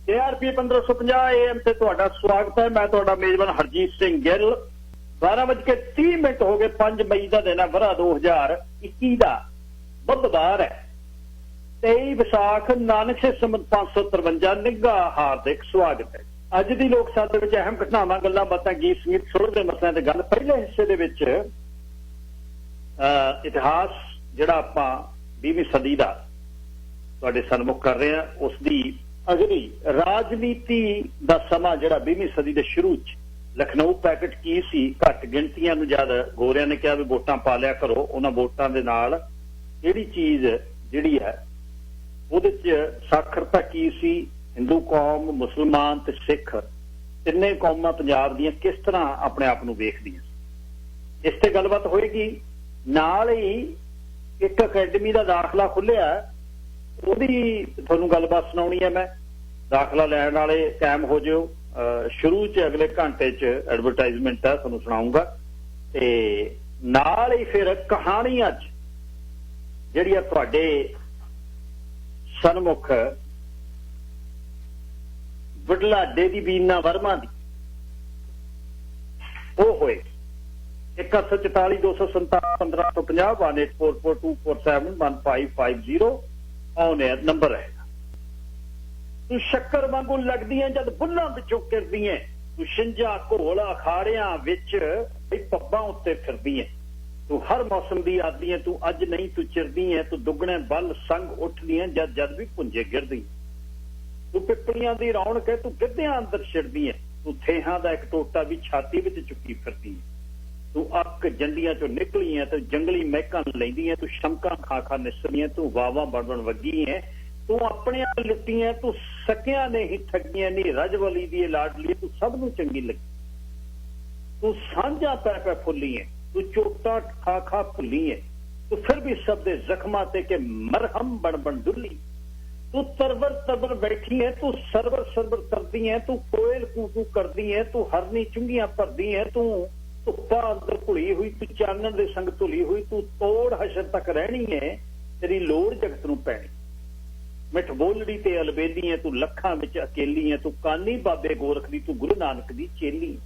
ARP 1550 AM ਤੇ ਤੁਹਾਡਾ ਸਵਾਗਤ ਹੈ। ਮੈਂ ਤੁਹਾਡਾ ਮੇਜ਼ਬਾਨ ਹਰਜੀਤ ਸਿੰਘ ਗਿੱਲ। 12:30 ਹੋ ਗਏ। 5 ਮਈ ਦਾ ਦਿਨ ਹੈ, ਵਰ੍ਹਾ 2021 ਦਾ, ਬੁੱਧਵਾਰ ਹੈ। 23 ਵਿਸਾਖ, ਨਾਨਕ ਸੇ ਸੰਮਤ 553। ਨਿੱਘਾ ਹਾਰਦਿਕ ਸਵਾਗਤ ਹੈ। ਅੱਜ ਦੀ ਲੋਕ ਸਭਾ ਦੇ ਵਿੱਚ ਅਹਿਮ ਘਟਨਾਵਾਂ, ਗੱਲਾਂ ਬਾਤਾਂ, ਗੀਤ ਸੰਗੀਤ, ਸੁਰ ਦੇ ਮਸਲਿਆਂ ਤੇ ਗੱਲ। ਪਹਿਲੇ ਹਿੱਸੇ ਦੇ ਵਿੱਚ ਇਤਿਹਾਸ ਜਿਹੜਾ ਆਪਾਂ 20ਵੀਂ ਸਦੀ ਦਾ ਤੁਹਾਡੇ ਸਨਮੁਖ ਕਰ ਰਹੇ ਹਾਂ, ਉਸ ਦੀ ਅਗਲੀ ਰਾਜਨੀਤੀ ਦਾ ਸਮਾਂ ਜਿਹੜਾ 20ਵੀਂ ਸਦੀ ਦੇ ਸ਼ੁਰੂ 'ਚ ਲਖਨਊ ਪੈਕਟ ਕੀ ਸੀ। ਘੱਟ ਗਿਣਤੀਆਂ ਨੂੰ ਜਦ ਗੋਰਿਆਂ ਨੇ ਕਿਹਾ ਵੀ ਵੋਟਾਂ ਪਾ ਲਿਆ ਕਰੋ, ਉਹਨਾਂ ਵੋਟਾਂ ਦੇ ਨਾਲ ਕਿਹੜੀ ਚੀਜ਼ ਜਿਹੜੀ ਹੈ ਉਹਦੇ 'ਚ ਸਾਖਰਤਾ ਕੀ ਸੀ। ਹਿੰਦੂ ਕੌਮ, ਮੁਸਲਮਾਨ ਤੇ ਸਿੱਖ ਤਿੰਨੇ ਕੌਮਾਂ ਪੰਜਾਬ ਦੀਆਂ ਕਿਸ ਤਰ੍ਹਾਂ ਆਪਣੇ ਆਪ ਨੂੰ ਵੇਖਦੀਆਂ ਸੀ, ਇਸ ਤੇ ਗੱਲਬਾਤ ਹੋਏਗੀ। ਨਾਲ ਹੀ ਇੱਕ ਅਕੈਡਮੀ ਦਾ ਦਾਖਲਾ ਖੁੱਲਿਆ, ਉਹਦੀ ਤੁਹਾਨੂੰ ਗੱਲਬਾਤ ਸੁਣਾਉਣੀ ਹੈ ਮੈਂ। ਦਾਖਲਾ ਲੈਣ ਵਾਲੇ ਕਾਇਮ ਹੋ ਜਿਓ। ਸ਼ੁਰੂ 'ਚ ਅਗਲੇ ਘੰਟੇ 'ਚ ਐਡਵਰਟਾਈਜ਼ਮੈਂਟ ਹੈ, ਤੁਹਾਨੂੰ ਸੁਣਾਉਂਗਾ। ਤੇ ਨਾਲ ਹੀ ਫਿਰ ਕਹਾਣੀਆਂ 'ਚ ਜਿਹੜੀਆਂ ਤੁਹਾਡੇ ਸਨਮੁਖ ਵਡਲਾਡੇ ਦੀ ਬੀਨਾ ਵਰਮਾ ਦੀ ਉਹ ਹੋਏ। 144 247 1550 1844 247 ਆਨ 에ਅਰ ਨੰਬਰ ਹੈਗਾ। ਤੂੰ ਸ਼ੱਕਰ ਵਾਂਗੂ ਲੱਗਦੀਆਂ ਜਦ ਬੁੱਲਾਂ ਵਿੱਚੋਂ ਕਿਰਦੀਆਂ, ਤੂੰ ਛਿੰਝਾਂ ਘੋਲ ਅਖਾੜਿਆਂ ਵਿੱਚ ਪੱਬਾਂ ਉੱਤੇ ਫਿਰਦੀ ਹੈ। ਤੂੰ ਹਰ ਮੌਸਮ ਦੀ ਆਦੀ ਹੈ, ਤੂੰ ਅੱਜ ਨਹੀਂ ਤੂੰ ਚਿਰਦੀ ਹੈ। ਤੂੰ ਦੁੱਗਣੇ ਬਲ ਸੰਗ ਉੱਠਦੀਆਂ ਜਦ ਵੀ ਪੁੰਜੇ ਗਿਰਦੀ। ਤੂੰ ਪਿੱਪਲੀਆਂ ਦੀ ਰੌਣਕ ਹੈ, ਤੂੰ ਗਿੱਧਿਆਂ ਅੰਦਰ ਛਿੜਦੀ ਹੈ। ਤੂੰ ਥੇਹਾਂ ਦਾ ਇੱਕ ਟੋਟਾ ਵੀ ਛਾਤੀ ਵਿੱਚ ਚੁੱਕੀ ਫਿਰਦੀ ਹੈ। ਤੂੰ ਅੱਕ ਜੰਡੀਆਂ ਚੋਂ ਨਿਕਲੀ ਹੈ, ਤੂੰ ਜੰਗਲੀ ਮਹਿਕਾਂ ਲੈਂਦੀ ਹੈ। ਤੂੰ ਸ਼ਮਕਾਂ ਖਾ ਖਾ ਨਿਸਰੀ ਹੈ, ਤੂੰ ਵਾਵਾਂ ਬਣ ਵੱਗੀ ਹੈ। ਤੂੰ ਆਪਣੀਆਂ ਲੁੱਟੀਆਂ, ਤੂੰ ਸਕਿਆਂ ਨੇ ਹੀ ਠੱਗੀਆਂ। ਨੀ ਰਜਵਲੀ ਦੀ ਲਾਡਲੀ, ਤੂੰ ਸਭ ਨੂੰ ਚੰਗੀ ਲੱਗੀ। ਤੂੰ ਸਾਂਝਾ ਪੈ ਫੁੱਲੀ ਹੈ, ਤੂੰ ਚੋਟਾਂ ਖਾ ਖਾ ਭੁੱਲੀ ਹੈ। ਤੂੰ ਫਿਰ ਵੀ ਸਭ ਦੇ ਜ਼ਖਮਾਂ ਤੇ ਕਿ ਮਰਹਮ ਬਣ ਡੁੱਲੀ। ਤੂੰ ਤਰਬਰ ਬੈਠੀ ਹੈ, ਤੂੰ ਸਰਵਰ ਕਰਦੀ ਹੈ। ਤੂੰ ਕੋਇਲ ਕੂ ਕਰਦੀ ਹੈ, ਤੂੰ ਹਰਨੀ ਚੁੰਗੀਆਂ ਭਰਦੀ ਹੈ। ਤੂੰ ਧੁੱਪਾਂ ਅੰਦਰ ਘੁਲੀ ਹੋਈ, ਤੂੰ ਚਾਨਣ ਦੇ ਸੰਗ ਧੁਲੀ ਹੋਈ। ਤੂੰ ਤੋੜ ਹਸ਼ਰ ਤੱਕ ਰਹਿਣੀ ਹੈ, ਤੇਰੀ ਲੋੜ ਜਗਤ ਨੂੰ ਪੈਣੀ। ਮਿੱਠ ਬੋਲੜੀ ਤੇ ਅਲਬੇਲੀ ਹੈ, ਤੂੰ ਲੱਖਾਂ ਵਿੱਚ ਅਕੇਲੀ ਹੈ। ਤੂੰ ਕਾਨੀ ਬਾਬੇ ਗੋਰਖ ਦੀ, ਤੂੰ ਗੁਰੂ ਨਾਨਕ ਦੀ ਚੇਲੀ।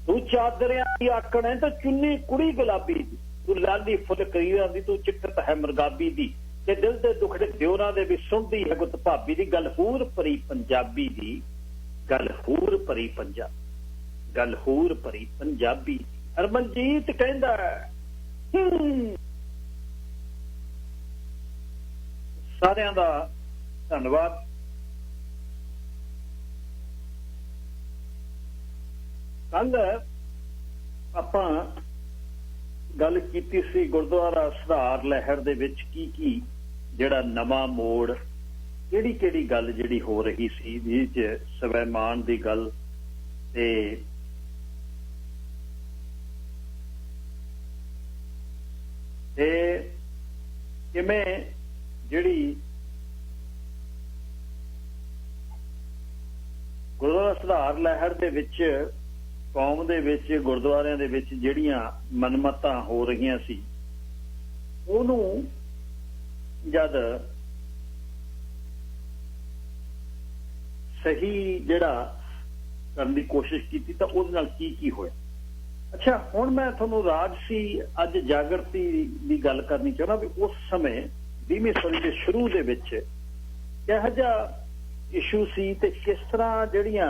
ਤੂੰ ਚਾਦਰਿਆਂ ਦੀ ਆਕੜ ਹੈ, ਤੇ ਚੁੰਨੀ ਕੁੜੀ ਗੁਲਾਬੀ ਦੀ। ਤੂੰ ਲਾਲੀ ਫੁੱਲ ਕਰੀਰਾਂ ਦੀ, ਤੂੰ ਚਿੱਟਤ ਹੈ ਮਰਗਾਬੀ ਦੀ। ਤੇ ਦਿਲ ਦੇ ਦੁਖੜੇ ਦਿਓਰਾਂ ਦੇ ਵੀ ਸੁਣਦੀ ਹੈ ਗੁੱਤ ਭਾਬੀ ਦੀ। ਗੱਲ ਹੂਰ ਭਰੀ ਪੰਜਾਬੀ ਦੀ, ਗੱਲ ਹੂਰ ਭਰੀ ਪੰਜਾਬੀ। ਹਰਮਨਜੀਤ ਕਹਿੰਦਾ ਸਾਰਿਆਂ ਦਾ ਧੰਨਵਾਦ। ਕੱਲ ਆਪਾਂ ਗੱਲ ਕੀਤੀ ਸੀ ਗੁਰਦੁਆਰਾ ਸੁਧਾਰ ਲਹਿਰ ਦੇ ਵਿੱਚ ਕੀ ਜਿਹੜਾ ਨਵਾਂ ਮੋੜ, ਕਿਹੜੀ ਗੱਲ ਜਿਹੜੀ ਹੋ ਰਹੀ ਸੀ, ਜਿਹਦੇ 'ਚ ਸਵੈਮਾਨ ਦੀ ਗੱਲ ਤੇ ਕਿਵੇਂ ਜਿਹੜੀ ਗੁਰਦੁਆਰਾ ਸੁਧਾਰ ਲਹਿਰ ਦੇ ਵਿੱਚ ਕੌਮ ਦੇ ਵਿੱਚ ਗੁਰਦੁਆਰਿਆਂ ਦੇ ਵਿੱਚ ਜਿਹੜੀਆਂ ਮਨਮਤਾਂ ਹੋ ਰਹੀਆਂ ਸੀ, ਉਹਨੂੰ ਜਦ ਸਹੀ ਜਿਹੜਾ ਕਰਨ ਦੀ ਕੋਸ਼ਿਸ਼ ਕੀਤੀ ਤਾਂ ਉਹਦੇ ਨਾਲ ਕੀ ਹੋਇਆ। ਅੱਛਾ, ਹੁਣ ਮੈਂ ਤੁਹਾਨੂੰ ਰਾਜਸੀ ਅੱਜ ਜਾਗਰਤੀ ਦੀ ਗੱਲ ਕਰਨੀ ਚਾਹੁੰਦਾ ਵੀ ਉਸ ਸਮੇਂ 20ਵੀਂ ਸਦੀ ਦੇ ਸ਼ੁਰੂ ਦੇ ਵਿੱਚ ਕਿਹੋ ਜਿਹਾ ਇਸ਼ੂ ਸੀ ਤੇ ਕਿਸ ਤਰ੍ਹਾਂ ਜਿਹੜੀਆਂ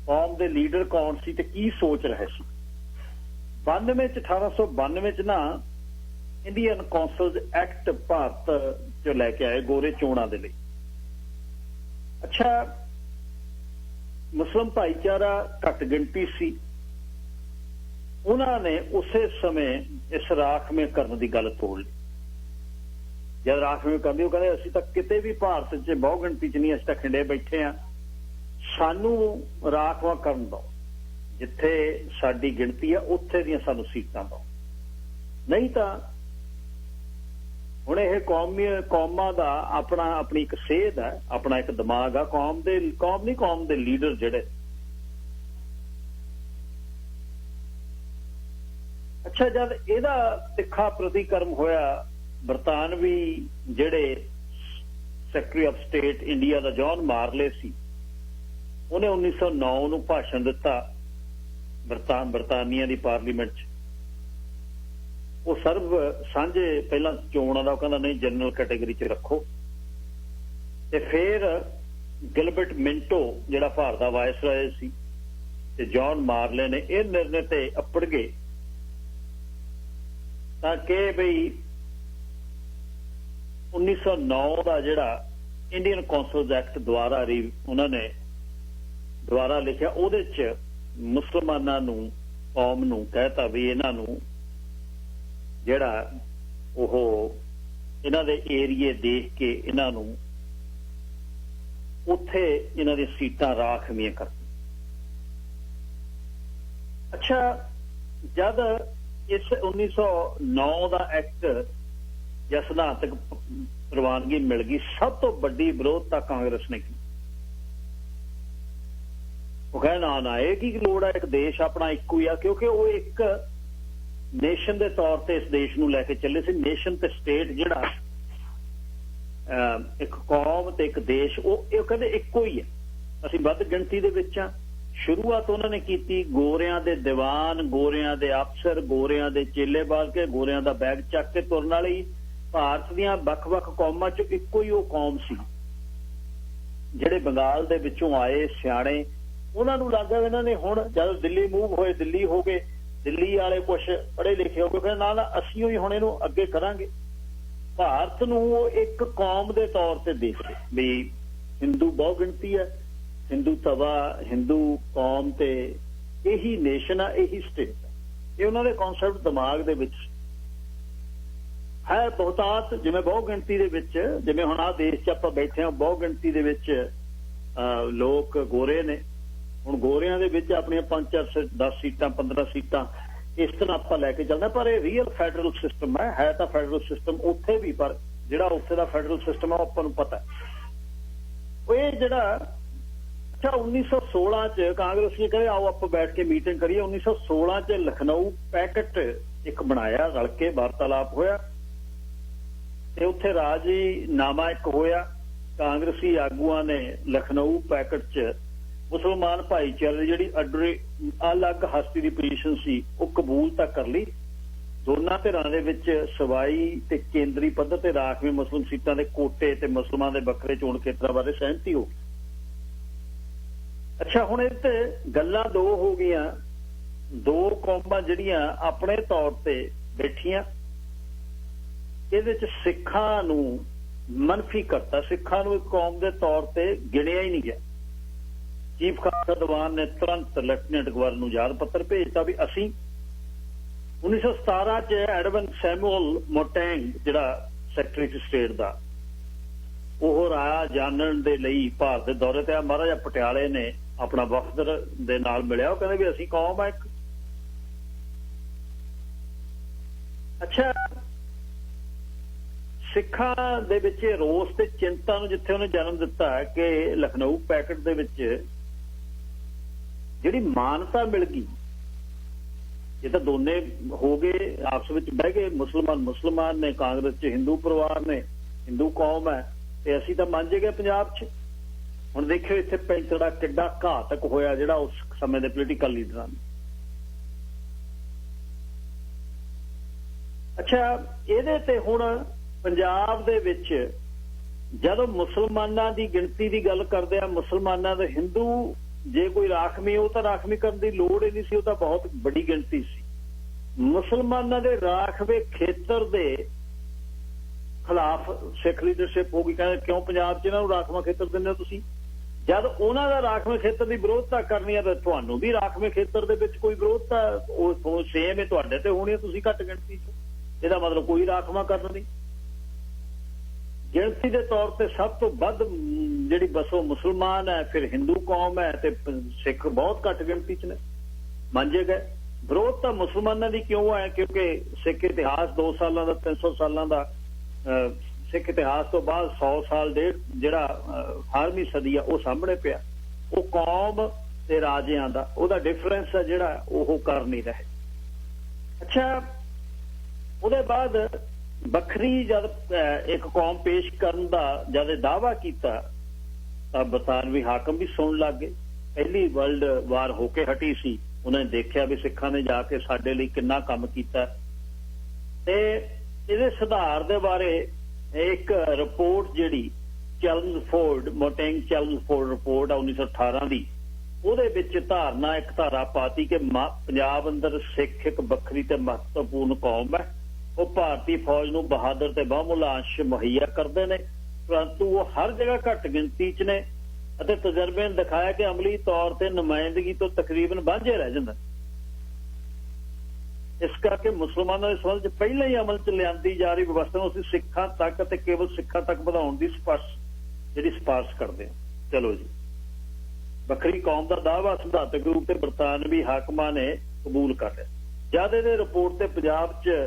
ਕੌਮ ਦੇ ਲੀਡਰ ਕੌਣ ਸੀ ਤੇ ਕੀ ਸੋਚ ਰਹੇ ਸੀ। 1892 ਚ ਨਾ ਇੰਡੀਅਨ ਕੌਂਸਲਜ਼ ਐਕਟ ਭਾਰਤ ਚ ਲੈ ਕੇ ਆਏ ਗੋਰੇ ਚੋਣਾਂ ਦੇ ਲਈ। ਅੱਛਾ, ਮੁਸਲਿਮ ਭਾਈਚਾਰਾ ਘੱਟ ਗਿਣਤੀ ਸੀ, ਉਹਨਾਂ ਨੇ ਉਸੇ ਸਮੇਂ ਇਸ ਰਾਖਵੇਂ ਕਰਨ ਦੀ ਗੱਲ ਤੋੜ ਲਈ। ਜਦ ਰਾਖਵੇਂ ਕਰਦੀ ਉਹ ਕਹਿੰਦੇ ਅਸੀਂ ਤਾਂ ਕਿਤੇ ਵੀ ਭਾਰਤ 'ਚ ਬਹੁ ਗਿਣਤੀ 'ਚ ਨਹੀਂ, ਅਸੀਂ ਤਾਂ ਖਿੰਡੇ ਬੈਠੇ ਹਾਂ, ਸਾਨੂੰ ਰਾਖਵਾਂ ਕਰਨ ਦਿਓ, ਜਿੱਥੇ ਸਾਡੀ ਗਿਣਤੀ ਆ ਉੱਥੇ ਦੀਆਂ ਸਾਨੂੰ ਸੀਟਾਂ ਦਿਓ। ਨਹੀਂ ਤਾਂ ਹੁਣ ਇਹ ਕੌਮਾਂ ਦਾ ਆਪਣੀ ਇੱਕ ਸੇਧ ਹੈ, ਆਪਣਾ ਇੱਕ ਦਿਮਾਗ ਆ। ਕੌਮ ਦੇ ਲੀਡਰ ਜਿਹੜੇ ਅੱਛਾ, ਜਦ ਇਹਦਾ ਤਿੱਖਾ ਪ੍ਰਤੀਕਰਮ ਹੋਇਆ, ਬਰਤਾਨਵੀ ਜਿਹੜੇ ਸੈਕਟਰੀ ਆਫ ਸਟੇਟ ਇੰਡੀਆ ਦਾ ਜੌਨ ਮਾਰਲੇ ਸੀ, ਉਹਨੇ 1909 ਨੂੰ ਭਾਸ਼ਣ ਦਿੱਤਾ ਬਰਤਾਨੀਆ ਦੀ ਪਾਰਲੀਮੈਂਟ 'ਚ। ਉਹ ਸਰਬ ਸਾਂਝੇ ਪਹਿਲਾਂ ਚੋਣਾਂ ਦਾ, ਉਹ ਕਹਿੰਦਾ ਨਹੀਂ ਜਨਰਲ ਕੈਟੇਗਰੀ 'ਚ ਰੱਖੋ। ਤੇ ਫਿਰ ਗਿਲਬਰਟ ਮਿੰਟੋ ਜਿਹੜਾ ਭਾਰਤ ਦਾ ਵਾਇਸਰਾਏ ਸੀ ਤੇ ਜੌਨ ਮਾਰਲੇ ਨੇ ਇਹ ਨਿਰਣੇ ਤੇ ਅੱਪੜ ਗਏ ਤਾਂ ਕਿ ਬਈ 1909 ਦਾ ਜਿਹੜਾ ਇੰਡੀਅਨ ਕੌਂਸਲਸ ਐਕਟ ਦੁਆਰਾ ਉਹਨਾਂ ਨੇ ਦੁਆਰਾ ਲਿਖਿਆ, ਉਹਦੇ 'ਚ ਮੁਸਲਮਾਨਾਂ ਨੂੰ, ਕੌਮ ਨੂੰ ਕਹਿਤਾ ਵੀ ਇਹਨਾਂ ਨੂੰ ਜਿਹੜਾ ਉਹ ਇਹਨਾਂ ਦੇ ਏਰੀਏ ਦੇਖ ਕੇ ਇਹਨਾਂ ਨੂੰ ਉੱਥੇ ਇਹਨਾਂ ਦੀ ਸੀਟਾਂ ਰਾਖਵੀਆਂ ਕਰ। ਅੱਛਾ, ਜਦ ਇਸ 1909 ਦਾ ਐਕਟ ਜਾਂ ਸਿਧਾਂਤਕ ਪ੍ਰਵਾਨਗੀ ਮਿਲ ਗਈ, ਸਭ ਤੋਂ ਵੱਡੀ ਵਿਰੋਧਤਾ ਕਾਂਗਰਸ ਨੇ ਕੀਤੀ। ਉਹ ਕਹਿੰਦਾ ਨਾ ਇਹ ਕੀ ਲੋੜ ਹੈ, ਇੱਕ ਦੇਸ਼ ਆਪਣਾ ਇੱਕੋ ਹੀ ਆ, ਕਿਉਂਕਿ ਉਹ ਇੱਕ ਨੇਸ਼ਨ ਦੇ ਤੌਰ ਤੇ ਇਸ ਦੇਸ਼ ਨੂੰ ਲੈ ਕੇ ਚੱਲੇ ਸੀ। ਨੇਸ਼ਨ ਤੇ ਸਟੇਟ ਜਿਹੜਾ ਇੱਕ ਕੌਮ ਤੇ ਇੱਕ ਦੇਸ਼, ਉਹ ਕਹਿੰਦੇ ਇੱਕੋ ਹੀ ਹੈ। ਅਸੀਂ ਵੱਧ ਗਿਣਤੀ ਦੇ ਵਿੱਚ ਆ। ਸ਼ੁਰੂਆਤ ਉਹਨਾਂ ਨੇ ਕੀਤੀ ਗੋਰਿਆਂ ਦੇ ਦੀਵਾਨ, ਗੋਰਿਆਂ ਦੇ ਅਫਸਰ, ਗੋਰਿਆਂ ਦੇ ਚੇਲੇ ਬਾਲ ਕੇ, ਗੋਰਿਆਂ ਦਾ ਬੈਗ ਚੱਕ ਕੇ ਤੁਰਨ ਵਾਲੀ। ਭਾਰਤ ਦੀਆਂ ਵੱਖ-ਵੱਖ ਕੌਮਾਂ 'ਚ ਇੱਕੋ ਹੀ ਉਹ ਕੌਮ ਸੀ। ਜਿਹੜੇ ਬੰਗਾਲ ਦੇ ਵਿੱਚੋਂ ਆਏ ਸਿਆਣੇ, ਉਹਨਾਂ ਨੂੰ ਲੱਗਾ ਇਹਨਾਂ ਨੇ ਹੁਣ ਜਦੋਂ ਦਿੱਲੀ ਮੂਵ ਹੋਏ, ਦਿੱਲੀ ਹੋ ਗਏ, ਦਿੱਲੀ ਵਾਲੇ ਕੁਛ ਪੜ੍ਹੇ ਲਿਖੇ ਹੋ ਗਏ, ਕਹਿੰਦੇ ਨਾ ਅਸੀਂ ਹੀ ਹੁਣ ਇਹਨੂੰ ਅੱਗੇ ਕਰਾਂਗੇ। ਭਾਰਤ ਨੂੰ ਉਹ ਇੱਕ ਕੌਮ ਦੇ ਤੌਰ ਤੇ ਦੇਖਦੇ ਵੀ ਹਿੰਦੂ ਬਹੁ ਗਿਣਤੀ ਹੈ, ਹਿੰਦੂ ਤਵਾ, ਹਿੰਦੂ ਕੌਮ ਤੇ ਇਹੀ ਨੇਸ਼ਨ ਆ, ਇਹੀ ਸਟੇਟ ਹੈ। ਇਹ ਉਹਨਾਂ ਦੇ ਕਨਸੈਪਟ ਦਿਮਾਗ ਦੇ ਵਿੱਚ ਹੈ। ਬਹੁਤਾਤ ਜਿਵੇਂ ਬਹੁ ਗਿਣਤੀ ਦੇ ਵਿੱਚ, ਜਿਵੇਂ ਹੁਣ ਆਹ ਦੇਸ਼ 'ਚ ਆਪਾਂ ਬੈਠੇ ਹਾਂ, ਬਹੁ ਗਿਣਤੀ ਦੇ ਵਿੱਚ ਲੋਕ ਗੋਰੇ ਨੇ। ਹੁਣ ਗੋਰਿਆਂ ਦੇ ਵਿੱਚ ਆਪਣੀਆਂ 5-4 10 ਸੀਟਾਂ 15 ਸੀਟਾਂ ਇਸ ਤਰ੍ਹਾਂ ਆਪਾਂ ਲੈ ਕੇ ਚੱਲਦੇ। ਪਰ ਇਹ ਰੀਅਲ ਫੈਡਰਲ ਸਿਸਟਮ ਹੈ ਤਾਂ ਫੈਡਰਲ ਸਿਸਟਮ ਉੱਥੇ ਵੀ, ਪਰ ਜਿਹੜਾ ਉੱਥੇ ਦਾ ਫੈਡਰਲ ਸਿਸਟਮ ਹੈ ਉਹ ਆਪਾਂ ਨੂੰ ਪਤਾ। ਉਹ ਇਹ ਜਿਹੜਾ ਅੱਛਾ 1916 'ਚ ਕਾਂਗਰਸ ਨੇ ਕਹੇ ਆਓ ਆਪਾਂ ਬੈਠ ਕੇ ਮੀਟਿੰਗ ਕਰੀਏ। 1916 'ਚ ਲਖਨਊ ਪੈਕਟ ਇੱਕ ਬਣਾਇਆ, ਰਲ ਕੇ ਵਾਰਤਾਲਾਪ ਹੋਇਆ ਤੇ ਉੱਥੇ ਰਾਜੀਨਾਮਾ ਇੱਕ ਹੋਇਆ। ਕਾਂਗਰਸੀ ਆਗੂਆਂ ਨੇ ਲਖਨਊ ਪੈਕਟ 'ਚ ਮੁਸਲਮਾਨ ਭਾਈਚਾਰੇ ਜਿਹੜੀ ਅਲੱਗ ਹਸਤੀ ਦੀ ਪੋਜੀਸ਼ਨ ਸੀ ਉਹ ਕਬੂਲ ਤਾਂ ਕਰ ਲਈ। ਦੋਨਾਂ ਧਿਰਾਂ ਦੇ ਵਿੱਚ ਸਵਾਈ ਤੇ ਕੇਂਦਰੀ ਪੱਧਰ ਤੇ ਰਾਖਵੀਂ ਮੁਸਲਿਮ ਸੀਟਾਂ ਦੇ ਕੋਟੇ ਤੇ ਮੁਸਲਮਾਨ ਦੇ ਵੱਖਰੇ ਚੋਣ ਖੇਤਰਾਂ ਬਾਰੇ ਸਹਿਮਤੀ ਹੋ ਗਈ। ਅੱਛਾ, ਹੁਣ ਇਹ ਤੇ ਗੱਲਾਂ ਦੋ ਹੋ ਗਈਆਂ। ਦੋ ਕੌਮਾਂ ਜਿਹੜੀਆਂ ਆਪਣੇ ਤੌਰ ਤੇ ਬੈਠੀਆਂ, ਇਹਦੇ ਚ ਸਿੱਖਾਂ ਨੂੰ ਮਨਫੀ ਕਰਤਾ। ਸਿੱਖਾਂ ਨੂੰ ਇੱਕ ਕੌਮ ਦੇ ਤੌਰ ਤੇ ਗਿਣਿਆ ਹੀ ਨਹੀਂ ਗਿਆ। ਚੀਫ ਖਾਲਸਾ ਦੀਵਾਨ ਨੇ ਤੁਰੰਤ ਲੈਫਟੀਨੈਂਟ ਗਵਰਨਰ ਨੂੰ ਯਾਦ ਪੱਤਰ ਭੇਜਤਾ ਵੀ ਅਸੀਂ 1917 ਚ ਐਡਵਨ ਸੈਮੂਅਲ ਮੋਟੈਂਗ ਜਿਹੜਾ ਸੈਕਟਰੀ ਸਟੇਟ ਦਾ, ਉਹ ਰਾਇਆ ਜਾਣਨ ਦੇ ਲਈ ਭਾਰਤ ਦੇ ਦੌਰੇ ਤੇ ਆ। ਮਹਾਰਾਜਾ ਪਟਿਆਲੇ ਨੇ ਆਪਣਾ ਵਫਦ ਦੇ ਨਾਲ ਮਿਲਿਆ। ਉਹ ਕਹਿੰਦੇ ਵੀ ਅਸੀਂ ਕੌਮ ਆ ਇੱਕ। ਅੱਛਾ, ਸਿੱਖਾਂ ਦੇ ਵਿੱਚ ਰੋਸ ਤੇ ਚਿੰਤਾ ਨੂੰ ਜਿੱਥੇ ਉਹਨੇ ਜਨਮ ਦਿੱਤਾ ਕਿ ਲਖਨਊ ਪੈਕਟ ਦੇ ਵਿੱਚ ਜਿਹੜੀ ਮਾਨਤਾ ਮਿਲ ਗਈ, ਇਹ ਤਾਂ ਦੋਨੇ ਹੋ ਗਏ ਆਪਸ ਵਿੱਚ ਬਹਿ ਗਏ। ਮੁਸਲਮਾਨ ਨੇ, ਕਾਂਗਰਸ 'ਚ ਹਿੰਦੂ ਪਰਿਵਾਰ ਨੇ, ਹਿੰਦੂ ਕੌਮ ਹੈ ਤੇ ਅਸੀਂ ਤਾਂ ਮੰਨ ਗਏ ਪੰਜਾਬ 'ਚ। ਹੁਣ ਦੇਖਿਓ ਇੱਥੇ ਪੈਂਤੜਾ ਕਿੱਡਾ ਘਾਤਕ ਹੋਇਆ ਜਿਹੜਾ ਉਸ ਸਮੇਂ ਦੇ ਪੋਲੀਟੀਕਲ ਲੀਡਰਾਂ ਨੇ। ਅੱਛਾ, ਇਹਦੇ ਤੇ ਹੁਣ ਪੰਜਾਬ ਦੇ ਵਿੱਚ ਜਦੋਂ ਮੁਸਲਮਾਨਾਂ ਦੀ ਗਿਣਤੀ ਦੀ ਗੱਲ ਕਰਦੇ ਆ, ਮੁਸਲਮਾਨਾਂ ਦੇ ਹਿੰਦੂ ਜੇ ਕੋਈ ਰਾਖਵੀਂ, ਉਹ ਤਾਂ ਰਾਖਵੀਂ ਕਰਨ ਦੀ ਲੋੜ ਹੀ ਨਹੀਂ ਸੀ, ਉਹ ਤਾਂ ਬਹੁਤ ਵੱਡੀ ਗਿਣਤੀ ਸੀ। ਮੁਸਲਮਾਨਾਂ ਦੇ ਰਾਖਵੇਂ ਖੇਤਰ ਦੇ ਖਿਲਾਫ ਸਿੱਖ ਲੀਡਰਸ਼ਿਪ ਹੋ ਗਈ। ਕਹਿੰਦੇ ਕਿਉਂ ਪੰਜਾਬ 'ਚ ਇਹਨਾਂ ਨੂੰ ਰਾਖਵਾਂ ਖੇਤਰ ਦਿੰਦੇ ਹੋ ਤੁਸੀਂ? ਜਦ ਉਹਨਾਂ ਦਾ ਰਾਖਵੇਂ ਖੇਤਰ ਦੀ ਵਿਰੋਧਤਾ ਕਰਨੀ ਹੈ ਤਾਂ ਤੁਹਾਨੂੰ ਵੀ ਰਾਖਵੇਂ ਖੇਤਰ ਦੇ ਵਿੱਚ ਕੋਈ ਵਿਰੋਧਤਾ ਉਹ ਸੇਮ ਹੈ ਤੁਹਾਡੇ ਤੇ ਹੋਣੀ ਹੈ, ਤੁਸੀਂ ਘੱਟ ਗਿਣਤੀ 'ਚ। ਇਹਦਾ ਮਤਲਬ ਕੋਈ ਰਾਖਵਾਂ ਕਰਨ ਦੀ ਗਿਣਤੀ ਦੇ ਤੌਰ ਤੇ ਸਭ ਤੋਂ ਵੱਧ ਜਿਹੜੀ ਬਸੋ ਮੁਸਲਮਾਨ ਹੈ, ਫਿਰ ਹਿੰਦੂ ਕੌਮ ਹੈ ਤੇ ਸਿੱਖ ਬਹੁਤ ਘੱਟ ਗਿਣਤੀ 'ਚ ਨੇ, ਮੰਝੇ ਗਏ। ਵਿਰੋਧ ਤਾਂ ਮੁਸਲਮਾਨਾਂ ਦੀ ਕਿਉਂ ਹੈ? ਕਿਉਂਕਿ ਸਿੱਖ ਇਤਿਹਾਸ 2 ਸਾਲਾਂ ਦਾ, 300 ਸਾਲਾਂ ਦਾ, ਸਿੱਖ ਇਤਿਹਾਸ ਤੋਂ ਬਾਅਦ 100 ਸਾਲ ਡੇਢ ਜਿਹੜਾ 18ਵੀਂ ਸਦੀ ਆ ਉਹ ਸਾਹਮਣੇ ਪਿਆ। ਉਹ ਕੌਮ ਤੇ ਰਾਜਿਆਂ ਦਾ ਉਹਦਾ ਡਿਫਰੈਂਸ ਹੈ ਜਿਹੜਾ ਉਹ ਕਰ ਨਹੀਂ ਰਹੇ। ਅੱਛਾ, ਉਹਦੇ ਬਾਅਦ ਵੱਖਰੀ जब एक कौम पेश करन दा जद दावा किया तो बरतानवी हाकम भी सुन लग गए। पहली वर्ल्ड वार होके हटी सी, उन्हें देखा भी सिखा ने जाके साडे लई किन्ना काम कीता ते इहदे सुधार दे बारे एक रिपोर्ट जिहड़ी चैलंजफोर्ड मोटेंग चैलंजफोर्ड रिपोर्ट 1918 दी ਉਹਦੇ ਵਿੱਚ ਧਾਰਨਾ ਇੱਕ ਧਾਰਾ ਪਾਤੀ ਕਿ ਪੰਜਾਬ ਅੰਦਰ ਸਿੱਖ ਇੱਕ ਵੱਖਰੀ ਤੇ ਮਹੱਤਵਪੂਰਨ ਕੌਮ ਹੈ। ਉਹ ਭਾਰਤੀ ਫੌਜ ਨੂੰ ਬਹਾਦਰ ਤੇ ਬਹੁਮੁੱਲਾ ਅੰਸ਼ ਮੁਹੱਈਆ ਕਰਦੇ ਨੇ, ਪਰੰਤੂ ਉਹ ਹਰ ਜਗ੍ਹਾ ਘੱਟ ਗਿਣਤੀ 'ਚ ਨੇ ਅਤੇ ਤਜਰਬੇ ਨੇ ਦਿਖਾਇਆ ਕਿ ਅਮਲੀ ਤੌਰ ਤੇ ਨੁਮਾਇੰਦਗੀ ਤੋਂ ਤਕਰੀਬਨ ਵਾਂਝੇ ਰਹਿ ਜਾਂਦਾ। ਇਸ ਕਰਕੇ ਮੁਸਲਮਾਨਾਂ ਦੇ ਸੰਬੰਧ 'ਚ ਪਹਿਲਾਂ ਹੀ ਅਮਲ 'ਚ ਲਿਆਂਦੀ ਜਾ ਰਹੀ ਵਿਵਸਥਾ ਨੂੰ ਅਸੀਂ ਸਿੱਖਾਂ ਤੱਕ ਅਤੇ ਕੇਵਲ ਸਿੱਖਾਂ ਤੱਕ ਵਧਾਉਣ ਦੀ ਸਿਫਾਰਸ਼ ਕਰਦੇ ਹਾਂ। ਚਲੋ ਜੀ, ਵੱਖਰੀ ਕੌਮ ਦਾ ਦਾਅਵਾ ਸਿਧਾਂਤਕ ਰੂਪ ਤੇ ਬਰਤਾਨਵੀ ਹਾਕਮਾਂ ਨੇ ਕਬੂਲ ਕਰ ਲਿਆ। ਜਦ ਇਹਦੇ ਰਿਪੋਰਟ ਤੇ ਪੰਜਾਬ 'ਚ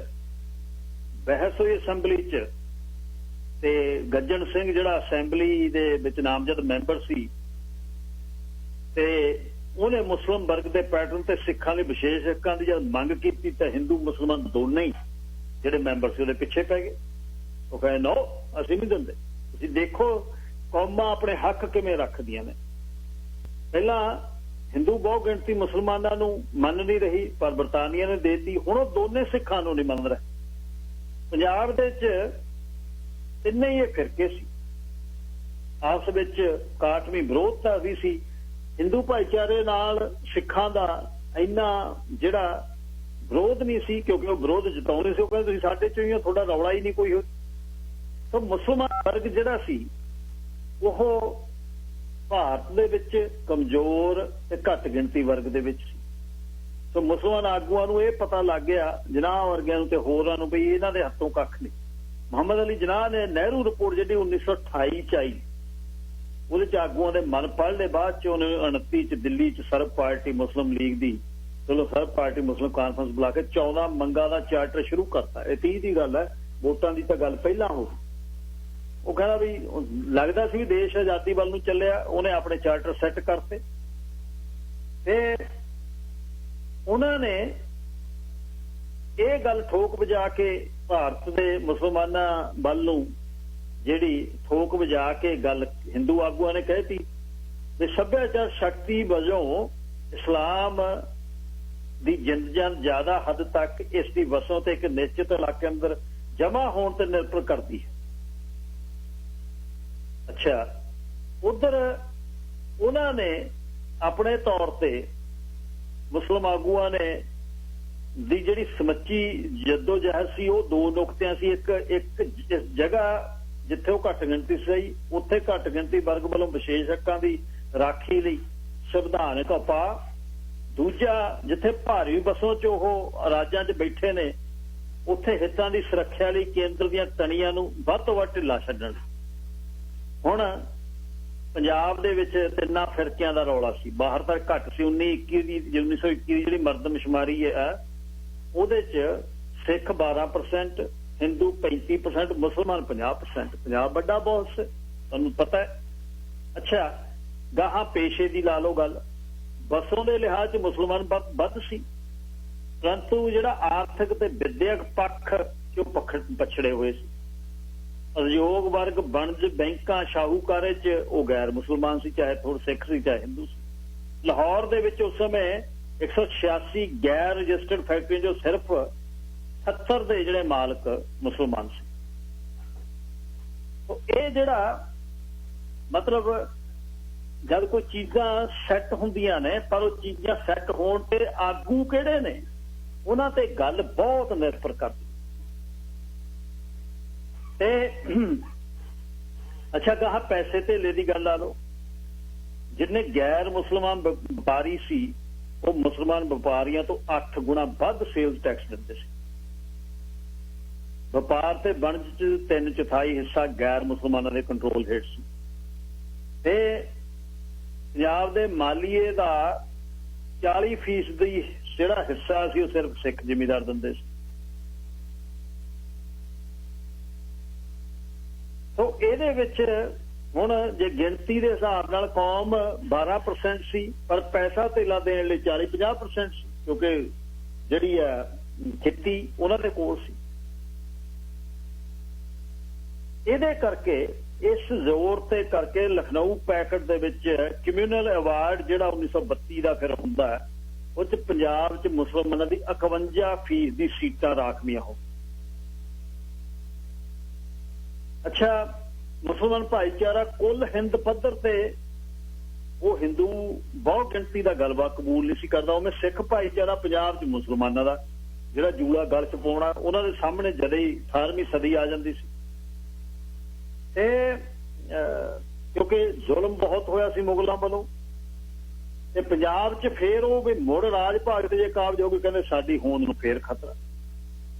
ਬਹਿਸ ਹੋਈ ਅਸੈਂਬਲੀ 'ਚ ਤੇ ਗੱਜਣ ਸਿੰਘ ਜਿਹੜਾ ਅਸੈਂਬਲੀ ਦੇ ਵਿੱਚ ਨਾਮਜ਼ਦ ਮੈਂਬਰ ਸੀ ਤੇ ਉਹਨੇ ਮੁਸਲਿਮ ਵਰਗ ਦੇ ਪੈਟਰਨ ਤੇ ਸਿੱਖਾਂ ਦੇ ਵਿਸ਼ੇਸ਼ ਹੱਕਾਂ ਦੀ ਜਦ ਮੰਗ ਕੀਤੀ ਤਾਂ ਹਿੰਦੂ ਮੁਸਲਮਾਨ ਦੋਨੇ ਹੀ ਜਿਹੜੇ ਮੈਂਬਰ ਸੀ ਉਹਦੇ ਪਿੱਛੇ ਪੈ ਗਏ। ਉਹ ਕਹਿੰਦੇ ਨੋ, ਅਸੀਂ ਨਹੀਂ ਦਿੰਦੇ। ਤੁਸੀਂ ਦੇਖੋ ਕੌਮਾਂ ਆਪਣੇ ਹੱਕ ਕਿਵੇਂ ਰੱਖਦੀਆਂ ਨੇ। ਪਹਿਲਾਂ ਹਿੰਦੂ ਬਹੁ ਗਿਣਤੀ ਮੁਸਲਮਾਨਾਂ ਨੂੰ ਮੰਨ ਨਹੀਂ ਰਹੀ, ਪਰ ਬਰਤਾਨੀਆ ਨੇ ਦੇਤੀ। ਹੁਣ ਉਹ ਦੋਨੇ ਸਿੱਖਾਂ ਨੂੰ ਨਹੀਂ ਮੰਨ ਰਹੇ। ਪੰਜਾਬ ਦੇ ਵਿੱਚ ਤਿੰਨੇ ਹੀ ਇਹ ਫਿਰਕੇ ਸੀ, ਆਪਸ ਵਿੱਚ ਕਾਟਵੀ ਵਿਰੋਧਤਾ ਵੀ ਸੀ। ਹਿੰਦੂ ਭਾਈਚਾਰੇ ਨਾਲ ਸਿੱਖਾਂ ਦਾ ਇੰਨਾ ਜਿਹੜਾ ਵਿਰੋਧ ਨਹੀਂ ਸੀ, ਕਿਉਂਕਿ ਉਹ ਵਿਰੋਧ ਜਤਾਉਂਦੇ ਸੀ। ਉਹ ਕਹਿੰਦੇ ਤੁਸੀਂ ਸਾਡੇ ਚੋਂ ਹੀ ਹੋ, ਤੁਹਾਡਾ ਰੌਲਾ ਹੀ ਨਹੀਂ ਕੋਈ। ਤਾਂ ਮੁਸਲਮਾਨ ਵਰਗ ਜਿਹੜਾ ਸੀ ਉਹ ਭਾਰਤ ਦੇ ਵਿੱਚ ਕਮਜ਼ੋਰ ਤੇ ਘੱਟ ਗਿਣਤੀ ਵਰਗ ਦੇ ਵਿੱਚ ਸੀ। ਸੋ ਮੁਸਲਮਾਨ ਆਗੂਆਂ ਨੂੰ ਇਹ ਪਤਾ ਲੱਗ ਗਿਆ, ਜਿਨਾਹ ਵਰਗਿਆਂ ਨੂੰ ਤੇ ਹੋਰਾਂ ਨੂੰ, ਵੀ ਇਹਨਾਂ ਦੇ ਹੱਥੋਂ ਕੱਖ ਨਹੀਂ। ਮੁਹੰਮਦ ਅਲੀ ਜਿਨਾਹ ਨੇ ਨਹਿਰੂ ਰਿਪੋਰਟ ਜਿਹੜੀ 1928 ਚ ਆਈ, ਉਹਦੇ ਚ ਆਗੂਆਂ ਦੇ ਮਨ ਪੜ੍ਹ ਲਏ। ਬਾਅਦ ਚ ਉਹਨੇ 29 ਚ ਦਿੱਲੀ ਚ ਸਰਬ ਪਾਰਟੀ ਮੁਸਲਿਮ ਲੀਗ ਦੀ ਸਰਬ ਪਾਰਟੀ ਮੁਸਲਿਮ ਕਾਨਫਰੰਸ ਬੁਲਾ ਕੇ 14 ਮੰਗਾਂ ਦਾ ਚਾਰਟਰ ਸ਼ੁਰੂ ਕਰਤਾ। ਇਹ 30 ਦੀ ਗੱਲ ਹੈ, ਵੋਟਾਂ ਦੀ ਤਾਂ ਗੱਲ ਪਹਿਲਾਂ ਹੋ ਗਈ। ਉਹ ਕਹਿੰਦਾ ਵੀ ਲੱਗਦਾ ਸੀ ਵੀ ਦੇਸ਼ ਆਜ਼ਾਦੀ ਵੱਲ ਨੂੰ ਚੱਲਿਆ। ਉਹਨੇ ਆਪਣੇ ਚਾਰਟਰ ਸੈੱਟ ਕਰਤੇ ਤੇ ਉਹਨਾਂ ਨੇ ਇਹ ਗੱਲ ਠੋਕ ਵਜਾ ਕੇ ਭਾਰਤ ਦੇ ਮੁਸਲਮਾਨਾਂ ਵੱਲ ਨੂੰ ਜਿਹੜੀ ਠੋਕ ਵਜਾ ਕੇ ਗੱਲ ਹਿੰਦੂ ਆਗੂਆਂ ਨੇ ਕਹਿਤੀ ਵੀ ਸੱਭਿਆਚਾਰ ਸ਼ਕਤੀ ਵਜੋਂ ਇਸਲਾਮ ਦੀ ਜਿੰਦ-ਜਾਨ ਜ਼ਿਆਦਾ ਹੱਦ ਤੱਕ ਇਸ ਦੀ ਵਸੋਂ ਤੇ ਇੱਕ ਨਿਸ਼ਚਿਤ ਇਲਾਕੇ ਅੰਦਰ ਜਮ੍ਹਾਂ ਹੋਣ ਤੇ ਨਿਰਭਰ ਕਰਦੀ ਹੈ। ਅੱਛਾ, ਉਧਰ ਉਹਨਾਂ ਨੇ ਆਪਣੇ ਤੌਰ ਤੇ ਮੁਸਲਿਮ ਆਗੂਆਂ ਨੇ ਦੀ ਜਿਹੜੀ ਸਮੁੱਚੀ ਜੱਦੋ-ਜਹਿਦ ਸੀ ਉਹ ਦੋ ਨੁਕਤਿਆਂ ਸੀ। ਇੱਕ ਜਗ੍ਹਾ ਜਿੱਥੇ ਉਹ ਘੱਟ ਗਿਣਤੀ ਸੀ, ਉੱਥੇ ਘੱਟ ਗਿਣਤੀ ਵਰਗ ਵੱਲੋਂ ਵਿਸ਼ੇਸ਼ ਹੱਕਾਂ ਦੀ ਰਾਖੀ ਲਈ ਸੰਵਿਧਾਨਕ ਉਪਾਅ। ਦੂਜਾ, ਜਿੱਥੇ ਭਾਰੀ ਵਸੋਂ 'ਚ ਉਹ ਰਾਜਾਂ 'ਚ ਬੈਠੇ ਨੇ, ਉੱਥੇ ਹਿੱਤਾਂ ਦੀ ਸੁਰੱਖਿਆ ਲਈ ਕੇਂਦਰ ਦੀਆਂ ਤਣੀਆਂ ਨੂੰ ਵੱਧ ਤੋਂ ਵੱਧ ਢਿੱਲਾ ਛੱਡਣ। ਹੁਣ ਪੰਜਾਬ ਦੇ ਵਿੱਚ ਤਿੰਨਾਂ ਫਿਰਕਿਆਂ ਦਾ ਰੌਲਾ ਸੀ। ਬਾਹਰ ਤੱਕ ਘੱਟ ਸੀ। 1921 ਦੀ ਜਿਹੜੀ ਮਰਦਮਸ਼ੁਮਾਰੀ ਹੈ ਉਹਦੇ 'ਚ ਸਿੱਖ 12%, ਹਿੰਦੂ 35%, ਮੁਸਲਮਾਨ 50%। ਪੰਜਾਬ ਵੱਡਾ ਬਹੁਤ ਸੀ, ਤੁਹਾਨੂੰ ਪਤਾ ਹੈ। ਅੱਛਾ, ਗਾਹਾਂ ਪੇਸ਼ੇ ਦੀ ਲਾ ਲਓ ਗੱਲ। ਵਸੋਂ ਦੇ ਲਿਹਾਜ਼ 'ਚ ਮੁਸਲਮਾਨ ਵੱਧ ਸੀ, ਪਰੰਤੂ ਜਿਹੜਾ ਆਰਥਿਕ ਤੇ ਵਿਦਿਅਕ ਪੱਖ 'ਚੋਂ ਪਛੜੇ ਹੋਏ ਸੀ। ਉਦਯੋਗ ਵਰਗ, ਵਣਜ, ਬੈਂਕਾਂ, ਸ਼ਾਹੂਕਾਰੇ 'ਚ ਉਹ ਗੈਰ ਮੁਸਲਮਾਨ ਸੀ, ਚਾਹੇ ਥੋੜ੍ਹੇ ਸਿੱਖ ਸੀ ਚਾਹੇ ਹਿੰਦੂ ਸੀ। ਲਾਹੌਰ ਦੇ ਵਿੱਚ ਉਸ ਸਮੇਂ 186 ਗੈਰ ਰਜਿਸਟਰਡ ਫੈਕਟਰੀਆਂ 'ਚੋਂ ਸਿਰਫ 70 ਦੇ ਜਿਹੜੇ ਮਾਲਕ ਮੁਸਲਮਾਨ ਸੀ। ਇਹ ਜਿਹੜਾ ਮਤਲਬ ਜਦ ਕੋਈ ਚੀਜ਼ਾਂ ਸੈੱਟ ਹੁੰਦੀਆਂ ਨੇ, ਪਰ ਉਹ ਚੀਜ਼ਾਂ ਸੈੱਟ ਹੋਣ ਤੇ ਆਗੂ ਕਿਹੜੇ ਨੇ ਉਹਨਾਂ ਤੇ ਗੱਲ ਬਹੁਤ ਨਿਰਭਰ ਕਰਦੀ। ਤੇ ਅੱਛਾ, ਗਾਹ ਪੈਸੇ ਧੇਲੇ ਦੀ ਗੱਲ ਲਾ ਲਓ। ਜਿੰਨੇ ਗੈਰ ਮੁਸਲਮਾਨ ਵਪਾਰੀ ਸੀ ਉਹ ਮੁਸਲਮਾਨ ਵਪਾਰੀਆਂ ਤੋਂ 8 ਗੁਣਾ ਵੱਧ ਸੇਲਸ ਟੈਕਸ ਦਿੰਦੇ ਸੀ। ਵਪਾਰ ਤੇ ਵਣਜ 'ਚ 3/4 ਹਿੱਸਾ ਗੈਰ ਮੁਸਲਮਾਨਾਂ ਦੇ ਕੰਟਰੋਲ ਹੇਠ ਸੀ। ਤੇ ਪੰਜਾਬ ਦੇ ਮਾਲੀਏ ਦਾ 40% ਜਿਹੜਾ ਹਿੱਸਾ ਸੀ ਉਹ ਸਿਰਫ ਸਿੱਖ ਜ਼ਿਮੀਂਦਾਰ ਦਿੰਦੇ ਸੀ। ਸੋ ਇਹਦੇ ਵਿੱਚ ਹੁਣ ਜੇ ਗਿਣਤੀ ਦੇ ਹਿਸਾਬ ਨਾਲ ਕੌਮ 12% ਸੀ, ਪਰ ਪੈਸਾ ਧੇਲਾ ਦੇਣ ਲਈ 40-50% ਸੀ, ਕਿਉਂਕਿ ਜਿਹੜੀ ਆ ਖੇਤੀ ਉਹਨਾਂ ਦੇ ਕੋਲ ਸੀ। ਇਹਦੇ ਕਰਕੇ ਇਸ ਜ਼ੋਰ ਤੇ ਕਰਕੇ ਲਖਨਊ ਪੈਕਟ ਦੇ ਵਿੱਚ ਕਮਿਊਨਲ ਅਵਾਰਡ ਜਿਹੜਾ 1932 ਦਾ ਫਿਰ ਹੁੰਦਾ ਹੈ, ਉਹ 'ਚ ਪੰਜਾਬ 'ਚ ਮੁਸਲਮਾਨਾਂ ਦੀ 51% ਦੀ ਸੀਟਾਂ ਰਾਖਵੀਆਂ ਹੋ। ਅੱਛਾ, ਮੁਸਲਮਾਨ ਭਾਈਚਾਰਾ ਕੁੱਲ ਹਿੰਦ ਪੱਧਰ ਤੇ ਉਹ ਹਿੰਦੂ ਬਹੁਤ ਗਿਣਤੀ ਦਾ ਗਲਬਾ ਕਬੂਲ ਨਹੀਂ ਸੀ ਕਰਦਾ। ਉਵੇਂ ਸਿੱਖ ਭਾਈਚਾਰਾ ਪੰਜਾਬ 'ਚ ਮੁਸਲਮਾਨਾਂ ਦਾ ਜਿਹੜਾ ਜੂੜਾ ਗਲ 'ਚ ਪਾਉਣਾ, ਉਹਨਾਂ ਦੇ ਸਾਹਮਣੇ ਜਦੇ ਹੀ 18ਵੀਂ ਸਦੀ ਆ ਜਾਂਦੀ ਸੀ। ਤੇ ਕਿਉਂਕਿ ਜ਼ੁਲਮ ਬਹੁਤ ਹੋਇਆ ਸੀ ਮੁਗਲਾਂ ਵੱਲੋਂ, ਤੇ ਪੰਜਾਬ 'ਚ ਫੇਰ ਉਹ ਵੀ ਮੁੜ ਰਾਜ ਭਾਗ ਤੇ ਜੇ ਕਾਬਜ ਹੋ ਗਏ, ਕਹਿੰਦੇ ਸਾਡੀ ਹੋਂਦ ਨੂੰ ਫੇਰ ਖਤਰਾ।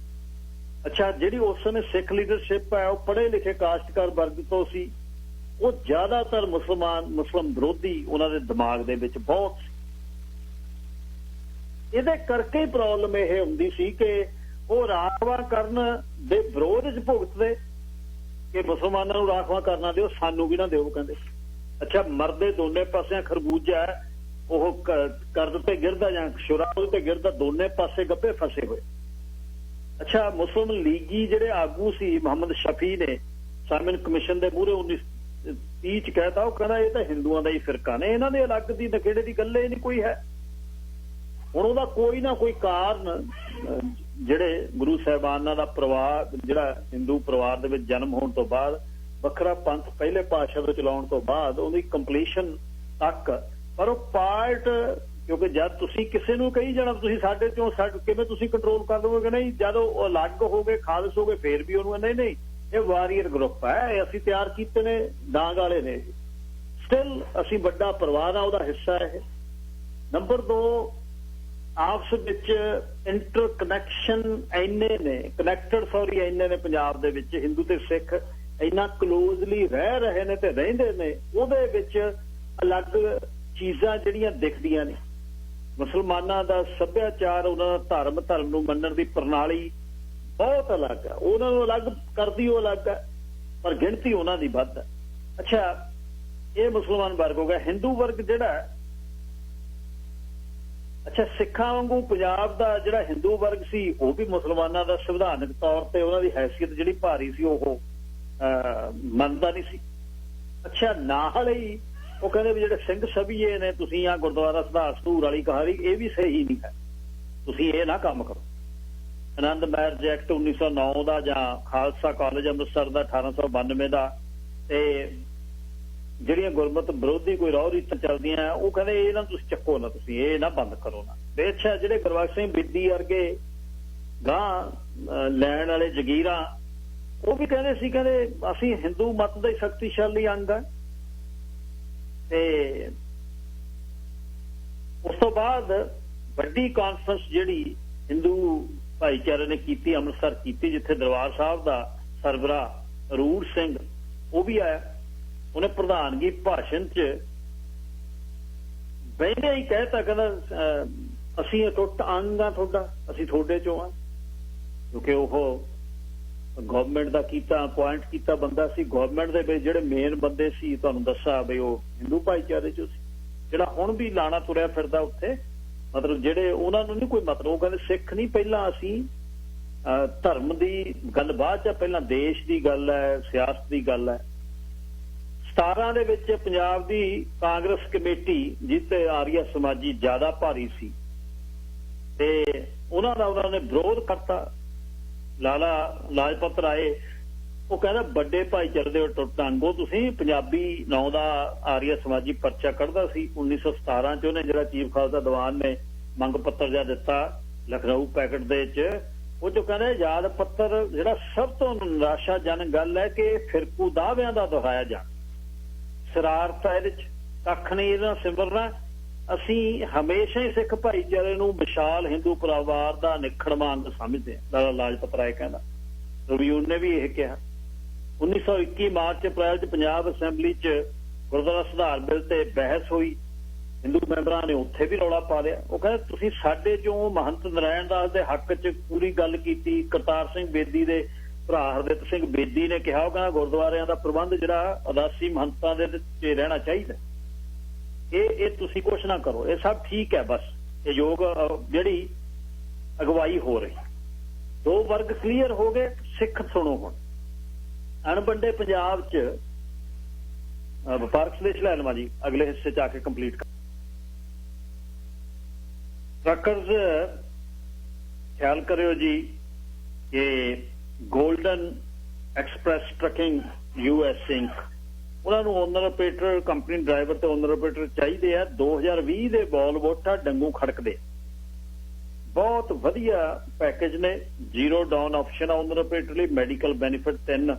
ਅੱਛਾ, ਜਿਹੜੀ ਉਸ ਸਮੇਂ ਸਿੱਖ ਲੀਡਰਸ਼ਿਪ ਹੈ ਉਹ ਪੜ੍ਹੇ ਲਿਖੇ ਕਾਸ਼ਤਕਾਰ ਵਰਗ ਤੋਂ ਸੀ, ਉਹ ਜ਼ਿਆਦਾਤਰ ਮੁਸਲਮ ਵਿਰੋਧੀ ਉਹਨਾਂ ਦੇ ਦਿਮਾਗ ਦੇ ਵਿੱਚ ਬਹੁਤ ਸੀ। ਇਹਦੇ ਕਰਕੇ ਹੀ ਪ੍ਰੋਬਲਮ ਇਹ ਹੁੰਦੀ ਸੀ ਕਿ ਉਹ ਰਾਖਵਾ ਕਰਨ ਦੇ ਵਿਰੋਧ 'ਚ ਭੁਗਤਦੇ ਕਿ ਮੁਸਲਮਾਨਾਂ ਨੂੰ ਰਾਖਵਾ ਕਰਨਾ ਦਿਓ, ਸਾਨੂੰ ਵੀ ਨਾ ਦਿਓ ਕਹਿੰਦੇ। ਅੱਛਾ, ਮਰਦੇ ਦੋਨੇ ਪਾਸਿਆਂ ਖਰਬੂਜਾ, ਉਹ ਕਰਦ ਤੇ ਗਿਰਦਾ ਜਾਂ ਸ਼ੁਰਾਬ ਤੇ ਗਿਰਦਾ, ਦੋਨੇ ਪਾਸੇ ਗੱਭੇ ਫਸੇ ਹੋਏ। ਅੱਛਾ, ਮੁਸਲਿਮ ਲੀਗੀ ਜਿਹੜੇ ਆਗੂ ਸੀ, ਮੁਹੰਮਦ ਸ਼ਫੀ ਨੇ ਸਾਈਮਨ ਕਮਿਸ਼ਨ ਦੇ ਮੂਹਰੇ 1930 'ਚ ਕਹਿਤਾ, ਉਹ ਕਹਿੰਦਾ ਇਹ ਤਾਂ ਹਿੰਦੂਆਂ ਦਾ ਹੀ ਫਿਰਕਾ ਨੇ, ਇਹਨਾਂ ਦੇ ਅਲੱਗ ਦੀ ਨਖੇੜੇ ਦੀ ਗੱਲ ਹੀ ਨਹੀਂ ਕੋਈ ਹੈ। ਹੁਣ ਉਹਦਾ ਕੋਈ ਨਾ ਕੋਈ ਕਾਰਨ, ਜਿਹੜੇ ਗੁਰੂ ਸਾਹਿਬਾਨਾਂ ਦਾ ਪਰਿਵਾਰ, ਜਿਹੜਾ ਹਿੰਦੂ ਪਰਿਵਾਰ ਦੇ ਵਿੱਚ ਜਨਮ ਹੋਣ ਤੋਂ ਬਾਅਦ ਵੱਖਰਾ ਪੰਥ ਪਹਿਲੇ ਪਾਤਸ਼ਾਹ ਤੋਂ ਚਲਾਉਣ ਤੋਂ ਬਾਅਦ ਉਹਦੀ ਕੰਪਲੀਸ਼ਨ ਤੱਕ, ਪਰ ਉਹ ਪਾਰਟ, ਕਿਉਂਕਿ ਜਦ ਤੁਸੀਂ ਕਿਸੇ ਨੂੰ ਕਹੀ ਜਾਣਾ ਤੁਸੀਂ ਸਾਡੇ ਚੋਂ ਕਿਵੇਂ ਤੁਸੀਂ ਕੰਟਰੋਲ ਕਰ ਲਓਗੇ, ਨਹੀਂ ਜਦੋਂ ਉਹ ਅਲੱਗ ਹੋ ਗਏ, ਖਾਲਸ ਹੋ ਗਏ, ਫੇਰ ਵੀ ਉਹਨੂੰ ਨਹੀਂ ਇਹ ਵਾਰੀਅਰ ਗਰੁੱਪ ਹੈ, ਅਸੀਂ ਤਿਆਰ ਕੀਤੇ ਨੇ, ਡਾਂਗ ਵਾਲੇ ਨੇ, ਸਟਿਲ ਅਸੀਂ ਵੱਡਾ ਪਰਿਵਾਰ ਆ, ਉਹਦਾ ਹਿੱਸਾ ਹੈ। ਨੰਬਰ 2, ਆਪਸ ਵਿੱਚ ਇੰਟਰ ਕਨੈਕਸ਼ਨ ਇੰਨੇ ਨੇ, ਇੰਨੇ ਨੇ ਪੰਜਾਬ ਦੇ ਵਿੱਚ, ਹਿੰਦੂ ਤੇ ਸਿੱਖ ਇੰਨਾ ਕਲੋਜ਼ਲੀ ਰਹਿ ਰਹੇ ਨੇ ਤੇ ਰਹਿੰਦੇ ਨੇ, ਉਹਦੇ ਵਿੱਚ ਅਲੱਗ ਚੀਜ਼ਾਂ ਜਿਹੜੀਆਂ ਦਿਖਦੀਆਂ ਨੇ। ਮੁਸਲਮਾਨਾਂ ਦਾ ਸੱਭਿਆਚਾਰ, ਉਹਨਾਂ ਦਾ ਧਰਮ ਨੂੰ ਮੰਨਣ ਦੀ ਪ੍ਰਣਾਲੀ ਬਹੁਤ ਅਲੱਗ ਹੈ, ਉਹਨਾਂ ਨੂੰ ਅਲੱਗ ਕਰਦੀ ਉਹ ਅਲੱਗ ਹੈ, ਪਰ ਗਿਣਤੀ ਉਹਨਾਂ ਦੀ ਵੱਧ ਹੈ। ਅੱਛਾ, ਇਹ ਮੁਸਲਮਾਨ ਵਰਗ ਹੋ ਗਿਆ। ਹਿੰਦੂ ਵਰਗ ਜਿਹੜਾ, ਅੱਛਾ, ਸਿੱਖਾਂ ਵਾਂਗੂ ਪੰਜਾਬ ਦਾ ਜਿਹੜਾ ਹਿੰਦੂ ਵਰਗ ਸੀ ਉਹ ਵੀ ਮੁਸਲਮਾਨਾਂ ਦਾ ਸੰਵਿਧਾਨਕ ਤੌਰ ਤੇ ਉਹਨਾਂ ਦੀ ਹੈਸੀਅਤ ਜਿਹੜੀ ਭਾਰੀ ਸੀ ਉਹ ਮੰਨਦਾ ਨਹੀਂ ਸੀ। ਅੱਛਾ, ਨਾਲ ਹੀ ਉਹ ਕਹਿੰਦੇ ਵੀ ਜਿਹੜੇ ਸਿੰਘ ਸਭੀਏ ਨੇ, ਤੁਸੀਂ ਆ ਗੁਰਦੁਆਰਾ ਸੁਧਾਰ ਸਧੂਰ ਵਾਲੀ ਕਹਾਣੀ, ਇਹ ਵੀ ਸਹੀ ਨਹੀਂ ਹੈ, ਤੁਸੀਂ ਇਹ ਨਾ ਕੰਮ ਕਰੋ। ਆਨੰਦ ਮੈਰਿਜ ਐਕਟ 1909 ਦਾ ਜਾਂ ਖਾਲਸਾ ਕਾਲਜ ਅੰਮ੍ਰਿਤਸਰ ਦਾ 1892 ਦਾ, ਤੇ ਜਿਹੜੀਆਂ ਗੁਰਮਤ ਵਿਰੋਧੀ ਕੋਈ ਰੌਹ ਰੀਤਾਂ ਚੱਲਦੀਆਂ, ਉਹ ਕਹਿੰਦੇ ਇਹ ਨਾ ਤੁਸੀਂ ਚੱਕੋ ਨਾ, ਤੁਸੀਂ ਇਹ ਨਾ ਬੰਦ ਕਰੋ ਨਾ। ਤੇ ਅੱਛਾ, ਜਿਹੜੇ ਗੁਰਬਖਸ਼ ਸਿੰਘ ਬੇਦੀ ਵਰਗੇ ਗਾਂ ਲੈਣ ਵਾਲੇ ਜਗੀਰਾਂ, ਉਹ ਵੀ ਕਹਿੰਦੇ ਸੀ, ਕਹਿੰਦੇ ਅਸੀਂ ਹਿੰਦੂ ਮਤ ਦਾ ਹੀ ਸ਼ਕਤੀਸ਼ਾਲੀ ਅੰਗ ਆ। ਤੇ ਉਸ ਤੋਂ ਬਾਅਦ ਵੱਡੀ ਕਾਨਫਰੰਸ ਜਿਹੜੀ ਹਿੰਦੂ ਭਾਈਚਾਰੇ ਨੇ ਕੀਤੀ, ਅੰਮ੍ਰਿਤਸਰ ਕੀਤੀ, ਜਿੱਥੇ ਦਰਬਾਰ ਸਾਹਿਬ ਦਾ ਸਰਬਰਾਹ ਰੂੜ ਸਿੰਘ ਉਹ ਵੀ ਆਇਆ। ਉਹਨੇ ਪ੍ਰਧਾਨਗੀ ਭਾਸ਼ਣ 'ਚ ਬਹਿੰਦੇ ਹੀ ਕਹਿਤਾ, ਕਹਿੰਦਾ ਅਸੀਂ ਅਟੁੱਟ ਅੰਗ ਆ ਤੁਹਾਡਾ, ਅਸੀਂ ਤੁਹਾਡੇ ਚੋਂ ਆ, ਕਿਉਂਕਿ ਉਹ ਗਵਰਨਮੈਂਟ ਦਾ ਅਪੁਆਇੰਟ ਕੀਤਾ ਬੰਦਾ ਸੀ। ਗਵਰਨਮੈਂਟ ਦੇ ਵਿੱਚ ਜਿਹੜੇ ਮੇਨ ਬੰਦੇ ਸੀ, ਤੁਹਾਨੂੰ ਦੱਸਿਆ ਵੀ ਉਹ ਹਿੰਦੂ ਭਾਈਚਾਰੇ 'ਚੋਂ ਸੀ। ਜਿਹੜਾ ਹੁਣ ਵੀ ਲਾਣਾ ਤੁਰਿਆ ਫਿਰਦਾ ਉੱਥੇ, ਮਤਲਬ ਜਿਹੜੇ ਉਹਨਾਂ ਨੂੰ ਨਹੀਂ ਕੋਈ ਮਤਲਬ, ਉਹ ਕਹਿੰਦੇ ਸਿੱਖ ਨਹੀਂ, ਪਹਿਲਾਂ ਅਸੀਂ ਧਰਮ ਦੀ ਗੱਲ ਬਾਅਦ 'ਚ, ਪਹਿਲਾਂ ਦੇਸ਼ ਦੀ ਗੱਲ ਹੈ, ਸਿਆਸਤ ਦੀ ਗੱਲ ਹੈ। 17 ਦੇ ਵਿੱਚ ਪੰਜਾਬ ਦੀ ਕਾਂਗਰਸ ਕਮੇਟੀ, ਜਿਸ ਤੇ ਆਰੀਆ ਸਮਾਜੀ ਜ਼ਿਆਦਾ ਭਾਰੀ ਸੀ, ਤੇ ਉਹਨਾਂ ਨੇ ਵਿਰੋਧ ਕਰਤਾ। ਲਾਲਾ ਲਾਜਪਤ ਰਾਏ ਉਹ ਕਹਿੰਦਾ ਵੱਡੇ ਭਾਈਚਾਰੇ ਦੇ ਟੁੱਟ ਅੰਗੋ ਤੁਸੀਂ, ਪੰਜਾਬੀ ਨਾਂ ਦਾ ਆਰੀਆ ਸਮਾਜੀ ਪਰਚਾ ਕੱਢਦਾ ਸੀ 1917 ਚ। ਉਹਨੇ ਜਿਹੜਾ ਚੀਫ ਖਾਲਸਾ ਦੀਵਾਨ ਨੇ ਮੰਗ ਪੱਤਰ ਜਿਹਾ ਦਿੱਤਾ ਲਖਨਊ ਪੈਕਟ ਦੇ ਵਿੱਚ, ਉਹ ਚ ਕਹਿੰਦੇ ਯਾਦ ਪੱਤਰ ਜਿਹੜਾ ਸਭ ਤੋਂ ਨਿਰਾਸ਼ਾਜਨਕ ਗੱਲ ਹੈ ਕਿ ਫਿਰਕੂ ਦਾਅਵਿਆਂ ਦਾ ਦੁਹਰਾਇਆ ਜਾ, ਸ਼ਰਾਰਤ ਹੈ ਇਹਦੇ ਚ, ਕੱਖ ਨਹੀਂ ਇਹਦਾ ਸਿਮਰਨਾ। ਅਸੀਂ ਹਮੇਸ਼ਾ ਹੀ ਸਿੱਖ ਭਾਈਚਾਰੇ ਨੂੰ ਵਿਸ਼ਾਲ ਹਿੰਦੂ ਪਰਿਵਾਰ ਦਾ ਨਿਖੜਵਾਂ ਅੰਗ ਸਮਝਦੇ ਹਾਂ, ਲਾਲਾ ਲਾਜਪਤ ਰਾਏ ਕਹਿੰਦਾ। ਰਵੀਊਨ ਨੇ ਵੀ ਇਹ ਕਿਹਾ। 1921 ਮਾਰਚ ਅਪ੍ਰੈਲ ਚ ਪੰਜਾਬ ਅਸੈਂਬਲੀ ਚ ਗੁਰਦੁਆਰਾ ਸੁਧਾਰ ਬਿੱਲ ਤੇ ਬਹਿਸ ਹੋਈ, ਹਿੰਦੂ ਮੈਂਬਰਾਂ ਨੇ ਉੱਥੇ ਵੀ ਰੌਲਾ ਪਾ ਲਿਆ। ਉਹ ਕਹਿੰਦੇ ਤੁਸੀਂ ਸਾਡੇ ਚੋਂ ਮਹੰਤ ਨਾਰਾਇਣ ਦਾਸ ਦੇ ਹੱਕ ਚ ਪੂਰੀ ਗੱਲ ਕੀਤੀ। ਕਰਤਾਰ ਸਿੰਘ ਬੇਦੀ ਦੇ ਭਰਾ ਹਰਦਿੱਤ ਸਿੰਘ ਬੇਦੀ ਨੇ ਕਿਹਾ, ਉਹ ਕਹਿੰਦਾ ਗੁਰਦੁਆਰਿਆਂ ਦਾ ਪ੍ਰਬੰਧ ਜਿਹੜਾ ਉਦਾਸੀ ਮਹੰਤਾਂ ਦੇ ਵਿੱਚ ਰਹਿਣਾ ਚਾਹੀਦਾ, ਇਹ ਤੁਸੀਂ ਕੁਛ ਨਾ ਕਰੋ, ਇਹ ਸਭ ਠੀਕ ਹੈ, ਬਸ ਇਹ ਯੋਗ ਜਿਹੜੀ ਅਗਵਾਈ ਹੋ ਰਹੀ। ਦੋ ਵਰਗ ਕਲੀਅਰ ਹੋ ਗਏ। ਸਿੱਖ ਸੁਣੋ ਹੁਣ, ਅਣਵੰਡੇ ਪੰਜਾਬ 'ਚ ਵਪਾਰਕ ਸੰਦੇਸ਼ ਲੈ ਲਵਾਂ ਜੀ, ਅਗਲੇ ਹਿੱਸੇ 'ਚ ਆ ਕੇ ਕੰਪਲੀਟ ਕਰ। ਟਰੱਕਰਜ਼ ਖਿਆਲ ਕਰਿਓ ਜੀ ਕਿ golden express trucking US inc, ਉਹਨਾਂ ਨੂੰ ਓਨਰ ਆਪਰੇਟਰ, ਕੰਪਨੀ ਡਰਾਈਵਰ ਤੇ ਓਨਰ ਆਪਰੇਟਰ ਚਾਹੀਦੇ ਆ। 2020 ਦੇ ਬੋਲਵੋਟਾ ਡੰਗੂ ਖੜਕਦੇ, ਬਹੁਤ ਵਧੀਆ ਪੈਕੇਜ ਨੇ। 0 ਡਾਊਨ ਆਪਸ਼ਨ ਆ ਓਨਰ ਆਪਰੇਟਰ ਲਈ, ਮੈਡੀਕਲ ਬੈਨੀਫਿਟ 3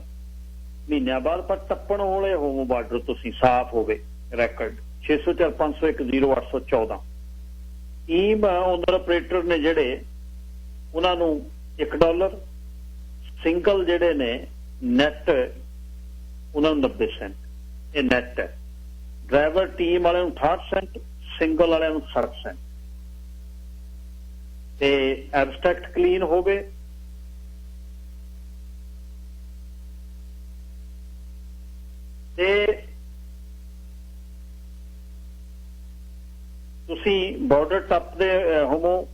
ਮਹੀਨਿਆਂ ਬਾਅਦ, ਪਰ ਟੱਪਣ ਵਾਲੇ ਹੋਵੋ ਬਾਰਡਰ ਤੁਸੀਂ, ਸਾਫ਼ ਹੋਵੇ ਰੈਕਰਡ। 604 501 0814 ਟੀਮ ਓਨਰ ਆਪਰੇਟਰ ਨੇ ਜਿਹੜੇ, ਉਹਨਾਂ ਨੂੰ $1, ਸਿੰਗਲ ਜਿਹੜੇ ਨੇ ਨੈਟ ਉਹਨਾਂ ਨੂੰ 90 ਸੈਂਟ, ਇਹ ਨੈਟ ਹੈ। ਡਰਾਈਵਰ ਟੀਮ ਵਾਲਿਆਂ ਨੂੰ 68 ਸੈਂਟ, ਸਿੰਗਲ ਵਾਲਿਆਂ ਨੂੰ 60 ਸੈਂਟ। ਤੇ ਐਬਸਟ੍ਰੈਕਟ ਕਲੀਨ ਹੋਵੇ, ਤੇ ਤੁਸੀਂ ਬਾਰਡਰ ਟੱਪਦੇ ਹੋਵੋ,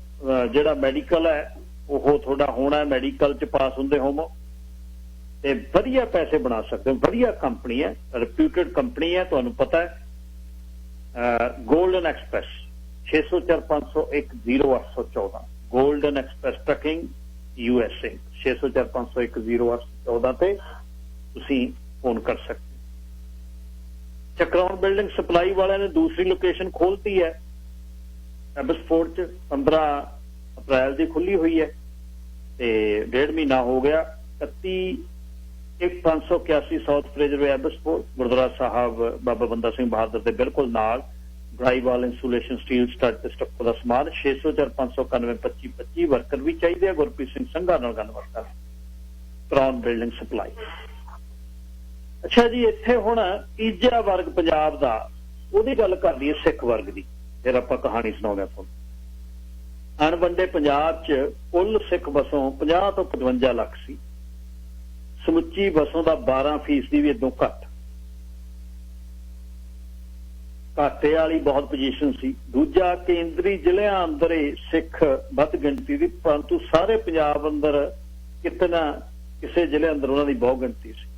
ਜਿਹੜਾ ਮੈਡੀਕਲ ਹੈ ਉਹ ਤੁਹਾਡਾ ਹੋਣਾ, ਮੈਡੀਕਲ 'ਚ ਪਾਸ ਹੁੰਦੇ ਹੋਵੋ ਤੇ ਵਧੀਆ ਪੈਸੇ ਬਣਾ ਸਕਦੇ ਹੋ। ਵਧੀਆ ਕੰਪਨੀ ਹੈ, ਰਿਪਿਊਟਡ ਕੰਪਨੀ ਹੈ, ਤੁਹਾਨੂੰ ਪਤਾ ਹੈ। Golden express 604 501 0814 golden express trucking USA 604 501 0814 ਤੇ ਤੁਸੀਂ ਫੋਨ ਕਰ ਸਕਦੇ। ਚੱਕਰਾਉਣ ਬਿਲਡਿੰਗ ਸਪਲਾਈ ਵਾਲਿਆਂ ਨੇ ਦੂਸਰੀ ਲੋਕੇਸ਼ਨ ਖੋਲਤੀ ਹੈ ਐਬਸਫੋਰਡ 'ਚ, 15 ਅਪ੍ਰੈਲ ਦੀ ਖੁੱਲੀ ਹੋਈ ਹੈ ਤੇ 1.5 ਮਹੀਨਾ ਹੋ ਗਿਆ। 31/581 ਸਾਊਥ ਫਰੇਜ਼ਰ ਵੇ ਐਬਸਫੋਰਡ, ਗੁਰਦੁਆਰਾ ਸਾਹਿਬ ਬਾਬਾ ਬੰਦਾ ਸਿੰਘ ਬਹਾਦਰ ਦੇ ਬਿਲਕੁਲ ਨਾਲ। ਡਰਾਈਵਾਲ ਇੰਸੂਲੇਸ਼ਨ, ਸਟੀਲ ਸਟੱਡ ਤੇ ਸਟੱਕੋ ਦਾ ਸਮਾਨ। 604 591 2525 ਵਰਕਰ ਵੀ ਚਾਹੀਦੇ ਆ। ਗੁਰਪ੍ਰੀਤ ਸਿੰਘ ਸੰਘਾ ਨਾਲ ਗੱਲਬਾਤ ਕਰ। ਕਰਾਉਣ ਬਿਲਡਿੰਗ ਸਪਲਾਈ। ਅੱਛਾ ਜੀ, ਇੱਥੇ ਹੁਣ ਤੀਜਾ ਵਰਗ ਪੰਜਾਬ ਦਾ, ਉਹਦੀ ਗੱਲ ਕਰ ਲਈਏ, ਸਿੱਖ ਵਰਗ ਦੀ, ਫਿਰ ਆਪਾਂ ਕਹਾਣੀ ਸੁਣਾਉਂਦੇ ਤੁਹਾਨੂੰ। ਅਣਵੰਡੇ ਪੰਜਾਬ 'ਚ ਕੁੱਲ ਸਿੱਖ ਵਸੋਂ 50 ਤੋਂ 55 ਲੱਖ ਸੀ। ਸਮੁੱਚੀ ਵਸੋਂ ਦਾ 12% ਵੀ ਇਦੋਂ ਘੱਟ, ਘਾਟੇ ਵਾਲੀ ਬਹੁਤ ਪੋਜੀਸ਼ਨ ਸੀ। ਦੂਜਾ, ਕੇਂਦਰੀ ਜ਼ਿਲ੍ਹਿਆਂ ਅੰਦਰ ਸਿੱਖ ਵੱਧ ਗਿਣਤੀ ਦੀ, ਪਰੰਤੂ ਸਾਰੇ ਪੰਜਾਬ ਅੰਦਰ ਕਿਤੇ ਨਾ ਕਿਸੇ ਜ਼ਿਲ੍ਹੇ ਅੰਦਰ ਉਹਨਾਂ ਦੀ ਬਹੁਤ ਗਿਣਤੀ ਸੀ।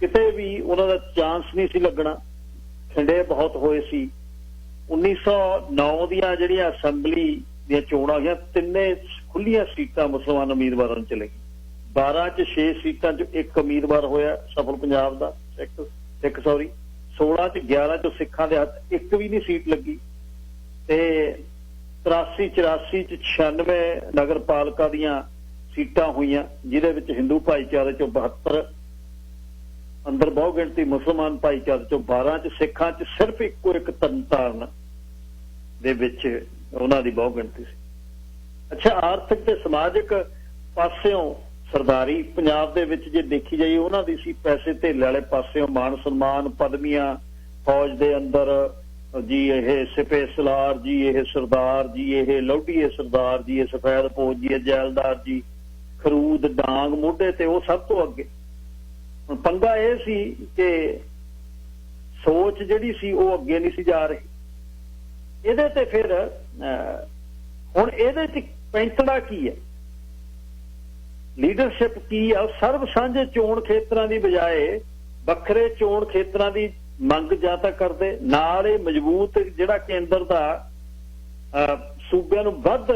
ਕਿਤੇ ਵੀ ਉਹਨਾਂ ਦਾ ਚਾਂਸ ਨਹੀਂ ਸੀ ਲੱਗਣਾ, ਖਿੰਡੇ ਬਹੁਤ ਹੋਏ ਸੀ। 1909 ਦੀਆਂ ਜਿਹੜੀਆਂ ਅਸੈਂਬਲੀ ਦੀਆਂ ਚੋਣਾਂ ਹੋਈਆਂ, 3 ਖੁੱਲੀਆਂ ਸੀਟਾਂ ਮੁਸਲਮਾਨ ਉਮੀਦਵਾਰਾਂ ਨੂੰ ਚਲੇ ਗਈ। 12 'ਚ 6 ਸੀਟਾਂ 'ਚ 1 ਉਮੀਦਵਾਰ ਹੋਇਆ ਸਫਲ ਪੰਜਾਬ ਦਾ, ਸਿੱਖ 16 'ਚ 11 'ਚ ਸਿੱਖਾਂ ਦੇ ਹੱਥ 1 ਵੀ ਨਹੀਂ ਸੀਟ ਲੱਗੀ। ਤੇ 83 84 'ਚ 96 ਨਗਰ ਪਾਲਿਕਾ ਦੀਆਂ ਸੀਟਾਂ ਹੋਈਆਂ, ਜਿਹਦੇ ਵਿੱਚ ਹਿੰਦੂ ਭਾਈਚਾਰੇ 'ਚੋਂ 72 ਅੰਦਰ ਬਹੁ ਗਿਣਤੀ, ਮੁਸਲਮਾਨ ਭਾਈਚਾਰੇ 'ਚੋਂ 12 'ਚ, ਸਿੱਖਾਂ 'ਚ ਸਿਰਫ ਇੱਕੋ ਇੱਕ ਤਰਨਤਾਰਨ ਦੇ ਵਿੱਚ ਉਹਨਾਂ ਦੀ ਬਹੁ ਗਿਣਤੀ ਸੀ। ਅੱਛਾ, ਆਰਥਿਕ ਤੇ ਸਮਾਜਿਕ ਪਾਸਿਓਂ ਸਰਦਾਰੀ ਪੰਜਾਬ ਦੇ ਵਿੱਚ ਜੇ ਦੇਖੀ ਜਾਈਏ ਉਹਨਾਂ ਦੀ ਸੀ। ਪੈਸੇ ਧੇਲੇ ਵਾਲੇ ਪਾਸਿਓਂ ਮਾਣ ਸਨਮਾਨ, ਪਦਵੀਆਂ ਫੌਜ ਦੇ ਅੰਦਰ ਜੀ, ਇਹ ਸਿਪੇ ਸਲਾਰ ਜੀ, ਇਹ ਸਰਦਾਰ ਜੀ, ਇਹ ਲੌਢੀਏ ਸਰਦਾਰ ਜੀ, ਇਹ ਸਫੈਦ ਫੌਜ ਜੀ, ਇਹ ਜੈਲਦਾਰ ਜੀ, ਖਰੂਦ ਡਾਂਗ ਮੋਢੇ ਤੇ, ਉਹ ਸਭ ਤੋਂ ਅੱਗੇ। ਹੁਣ ਪੰਗਾ ਇਹ ਸੀ ਕਿ ਸੋਚ ਜਿਹੜੀ ਸੀ ਉਹ ਅੱਗੇ ਨਹੀਂ ਸੀ ਜਾ ਰਹੀ। ਇਹਦੇ ਤੇ ਫਿਰ ਹੁਣ ਇਹਦੇ 'ਚ ਪੈਂਤੜਾ ਕੀ ਹੈ, ਲੀਡਰਸ਼ਿਪ ਕੀ ਆ? ਸਰਬ ਸਾਂਝੇ ਚੋਣ ਖੇਤਰਾਂ ਦੀ ਬਜਾਏ ਵੱਖਰੇ ਚੋਣ ਖੇਤਰਾਂ ਦੀ ਮੰਗ ਜਾਂ ਤਾਂ ਕਰਦੇ, ਨਾਲ ਇਹ ਮਜ਼ਬੂਤ ਜਿਹੜਾ ਕੇਂਦਰ ਦਾ ਸੂਬਿਆਂ ਨੂੰ ਵੱਧ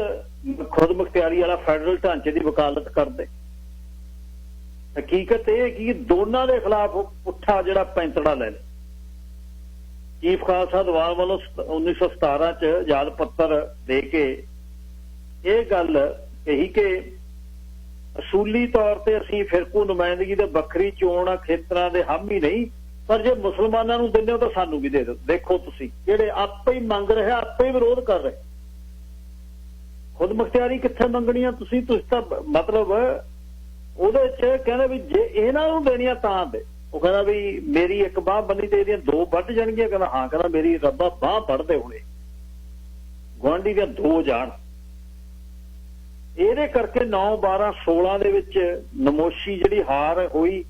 ਖੁਦ ਮੁਖਤਿਆਰੀ ਵਾਲਾ ਫੈਡਰਲ ਢਾਂਚੇ ਦੀ ਵਕਾਲਤ ਕਰਦੇ। ਹਕੀਕਤ ਇਹ ਕਿ ਦੋਨਾਂ ਦੇ ਖਿਲਾਫ ਪੁੱਠਾ ਜਿਹੜਾ ਪੈਂਤੜਾ ਲੈ ਲਿਆ। ਚੀਫ ਖਾਲਸਾ ਦੀਵਾਨ ਵੱਲੋਂ 1917 'ਚ ਯਾਦ ਪੱਤਰ ਦੇ ਕੇ ਇਹ ਗੱਲ ਕਹੀ ਕਿ ਅਸੂਲੀ ਤੌਰ ਤੇ ਅਸੀਂ ਫਿਰਕੂ ਨੁਮਾਇੰਦਗੀ ਦੇ ਵੱਖਰੀ ਚੋਣ ਖੇਤਰਾਂ ਦੇ ਹਾਮੀ ਨਹੀਂ, ਪਰ ਜੇ ਮੁਸਲਮਾਨਾਂ ਨੂੰ ਦਿੰਦੇ ਹੋ ਤਾਂ ਸਾਨੂੰ ਵੀ ਦੇ ਦਿਓ। ਦੇਖੋ ਤੁਸੀਂ, ਜਿਹੜੇ ਆਪੇ ਹੀ ਮੰਗ ਰਹੇ, ਆਪੇ ਹੀ ਵਿਰੋਧ ਕਰ ਰਹੇ। ਖੁਦ ਮੁਖਤਿਆਰੀ ਕਿੱਥੇ ਮੰਗਣੀ ਆ ਤੁਸੀਂ ਤਾਂ ਮਤਲਬ ਉਹਦੇ 'ਚ ਕਹਿੰਦੇ ਵੀ ਜੇ ਇਹਨਾਂ ਨੂੰ ਦੇਣੀਆਂ ਤਾਂ ਦੇ। ਉਹ ਕਹਿੰਦਾ ਵੀ ਮੇਰੀ ਇੱਕ ਬਾਹ ਬੰਨੀ ਤੇ ਇਹਦੀਆਂ 2 ਵੱਢ ਜਾਣਗੀਆਂ। ਕਹਿੰਦਾ ਹਾਂ, ਕਹਿੰਦਾ ਮੇਰੀ ਰੱਬਾ ਬਾਹ ਵੱਢਦੇ ਹੋਣੇ, ਗੁਆਂਢੀ ਦੀਆਂ 2 ਜਾਣ। ਇਹਦੇ ਕਰਕੇ 9, 12, 16 ਦੇ ਵਿੱਚ ਨਮੋਸ਼ੀ ਜਿਹੜੀ ਹਾਰ ਹੋਈ।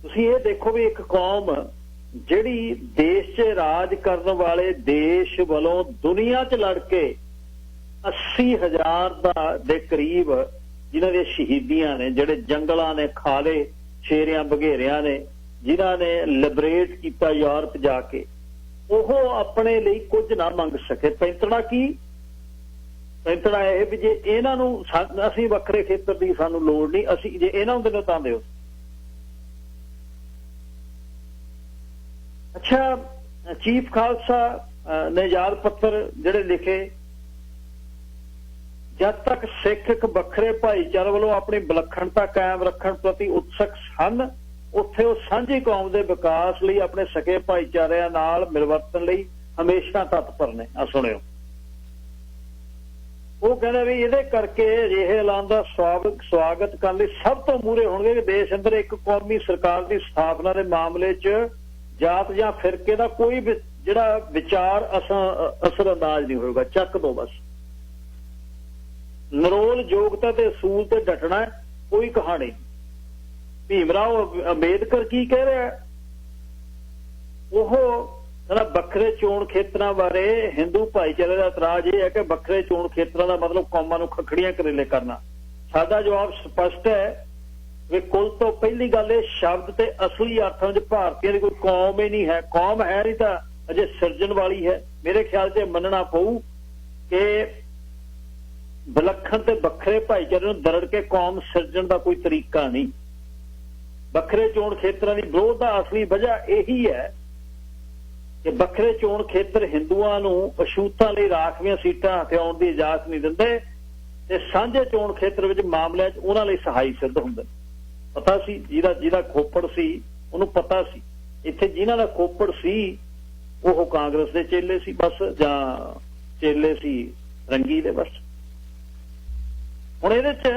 ਤੁਸੀਂ ਇਹ ਦੇਖੋ ਵੀ ਇੱਕ ਕੌਮ ਜਿਹੜੀ ਦੇਸ਼ 'ਚ ਰਾਜ ਕਰਨ ਵਾਲੇ ਦੇਸ਼ ਵੱਲੋਂ ਦੁਨੀਆ 'ਚ ਲੜ ਕੇ 80,000 ਦੇ ਕਰੀਬ जिन्हां दी शहीदियां ने, जिहड़े जंगलां ने खाले शेरियां बघेरियां ने, जिन्हां ने लिबरेट किया यूरोप जाके, ਉਹ ਆਪਣੇ ਲਈ ਕੁਝ ਨਾ ਮੰਗ ਸਕੇ। ਪੈਂਤੜਾ ਕੀ? ਪੈਂਤੜਾ ਇਹ ਵੀ ਜੇ ਇਹਨਾਂ ਨੂੰ ਅਸੀਂ ਵੱਖਰੇ ਖੇਤਰ ਦੀ ਸਾਨੂੰ ਲੋੜ ਨਹੀਂ, ਅਸੀਂ ਜੇ ਇਹਨਾਂ ਹੁੰਦੇ ਨੇ ਤਾਂ ਦਿਓ। ਅੱਛਾ, ਚੀਫ ਖਾਲਸਾ ਨੇ ਯਾਦ ਪੱਤਰ ਜਿਹੜੇ ਲਿਖੇ, ਜਦ ਤੱਕ ਸਿੱਖ ਇੱਕ ਵੱਖਰੇ ਭਾਈਚਾਰੇ ਵੱਲੋਂ ਆਪਣੀ ਵਿਲੱਖਣਤਾ ਕਾਇਮ ਰੱਖਣ ਪ੍ਰਤੀ ਉਤਸਕ ਹਨ, ਉੱਥੇ ਉਹ ਸਾਂਝੀ ਕੌਮ ਦੇ ਵਿਕਾਸ ਲਈ ਆਪਣੇ ਸਕੇ ਭਾਈਚਾਰਿਆਂ ਨਾਲ ਮਿਲਵਰਤਨ ਲਈ ਹਮੇਸ਼ਾ ਤਤਪਰ ਨੇ। ਆ ਸੁਣਿਓ, ਉਹ ਕਹਿੰਦੇ ਵੀ ਇਹਦੇ ਕਰਕੇ ਅਜਿਹੇ ਐਲਾਨ ਦਾ ਸਵਾਗਤ ਕਰਨ ਲਈ ਸਭ ਤੋਂ ਮੂਹਰੇ ਹੋਣਗੇ ਕਿ ਦੇਸ਼ ਅੰਦਰ ਇੱਕ ਕੌਮੀ ਸਰਕਾਰ ਦੀ ਸਥਾਪਨਾ ਦੇ ਮਾਮਲੇ 'ਚ ਜਾਤ ਜਾਂ ਫਿਰਕੇ ਦਾ ਕੋਈ ਜਿਹੜਾ ਵਿਚਾਰ ਅਸਰ ਅੰਦਾਜ਼ ਨਹੀਂ ਹੋਏਗਾ। ਚੱਕ ਦੋ ਬਸ। ਨਰੋਲ ਯੋਗਤਾ ਤੇ ਅਸੂਲ ਤੇ ਡਟਣਾ, ਕੋਈ ਕਹਾਣੀ। ਭੀਮ ਰਾਓ ਅੰਬੇਦਕਰ ਕੀ ਕਹਿ ਰਿਹਾ? ਉਹ ਕਹਿੰਦਾ ਵੱਖਰੇ ਚੋਣ ਖੇਤਰਾਂ ਬਾਰੇ ਹਿੰਦੂ ਭਾਈਚਾਰੇ ਦਾ ਇਤਰਾਜ਼ ਇਹ ਹੈ ਕਿ ਵੱਖਰੇ ਚੋਣ ਖੇਤਰਾਂ ਦਾ ਮਤਲਬ ਕੌਮਾਂ ਨੂੰ ਖੱਖੜੀਆਂ ਕਰੇਲੇ ਕਰਨਾ। ਸਾਡਾ ਜਵਾਬ ਸਪਸ਼ਟ ਹੈ ਵੀ ਕੁੱਲ ਤੋਂ ਪਹਿਲੀ ਗੱਲ ਇਹ ਸ਼ਬਦ ਤੇ ਅਸਲੀ ਅਰਥਾਂ ਵਿੱਚ ਭਾਰਤੀਆਂ ਦੀ ਕੋਈ ਕੌਮ ਹੀ ਨਹੀਂ ਹੈ। ਕੌਮ ਹੈ ਨਹੀਂ ਤਾਂ ਅਜੇ ਸਿਰਜਣ ਵਾਲੀ ਹੈ। ਮੇਰੇ ਖਿਆਲ 'ਚ ਮੰਨਣਾ ਪਊ ਕਿ ਵਿਲੱਖਣ ਤੇ ਵੱਖਰੇ ਭਾਈਚਾਰੇ ਨੂੰ ਦਰੜ ਕੇ ਕੌਮ ਸਿਰਜਣ ਦਾ ਕੋਈ ਤਰੀਕਾ ਨਹੀਂ। ਵੱਖਰੇ ਚੋਣ ਖੇਤਰਾਂ ਦੀ ਵਿਰੋਧ ਦਾ ਅਸਲੀ ਵਜ੍ਹਾ ਇਹੀ ਹੈ ਕਿ ਵੱਖਰੇ ਚੋਣ ਖੇਤਰ ਹਿੰਦੂਆਂ ਨੂੰ ਅਛੂਤਾਂ ਲਈ ਰਾਖਵੀਆਂ ਸੀਟਾਂ ਹਥਿਆਉਣ ਦੀ ਇਜਾਜ਼ਤ ਨਹੀਂ ਦਿੰਦੇ ਤੇ ਸਾਂਝੇ ਚੋਣ ਖੇਤਰ ਵਿੱਚ ਮਾਮਲਿਆਂ 'ਚ ਉਹਨਾਂ ਲਈ ਸਹਾਈ ਸਿੱਧ ਹੁੰਦੇ। ਪਤਾ ਸੀ ਜਿਹਦਾ ਖੋਪੜ ਸੀ ਉਹਨੂੰ ਪਤਾ ਸੀ। ਇੱਥੇ ਜਿਨ੍ਹਾਂ ਦਾ ਖੋਪੜ ਸੀ ਉਹ ਕਾਂਗਰਸ ਦੇ ਚੇਲੇ ਸੀ ਬਸ, ਜਾਂ ਚੇਲੇ ਸੀ ਰੰਗੀ ਦੇ ਬਸ। ਹੁਣ ਇਹਦੇ 'ਚ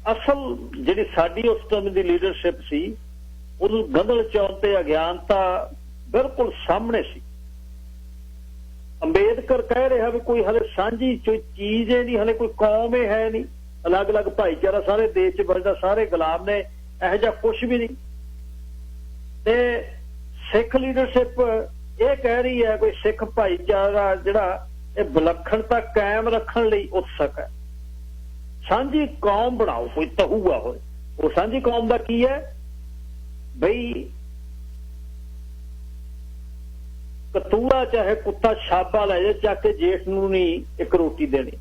ਅਸਲ ਜਿਹੜੀ ਸਾਡੀ ਉਸ ਟਾਈਮ ਦੀ ਲੀਡਰਸ਼ਿਪ ਸੀ ਉਹਨੂੰ ਗੰਧਲ ਚੌਂਕ ਤੇ ਅਗਿਆਨਤਾ ਬਿਲਕੁਲ ਸਾਹਮਣੇ ਸੀ। ਅੰਬੇਦਕਰ ਕਹਿ ਰਿਹਾ ਵੀ ਕੋਈ ਹਲੇ ਸਾਂਝੀ ਚੀਜ਼ ਹੀ ਨਹੀਂ, ਹਲੇ ਕੋਈ ਕੌਮ ਹੀ ਹੈ ਨਹੀਂ, ਅਲੱਗ-ਅਲੱਗ ਭਾਈਚਾਰਾ ਸਾਰੇ ਦੇਸ਼ 'ਚ ਵਸਦਾ, ਸਾਰੇ ਗੁਲਾਮ ਨੇ, ਇਹੋ ਜਿਹਾ ਕੁਛ ਵੀ ਨਹੀਂ। ਤੇ ਸਿੱਖ ਲੀਡਰਸ਼ਿਪ ਇਹ ਕਹਿ ਰਹੀ ਹੈ ਕੋਈ ਸਿੱਖ ਭਾਈਚਾਰਾ ਜਿਹੜਾ ਇਹ ਵਿਲੱਖਣਤਾ ਕਾਇਮ ਰੱਖਣ ਲਈ ਉਤਸਕ ਹੈ। ਸਾਂਝੀ ਕੌਮ ਬਣਾਓ, ਕੋਈ ਤਹੂਆ ਹੋਏ। ਉਹ ਸਾਂਝੀ ਕੌਮ ਦਾ ਕੀ ਹੈ ਬਈ? ਕਤੂਰਾ ਚਾਹੇ ਕੁੱਤਾ ਛਾਪਾ ਲੈ ਜਾ, ਚੱਕ ਕੇ ਜੇਠ ਨੂੰ ਨਹੀਂ ਇੱਕ ਰੋਟੀ ਦੇਣੀ।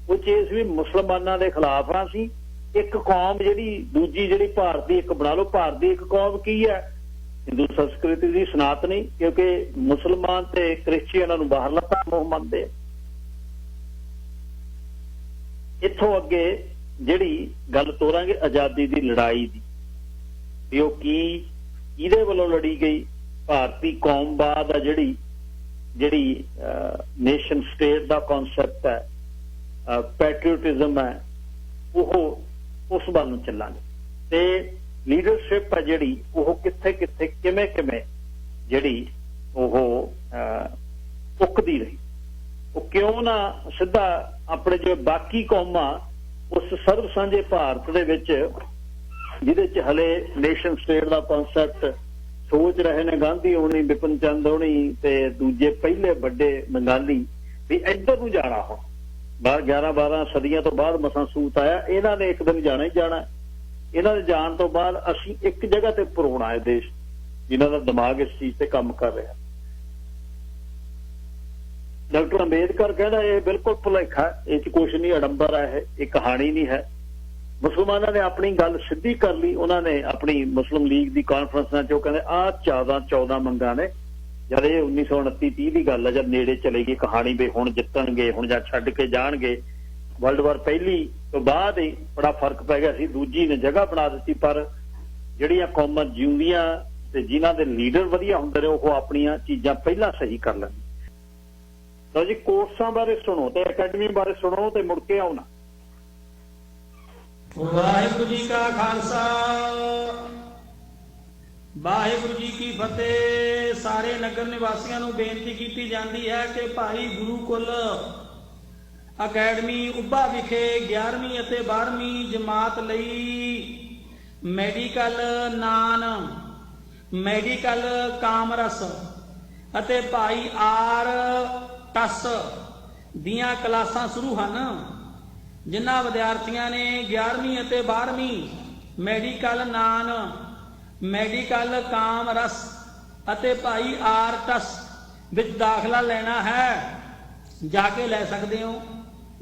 ਉਹ ਚੀਜ਼ ਵੀ ਮੁਸਲਮਾਨਾਂ ਦੇ ਖਿਲਾਫ ਆ ਸੀ। ਇੱਕ ਕੌਮ ਜਿਹੜੀ ਦੂਜੀ ਜਿਹੜੀ ਭਾਰਤ ਦੀ ਇੱਕ ਬਣਾ ਲਓ। ਭਾਰਤ ਦੀ ਇੱਕ ਕੌਮ ਕੀ ਹੈ? ਹਿੰਦੂ ਸੰਸਕ੍ਰਿਤੀ ਦੀ ਸਨਾਤਨੀ, ਕਿਉਂਕਿ ਮੁਸਲਮਾਨ ਤੇ ਕ੍ਰਿਸਚੀਅਨਾਂ ਨੂੰ ਬਾਹਰਲਾ ਧਰਮ ਮੰਨਦੇ। ਇੱਥੋਂ ਅੱਗੇ ਜਿਹੜੀ ਗੱਲ ਤੋਰਾਂਗੇ ਆਜ਼ਾਦੀ ਦੀ ਲੜਾਈ ਦੀ, ਵੀ ਉਹ ਕਿਹਦੇ ਵੱਲੋਂ ਲੜੀ ਗਈ। ਭਾਰਤੀ ਕੌਮਵਾਦ ਆ ਜਿਹੜੀ ਨੇਸ਼ਨ ਸਟੇਟ ਦਾ ਕਨਸੈਪਟ ਹੈ, ਪੈਟਰੀਓਟਿਜ਼ਮ ਹੈ, ਉਹ ਉਸ ਵੱਲ ਨੂੰ ਚੱਲਾਂਗੇ। ਤੇ ਲੀਡਰਸ਼ਿਪ ਹੈ ਜਿਹੜੀ ਉਹ ਕਿੱਥੇ ਕਿਵੇਂ ਜਿਹੜੀ ਉਹ ਉੱਕਦੀ ਰਹੀ। ਉਹ ਕਿਉਂ ਨਾ ਸਿੱਧਾ ਆਪਣੇ ਜਿਵੇਂ ਬਾਕੀ ਕੌਮਾਂ ਉਸ ਸਰਬ ਸਾਂਝੇ ਭਾਰਤ ਦੇ ਵਿੱਚ ਜਿਹਦੇ 'ਚ ਹਲੇ ਨੇਸ਼ਨ ਸਟੇਟ ਦਾ ਕਨਸੈਪਟ ਸੋਚ ਰਹੇ ਨੇ ਗਾਂਧੀ ਹੋਣੀ, ਬਿਪਨ ਚੰਦ ਹੋਣੀ ਤੇ ਦੂਜੇ ਪਹਿਲੇ ਵੱਡੇ ਬੰਗਾਲੀ, ਵੀ ਇੱਧਰ ਨੂੰ ਜਾਣਾ। ਹੁਣ 11-12 ਸਦੀਆਂ ਤੋਂ ਬਾਅਦ ਮਸਾਂ ਸੂਤ ਆਇਆ, ਇਹਨਾਂ ਨੇ ਇੱਕ ਦਿਨ ਜਾਣਾ ਹੀ ਜਾਣਾ। ਇਹਨਾਂ ਦੇ ਜਾਣ ਤੋਂ ਬਾਅਦ ਅਸੀਂ ਇੱਕ ਜਗ੍ਹਾ ਤੇ ਪਰੋਣਾ ਹੈ ਦੇਸ਼, ਜਿਨ੍ਹਾਂ ਦਾ ਦਿਮਾਗ ਇਸ ਚੀਜ਼ ਤੇ ਕੰਮ ਕਰ ਰਿਹਾ। ਡਾਕਟਰ ਅੰਬੇਦਕਰ ਕਹਿੰਦਾ ਇਹ ਬਿਲਕੁਲ ਭੁਲੇਖਾ, ਇਹ 'ਚ ਕੁਛ ਨਹੀਂ, ਅਡੰਬਰ ਹੈ, ਇਹ ਕਹਾਣੀ ਨਹੀਂ ਹੈ। ਮੁਸਲਮਾਨਾਂ ਨੇ ਆਪਣੀ ਗੱਲ ਸਿੱਧੀ ਕਰ ਲਈ। ਉਹਨਾਂ ਨੇ ਆਪਣੀ ਮੁਸਲਿਮ ਲੀਗ ਦੀ ਕਾਨਫਰੰਸਾਂ 'ਚ ਉਹ ਕਹਿੰਦੇ ਆਹ 14 ਮੰਗਾਂ ਨੇ। ਜਦ ਇਹ 1929-30 ਦੀ ਗੱਲ ਹੈ, ਜਦ ਨੇੜੇ ਚਲੇ ਗਈ ਕਹਾਣੀ ਵੀ ਹੁਣ ਜਿੱਤਣਗੇ, ਹੁਣ ਜਾਂ ਛੱਡ ਕੇ ਜਾਣਗੇ। ਵਰਲਡ ਵਾਰ ਪਹਿਲੀ ਤੋਂ ਬਾਅਦ ਹੀ ਬੜਾ ਫਰਕ ਪੈ ਗਿਆ ਸੀ। ਦੂਜੀ ਨੇ ਜਗ੍ਹਾ ਬਣਾ ਦਿੱਤੀ, ਪਰ ਜਿਹੜੀਆਂ ਕੌਮਾਂ ਜਿਉਂਦੀਆਂ ਤੇ ਜਿਨ੍ਹਾਂ ਦੇ ਲੀਡਰ ਵਧੀਆ ਹੁੰਦੇ ਨੇ ਉਹ ਆਪਣੀਆਂ ਚੀਜ਼ਾਂ ਪਹਿਲਾਂ ਸਹੀ ਕਰ ਲੈਣ। ਲਓ ਜੀ, ਕੋਰਸਾਂ ਬਾਰੇ ਸੁਣੋ ਤੇ ਅਕੈਡਮੀ ਬਾਰੇ ਸੁਣੋ ਤੇ ਮੁੜ ਕੇ ਆਉਣਾ। ਵਾਹਿਗੁਰੂ ਜੀ ਕਾ ਖਾਲਸਾ, ਵਾਹਿਗੁਰੂ ਜੀ ਕੀ ਫਤਿਹ। ਸਾਰੇ ਨਗਰ ਨਿਵਾਸੀਆਂ ਨੂੰ ਬੇਨਤੀ ਕੀਤੀ ਜਾਂਦੀ ਹੈ ਕਿ ਭਾਈ ਗੁਰੂਕੁਲ ਅਕੈਡਮੀ ਉੱਭਾ ਵਿਖੇ 11ਵੀਂ ਅਤੇ 12ਵੀਂ ਜਮਾਤ ਲਈ ਮੈਡੀਕਲ ਨਾਨ, ਮੈਡੀਕਲ ਕਾਮਰਸ ਅਤੇ ਭਾਈ ਆਰ ਟਸ ਦੀਆਂ ਕਲਾਸਾਂ ਸ਼ੁਰੂ ਹਨ। ਜਿਨ੍ਹਾਂ ਵਿਦਿਆਰਥੀਆਂ ਨੇ 11ਵੀਂ ਅਤੇ 12ਵੀਂ ਮੈਡੀਕਲ ਨਾਨ, ਮੈਡੀਕਲ ਕਾਮਰਸ ਅਤੇ ਭਾਈ ਆਰਟਸ ਵਿੱਚ ਦਾਖਲਾ ਲੈਣਾ ਹੈ ਜਾ ਕੇ ਲੈ ਸਕਦੇ ਹੋ।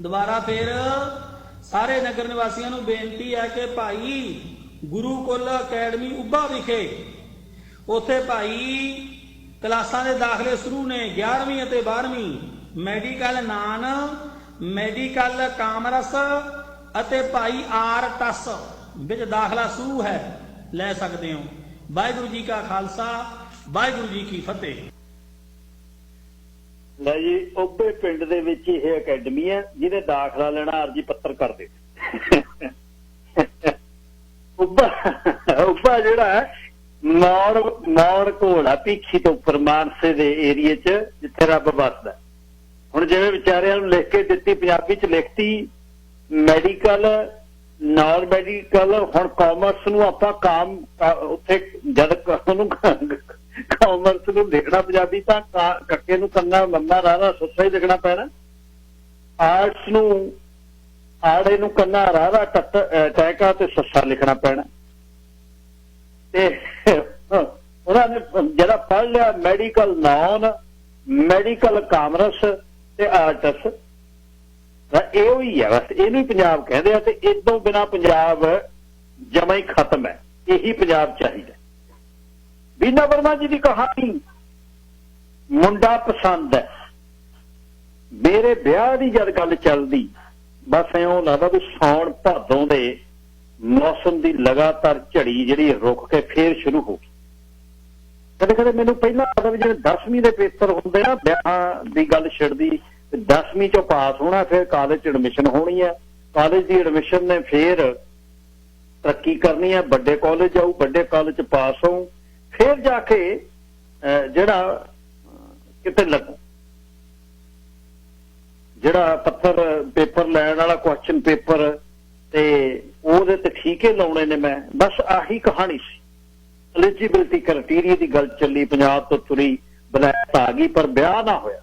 ਦੁਬਾਰਾ ਫਿਰ ਸਾਰੇ ਨਗਰ ਨਿਵਾਸੀਆਂ ਨੂੰ ਬੇਨਤੀ ਹੈ ਕਿ ਭਾਈ ਗੁਰੂਕੁਲ ਅਕੈਡਮੀ ਉੱਭਾ ਵਿਖੇ ਉੱਥੇ ਭਾਈ ਕਲਾਸਾਂ ਦੇ ਦਾਖਲੇ ਸ਼ੁਰੂ ਨੇ 11ਵੀਂ ਅਤੇ 12ਵੀਂ ਮੈਡੀਕਲ ਨਾਨ, ਮੈਡੀਕਲ ਕਾਮਰਸ ਅਤੇ ਭਾਈ ਆਰਟਸ ਵਿੱਚ ਦਾਖਲਾ ਸ਼ੁਰੂ ਹੈ, ਲੈ ਸਕਦੇ ਹੋ। ਵਾਹਿਗੁਰੂ ਜੀ ਕਾ ਖਾਲਸਾ, ਵਾਹਿਗੁਰੂ ਜੀ ਕੀ ਫਤਿਹ। ਲੈ ਜੀ, ਉੱਭੇ ਪਿੰਡ ਦੇ ਵਿੱਚ ਇਹ ਅਕੈਡਮੀ ਹੈ, ਜਿਹਨੇ ਦਾਖਲਾ ਲੈਣਾ ਅਰਜੀ ਪੱਤਰ ਕਰ ਦੇ। ਉੱਭਾ ਜਿਹੜਾ ਹੈ ਮੌੜ ਘੋੜਾ ਭੀਖੀ ਤੋਂ ਉੱਪਰ ਮਾਨਸੇ ਦੇ ਏਰੀਏ 'ਚ ਜਿੱਥੇ ਰੱਬ ਵੱਸਦਾ। ਹੁਣ ਜਿਵੇਂ ਵਿਚਾਰਿਆਂ ਨੂੰ ਲਿਖ ਕੇ ਦਿੱਤੀ, ਪੰਜਾਬੀ 'ਚ ਲਿਖਤੀ ਮੈਡੀਕਲ, ਨਾਨ ਮੈਡੀਕਲ। ਹੁਣ ਕਾਮਰਸ ਨੂੰ ਆਪਾਂ ਉੱਥੇ ਜਦ ਉਹਨੂੰ ਕਾਮਰਸ ਨੂੰ ਲਿਖਣਾ ਪੰਜਾਬੀ ਤਾਂ ਕੱਕੇ ਨੂੰ ਕੰਨਾ ਲੰਮਾ ਰਾਰਾ ਸੁੱਸਾ ਹੀ ਲਿਖਣਾ ਪੈਣਾ। ਆਰਟਸ ਨੂੰ ਆੜੇ ਨੂੰ ਕੰਨਾ ਰਾਰਾ ਟੈਕਾ ਤੇ ਸੱਸਾ ਲਿਖਣਾ ਪੈਣਾ। ਤੇ ਉਹਨਾਂ ਨੇ ਜਿਹੜਾ ਪੜ੍ਹ ਲਿਆ ਮੈਡੀਕਲ ਨਾਨ, ਮੈਡੀਕਲ ਕਾਮਰਸ ਤੇ ਆਰਟਸ, ਇਹੋ ਹੀ ਹੈ ਬਸ, ਇਹਨੂੰ ਹੀ ਪੰਜਾਬ ਕਹਿੰਦੇ ਆ। ਤੇ ਇਦੋਂ ਬਿਨਾਂ ਪੰਜਾਬ ਜਮਾ ਹੀ ਖਤਮ ਹੈ। ਇਹੀ ਪੰਜਾਬ ਚਾਹੀਦਾ। ਬੀਨਾ ਵਰਮਾ ਜੀ ਦੀ ਕਹਾਣੀ, ਮੁੰਡਾ ਪਸੰਦ ਹੈ। ਮੇਰੇ ਵਿਆਹ ਦੀ ਜਦ ਗੱਲ ਚੱਲਦੀ, ਬਸ ਇਉਂ ਲੱਗਦਾ ਵੀ ਸਾਉਣ ਭਾਦੋਂ ਦੇ ਮੌਸਮ ਦੀ ਲਗਾਤਾਰ ਝੜੀ ਜਿਹੜੀ ਰੁਕ ਕੇ ਫੇਰ ਸ਼ੁਰੂ ਹੋ ਗਈ। ਕਦੇ ਕਦੇ ਮੈਨੂੰ ਪਹਿਲਾਂ ਲੱਗਦਾ ਵੀ ਜਿਵੇਂ 10ਵੀਂ ਦੇ ਪੇਪਰ ਹੁੰਦੇ ਨਾ, ਵਿਆਹਾਂ ਦੀ ਗੱਲ ਛਿੜਦੀ, 10ਵੀਂ ਚੋਂ ਪਾਸ ਹੋਣਾ, ਫਿਰ ਕਾਲਜ 'ਚ ਐਡਮਿਸ਼ਨ ਹੋਣੀ ਹੈ। ਕਾਲਜ ਦੀ ਐਡਮਿਸ਼ਨ ਨੇ ਫੇਰ ਤਰੱਕੀ ਕਰਨੀ ਹੈ, ਵੱਡੇ ਕਾਲਜ ਜਾਊ, ਵੱਡੇ ਕਾਲਜ 'ਚ ਪਾਸ ਹੋਊ, ਫਿਰ ਜਾ ਕੇ ਜਿਹੜਾ ਕਿਤੇ ਲੱਗੂ, ਜਿਹੜਾ ਪੇਪਰ ਲੈਣ ਵਾਲਾ ਕੁਐਸਚਨ ਪੇਪਰ ਤੇ ਉਹਦੇ ਤੇ ਠੀਕੇ ਲਾਉਣੇ ਨੇ। ਮੈਂ ਬਸ ਆਹੀ ਕਹਾਣੀ ਸੀ। ਐਲੀਜੀਬਿਲਿਟੀ ਕ੍ਰਾਈਟੇਰੀਆ ਦੀ ਗੱਲ ਚੱਲੀ, ਪੰਜਾਬ ਤੋਂ ਤੁਰੀ, ਬਲੈਤ ਆ ਗਈ ਪਰ ਵਿਆਹ ਨਾ ਹੋਇਆ।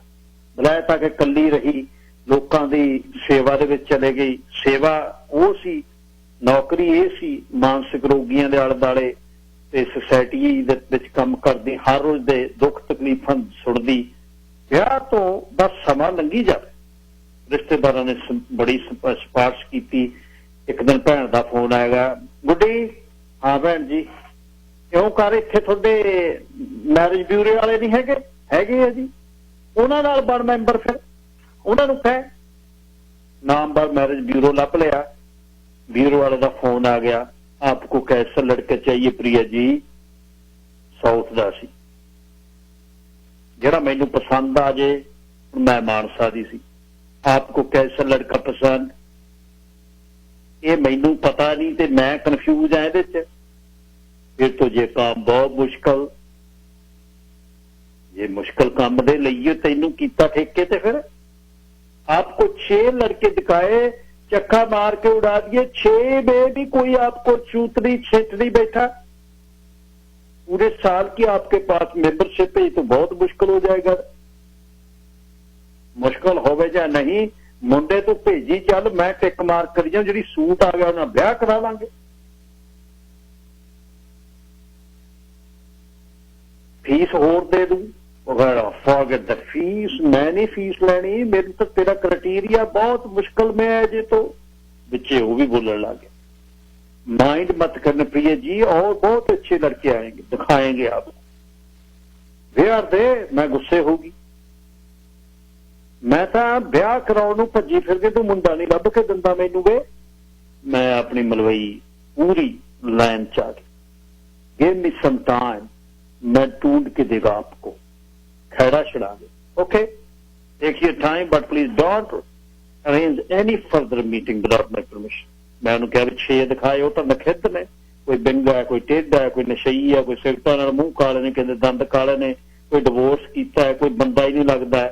ਬਲੈਤ ਆ ਕੇ ਕੱਲੀ ਰਹੀ, ਲੋਕਾਂ ਦੀ ਸੇਵਾ ਦੇ ਵਿੱਚ ਚਲੇ ਗਈ। ਸੇਵਾ ਉਹ ਸੀ, ਨੌਕਰੀ ਇਹ ਸੀ, ਮਾਨਸਿਕ ਰੋਗੀਆਂ ਦੇ ਆਲੇ ਦੁਆਲੇ ਤੇ ਸੁਸਾਇਟੀ ਦੇ ਵਿੱਚ ਕੰਮ ਕਰਦੀ, ਹਰ ਰੋਜ਼ ਦੇ ਦੁੱਖ ਤਕਲੀਫਾਂ ਸੁਣਦੀ। ਵਿਆਹ ਤੋਂ ਬਸ ਸਮਾਂ ਲੰਘੀ ਜਾਵੇ। ਰਿਸ਼ਤੇਦਾਰਾਂ ਨੇ ਬੜੀ ਸਿਫਾਰਿਸ਼ ਕੀਤੀ। ਇੱਕ ਦਿਨ ਭੈਣ ਦਾ ਫੋਨ ਆਏਗਾ, ਗੁੱਡੀ, ਹਾਂ ਭੈਣ ਜੀ, ਕਿਉਂ ਕਰ ਇੱਥੇ ਤੁਹਾਡੇ ਮੈਰਿਜ ਬਿਊਰੋ ਵਾਲੇ ਨਹੀਂ ਹੈਗੇ? ਹੈਗੇ ਆ ਜੀ। ਉਹਨਾਂ ਨਾਲ ਬਣ ਮੈਂਬਰ, ਫਿਰ ਉਹਨਾਂ ਨੂੰ ਕਹਿ। ਨਾਮਵਰ ਮੈਰਿਜ ਬਿਊਰੋ ਲੱਭ ਲਿਆ। ਬਿਊਰੋ ਵਾਲੇ ਦਾ ਫੋਨ ਆ ਗਿਆ, ਆਪਕੋ ਕੈਸਾ ਲੜਕਾ ਚਾਹੀਏ ਪ੍ਰਿਆ ਜੀ? ਸਾਊਥ ਦਾ ਸੀ। ਜਿਹੜਾ ਮੈਨੂੰ ਪਸੰਦ ਆ ਜੇ, ਮੈਂ ਮਾਨਸਾ ਦੀ ਸੀ। ਆਪਕੋ ਕੈਸਾ ਲੜਕਾ ਪਸੰਦ? ਇਹ ਮੈਨੂੰ ਪਤਾ ਨਹੀਂ ਤੇ ਮੈਂ ਕਨਫਿਊਜ਼ ਆ ਇਹਦੇ 'ਚ। ਫਿਰ ਤੋਂ ਜੇ ਕੰਮ ਬਹੁਤ ਮੁਸ਼ਕਲ, ਜੇ ਮੁਸ਼ਕਲ ਕੰਮ ਦੇ ਲਈਏ ਤੈਨੂੰ ਕੀਤਾ ਠੇਕੇ ਤੇ, ਫਿਰ आपको 6 लड़के दिखाए, चक्का मार के उड़ा दिए, 6 में भी कोई आपको चूतरी छेतरी बैठा। पूरे साल की आपके पास मेंबरशिप है, तो बहुत मुश्किल हो जाएगा। मुश्किल होवे या नहीं, मुंडे तो भेजी चल, मैं टिक मार करी जाऊं, जी सूट आ गया ना ब्याह करा लांगे। फीस होर दे दूं, फॉरगेट द फीस, मैं नहीं फीस लेनी, मेरे तो तेरा क्राइटेरिया बहुत मुश्किल में है जी। तो बच्चे वो भी बोलने लगे, माइंड मत करने प्रिय जी, और बहुत अच्छे लड़के आएंगे, दिखाएंगे आपको। ब्याह दे, मैं गुस्से होगी। मैं तो ब्याह कराने भजी फिर के, तू मुंडा नहीं लभ के दिंदा मैनू वे। मैं अपनी मलवई पूरी लाइन च आ गई। गिव मी सम टाइम, मैं ढूंढ के देगा आपको, खैरा छड़ा दे। Okay, take your time, but please don't arrange any further meeting without my permission. मैं उन्होंने कहा 6 दिखाए, वो तो नखिद्ध ने, कोई बिंगा है, कोई टेढ़ा है, कोई नशई है, कोई सिगरटा नाल मूंह काले ने, कहते दंद काले ने, कोई डिवोर्स किया है, कोई बंदा ही नहीं लगता है।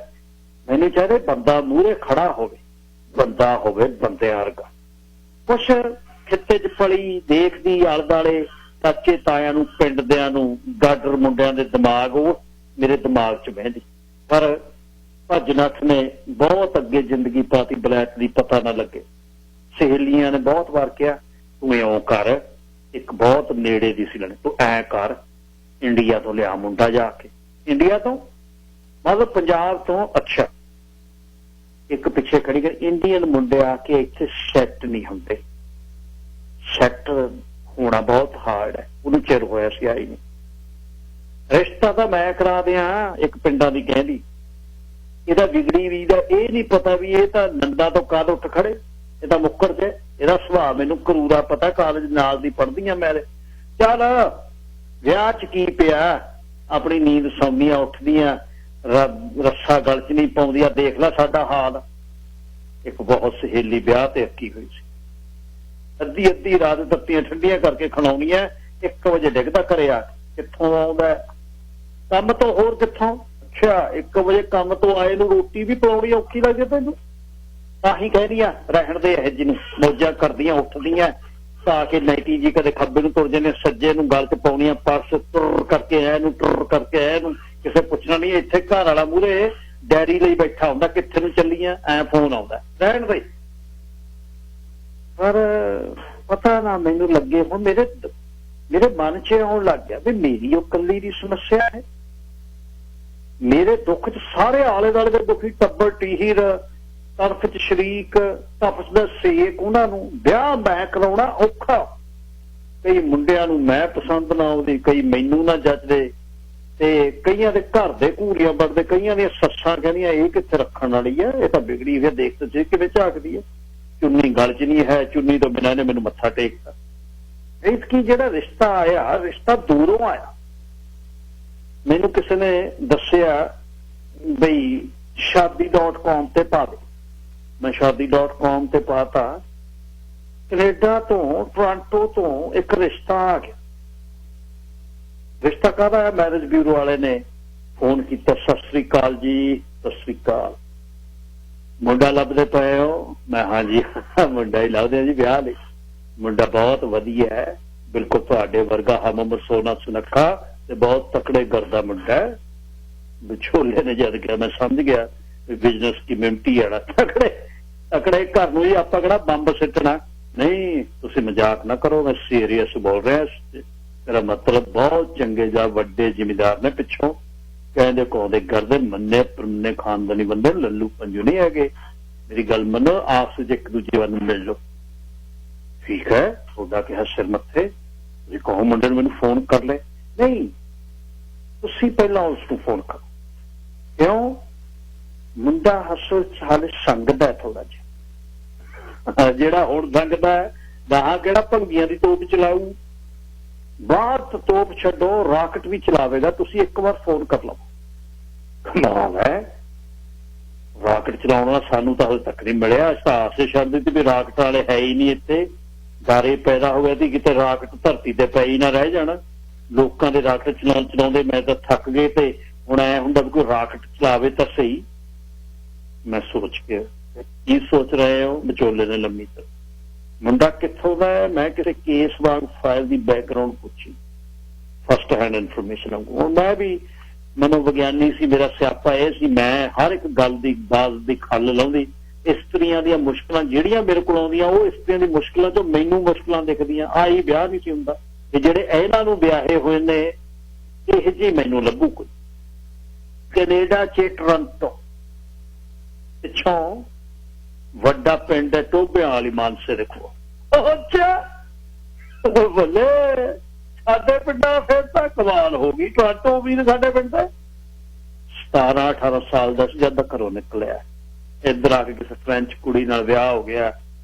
मैंने चाहते बंदा मूहरे खड़ा होवे, बंदा होवे बंदे वर्गा। कुछ खिते च पली देखदी आले दुआले चाचे ताया नूं, पिंड दियां नूं, गाडर मुंडियां दे दिमाग, वो मेरे दिमाग च बहदी। पर भज नठ ने बहुत अगे जिंदगी पाती, बलैत दी पता ना लगे। सहेलियां ने बहुत बार कहा तू इउं कर, एक बहुत नेड़े दी सी लड़की, तू ऐ कर इंडिया तो लिया मुंडा जाके, इंडिया तो मतलब पंजाब तो, अच्छा एक पिछे खड़ी कर, इंडियन मुंडे आके इत्थे सैट नहीं होंदे, सैट होना बहुत हार्ड है, उन्हें चिर होया सी आई नहीं, रिश्ता तो मैं करा दिया एक पिंडा दी कहली, ਇਹਦਾ ਵਿਗੜੀ ਵੀ ਦਾ ਇਹ ਨਹੀਂ ਪਤਾ ਵੀ ਇਹ ਤਾਂ ਨੰਦਾ ਤੋਂ ਕਾਦ ਉੱਠ ਖੜੇ, ਇਹ ਤਾਂ ਮੁੱਕਰ ਜੇ, ਇਹਦਾ ਸੁਭਾਅ ਮੈਨੂੰ ਕਰੂਰਾ ਪਤਾ, ਕਾਲਜ ਨਾਲ ਦੀ ਪੜ੍ਹਦੀਆਂ ਮੇਰੇ, ਚੱਲ ਵਿਆਹ ਚ ਕੀ ਪਿਆ, ਆਪਣੀ ਨੀਂਦ ਸੌਂਦੀਆਂ ਉੱਠਦੀਆਂ, ਰੱਸਾ ਗਲ ਚ ਨਹੀਂ ਪਾਉਂਦੀਆਂ, ਦੇਖ ਲੈ ਸਾਡਾ ਹਾਲ। ਇੱਕ ਬਹੁਤ ਸਹੇਲੀ ਵਿਆਹ ਤੇ ਅੱਕੀ ਹੋਈ ਸੀ, ਅੱਧੀ ਅੱਧੀ ਰਾਤ ਤੱਤੀਆਂ ਠੰਡੀਆਂ ਕਰਕੇ ਖਣਾਉਣੀਆਂ, 1 ਵਜੇ ਡਿੱਗਦਾ ਘਰੇ ਆ, ਕਿੱਥੋਂ ਆਉਂਦਾ ਕੰਮ ਤੋਂ, ਹੋਰ ਕਿੱਥੋਂ, ਅੱਛਾ 1 ਵਜੇ ਕੰਮ ਤੋਂ ਆਏ ਨੂੰ ਰੋਟੀ ਵੀ ਪਲਾਉਣੀ ਔਖੀ ਲੱਗਦੀ ਤੈਨੂੰ, ਤਾਂ ਹੀ ਕਹਿੰਦੀਆਂ ਰਹਿਣ ਦੇ ਇਹ ਜਿਹਨੂੰ, ਮੌਜਾਂ ਕਰਦੀਆਂ ਉੱਠਦੀਆਂ ਪਾ ਕੇ ਨਾਈਟੀ ਜੀ, ਕਦੇ ਖੱਬੇ ਨੂੰ ਤੁਰ ਜਾਂਦੇ, ਸੱਜੇ ਨੂੰ ਗਲ ਚ ਪਾਉਣੀਆਂ, ਪਰਸ ਟੁਰ ਕਰਕੇ ਐ ਨੂੰ, ਟੁਰ ਕਰਕੇ ਐ ਨੂੰ, ਕਿਸੇ ਪੁੱਛਣਾ ਨਹੀਂ, ਇੱਥੇ ਘਰ ਵਾਲਾ ਮੂਹਰੇ ਡੈਰੀ ਲਈ ਬੈਠਾ ਹੁੰਦਾ, ਕਿੱਥੇ ਨੂੰ ਚੱਲੀਆਂ, ਐ ਫੋਨ ਆਉਂਦਾ, ਰਹਿਣ ਦੇ। ਪਰ ਪਤਾ ਨਾ ਮੈਨੂੰ ਲੱਗੇ ਹੁਣ ਮੇਰੇ ਮਨ ਚ ਆਉਣ ਲੱਗ ਗਿਆ ਵੀ ਮੇਰੀ ਉਹ ਕੱਲੀ ਦੀ ਸਮੱਸਿਆ ਹੈ, ਮੇਰੇ ਦੁੱਖ ਚ ਸਾਰੇ ਆਲੇ ਦੁਆਲੇ ਦੇ ਦੁਖੀ, ਟੱਬਰ ਟੀਹਰ, ਤਰਫ ਚ ਸ਼ਰੀਕ, ਤਪਸ ਦਾ ਸੇਕ, ਉਹਨਾਂ ਨੂੰ ਵਿਆਹ ਮੈਂ ਕਰਾਉਣਾ ਔਖਾ, ਕਈ ਮੁੰਡਿਆਂ ਨੂੰ ਮੈਂ ਪਸੰਦ ਨਾ ਆਉਂਦੀ, ਕਈ ਮੈਨੂੰ ਨਾ ਜੱਜਦੇ, ਤੇ ਕਈਆਂ ਦੇ ਘਰ ਦੇ ਘੂਰੀਆਂ ਵੱਢਦੇ, ਕਈਆਂ ਦੀਆਂ ਸੱਸਾਂ ਕਹਿੰਦੀਆਂ ਇਹ ਕਿੱਥੇ ਰੱਖਣ ਵਾਲੀ ਆ, ਇਹ ਤਾਂ ਵਿਗੜੀ ਹੋਈ, ਦੇਖ ਤੇ ਕਿਵੇਂ ਝਾਕਦੀ ਹੈ, ਚੁੰਨੀ ਗਲ ਚ ਨਹੀਂ ਹੈ, ਚੁੰਨੀ ਤੋਂ ਬਿਨਾਂ ਇਹਨੇ ਮੈਨੂੰ ਮੱਥਾ ਟੇਕਤਾ। ਇਸ ਕੀ ਜਿਹੜਾ ਰਿਸ਼ਤਾ ਆਇਆ, ਰਿਸ਼ਤਾ ਦੂਰੋਂ ਆਇਆ, ਮੈਨੂੰ ਕਿਸੇ ਨੇ ਦੱਸਿਆ ਬਈ shaadi.com ਤੇ ਪਾ ਦੇ, ਮੈਂ shaadi.com ਤੇ ਪਾਤਾ, ਕੈਨੇਡਾ ਤੋਂ, ਟੋਰਾਂਟੋ ਤੋਂ ਇੱਕ ਰਿਸ਼ਤਾ ਆ ਗਿਆ। ਰਿਸ਼ਤਾ ਕਾਹਦਾ ਹੈ, ਮੈਰਿਜ ਬਿਊਰੋ ਵਾਲੇ ਨੇ ਫੋਨ ਕੀਤਾ, ਸਤਿ ਸ੍ਰੀ ਅਕਾਲ ਜੀ, ਸਤਿ ਸ੍ਰੀ ਅਕਾਲ, ਮੁੰਡਾ ਲੱਭਦੇ ਪਏ ਹੋ? ਮੈਂ ਹਾਂਜੀ ਮੁੰਡਾ ਹੀ ਲੱਭਦੇ ਆ ਜੀ ਵਿਆਹ ਲਈ, ਮੁੰਡਾ ਬਹੁਤ ਵਧੀਆ ਹੈ, ਬਿਲਕੁਲ ਤੁਹਾਡੇ ਵਰਗਾ, ਹਮ ਉਮਰ, ਸੋਨਾ ਸੁਨੱਖਾ ਤੇ ਬਹੁਤ ਤਕੜੇ ਗਰਦਾ ਮੁੰਡਾ ਹੈ। ਵਿਚੋਲੇ ਨੇ ਜਦ ਕਿਹਾ ਮੈਂ ਸਮਝ ਗਿਆ ਵੀ ਬਿਜ਼ਨਸ ਦੀ ਮਿੰਟੀ ਆਣਾ, ਤਕੜੇ ਘਰ ਨੂੰ ਹੀ ਆਪਾਂ ਕਿਹੜਾ ਬੰਬ ਸਿੱਟਣਾ, ਨਹੀਂ ਤੁਸੀਂ ਮਜ਼ਾਕ ਨਾ ਕਰੋ, ਮੈਂ ਸੀਰੀਅਸ ਬੋਲ ਰਿਹਾ, ਮੇਰਾ ਮਤਲਬ ਬਹੁਤ ਚੰਗੇ ਜਾਂ ਵੱਡੇ ਜ਼ਿਮੀਂਦਾਰ ਨੇ, ਪਿੱਛੋਂ ਕਹਿੰਦੇ ਕੌਂਦੇ ਕਰਦੇ, ਮੰਨੇ ਪਰਮਨੇ ਖਾਨਦਾਨੀ ਬੰਦੇ, ਲੱਲੂ ਪੰਜੂ ਨਹੀਂ ਹੈਗੇ, ਮੇਰੀ ਗੱਲ ਮੰਨੋ, ਆਪਸ ਵਿੱਚ ਇੱਕ ਦੂਜੇ ਵੱਲ ਮਿਲ ਲਓ, ਠੀਕ ਹੈ ਤੁਹਾਡਾ ਕਿਹਾ ਸਿਰ ਮੱਥੇ, ਤੁਸੀਂ ਕਹੋ ਮੁੰਡੇ ਨੂੰ ਮੈਨੂੰ ਫੋਨ ਕਰ ਲੈ, ਨਹੀਂ ਤੁਸੀਂ ਪਹਿਲਾਂ ਉਸ ਨੂੰ ਫੋਨ ਕਰੋ, ਕਿਉਂ ਮੁੰਡਾ ਅਸਲ ਚ ਹਾਲੇ ਸੰਗਦਾ ਥੋੜਾ ਜਿਹਾ, ਜਿਹੜਾ ਹੁਣ ਸੰਗਦਾ ਗਾਹਾਂ ਕਿਹੜਾ ਭੰਗੀਆਂ ਦੀ ਤੋਪ ਚਲਾਊ, ਬਾਹਰ ਤੋਪ ਛੱਡੋ ਰਾਕਟ ਵੀ ਚਲਾਵੇਗਾ, ਤੁਸੀਂ ਇੱਕ ਵਾਰ ਫੋਨ ਕਰ ਲਓ। ਕਮਾਲ ਹੈ, ਰਾਕਟ ਚਲਾਉਣ ਵਾਲਾ ਸਾਨੂੰ ਤਾਂ ਹਜੇ ਤੱਕ ਨਹੀਂ ਮਿਲਿਆ, ਆਸੇ ਛੱਡਦੇ ਤੇ ਵੀ ਰਾਕਟ ਵਾਲੇ ਹੈ ਹੀ ਨਹੀਂ ਇੱਥੇ, ਡਾਰੇ ਪੈਦਾ ਹੋ ਗਿਆ ਸੀ ਕਿਤੇ ਰਾਕਟ ਧਰਤੀ ਤੇ ਪੈ ਹੀ ਨਾ ਰਹਿ ਜਾਣ, ਲੋਕਾਂ ਦੇ ਰਾਕਟ ਚਲਾਉਂਦੇ ਮੈਂ ਤਾਂ ਥੱਕ ਗਏ, ਤੇ ਹੁਣ ਐ ਹੁੰਦਾ ਵੀ ਕੋਈ ਰਾਕਟ ਚਲਾਵੇ ਤਾਂ ਸਹੀ। ਮੈਂ ਸੋਚ ਕੇ, ਕੀ ਸੋਚ ਰਹੇ ਹੋ? ਵਿਚੋਲੇ ਨੇ ਲੰਮੀ ਤਰ, ਮੁੰਡਾ ਕਿੱਥੋਂ ਦਾ ਹੈ? ਮੈਂ ਕਿਸੇ ਕੇਸ ਵਾਂਗ ਫਾਈਲ ਦੀ ਬੈਕਗਰਾਉਂਡ ਪੁੱਛੀ, ਫਸਟ ਹੈਂਡ ਇਨਫੋਰਮੇਸ਼ਨ। ਹੁਣ ਮੈਂ ਵੀ ਮਨੋਵਿਗਿਆਨੀ ਸੀ, ਮੇਰਾ ਸਿਆਪਾ ਇਹ ਸੀ, ਮੈਂ ਹਰ ਇੱਕ ਗੱਲ ਦੀ ਦਾਲ ਦੀ ਖੱਲ ਲਾਉਂਦੀ, ਇਸਤਰੀਆਂ ਦੀਆਂ ਮੁਸ਼ਕਲਾਂ ਜਿਹੜੀਆਂ ਮੇਰੇ ਕੋਲ ਆਉਂਦੀਆਂ, ਉਹ ਇਸਤਰੀਆਂ ਦੀ ਮੁਸ਼ਕਲਾਂ ਤੋਂ ਮੈਨੂੰ ਮੁਸ਼ਕਲਾਂ ਦਿਖਦੀਆਂ, ਆਹੀ ਵਿਆਹ ਨਹੀਂ ਸੀ ਹੁੰਦਾ, ਤੇ ਜਿਹੜੇ ਇਹਨਾਂ ਨੂੰ ਵਿਆਹੇ ਹੋਏ ਨੇ ਇਹ ਜੀ ਮੈਨੂੰ ਲੱਭੂ ਕੋਈ। ਕੈਨੇਡਾ ਚ ਟੋਰਾਂਟੋ ਪਿੱਛੋਂ ਵੱਡਾ ਪਿੰਡ ਹੈ ਟੋਬਿਆਂ ਵਾਲੀ, ਮਾਨਸੇ ਦੇਖੋ, ਅੱਛਾ ਬੱਲੇ ਸਾਡੇ ਪਿੰਡਾਂ ਫਿਰ ਤਾਂ ਕਮਾਲ ਹੋ ਗਈ, ਟੋਰਾਂਟੋ ਵੀ ਸਾਡੇ ਪਿੰਡ ਦਾ 17-18 ਸਾਲ ਦਾ ਸੀ ਜਦ ਘਰੋਂ ਨਿਕਲਿਆ, ਇੱਧਰ ਆ ਕੇ ਕਿਸੇ ਫਰੈਂਚ ਕੁੜੀ ਨਾਲ ਵਿਆਹ ਹੋ ਗਿਆ,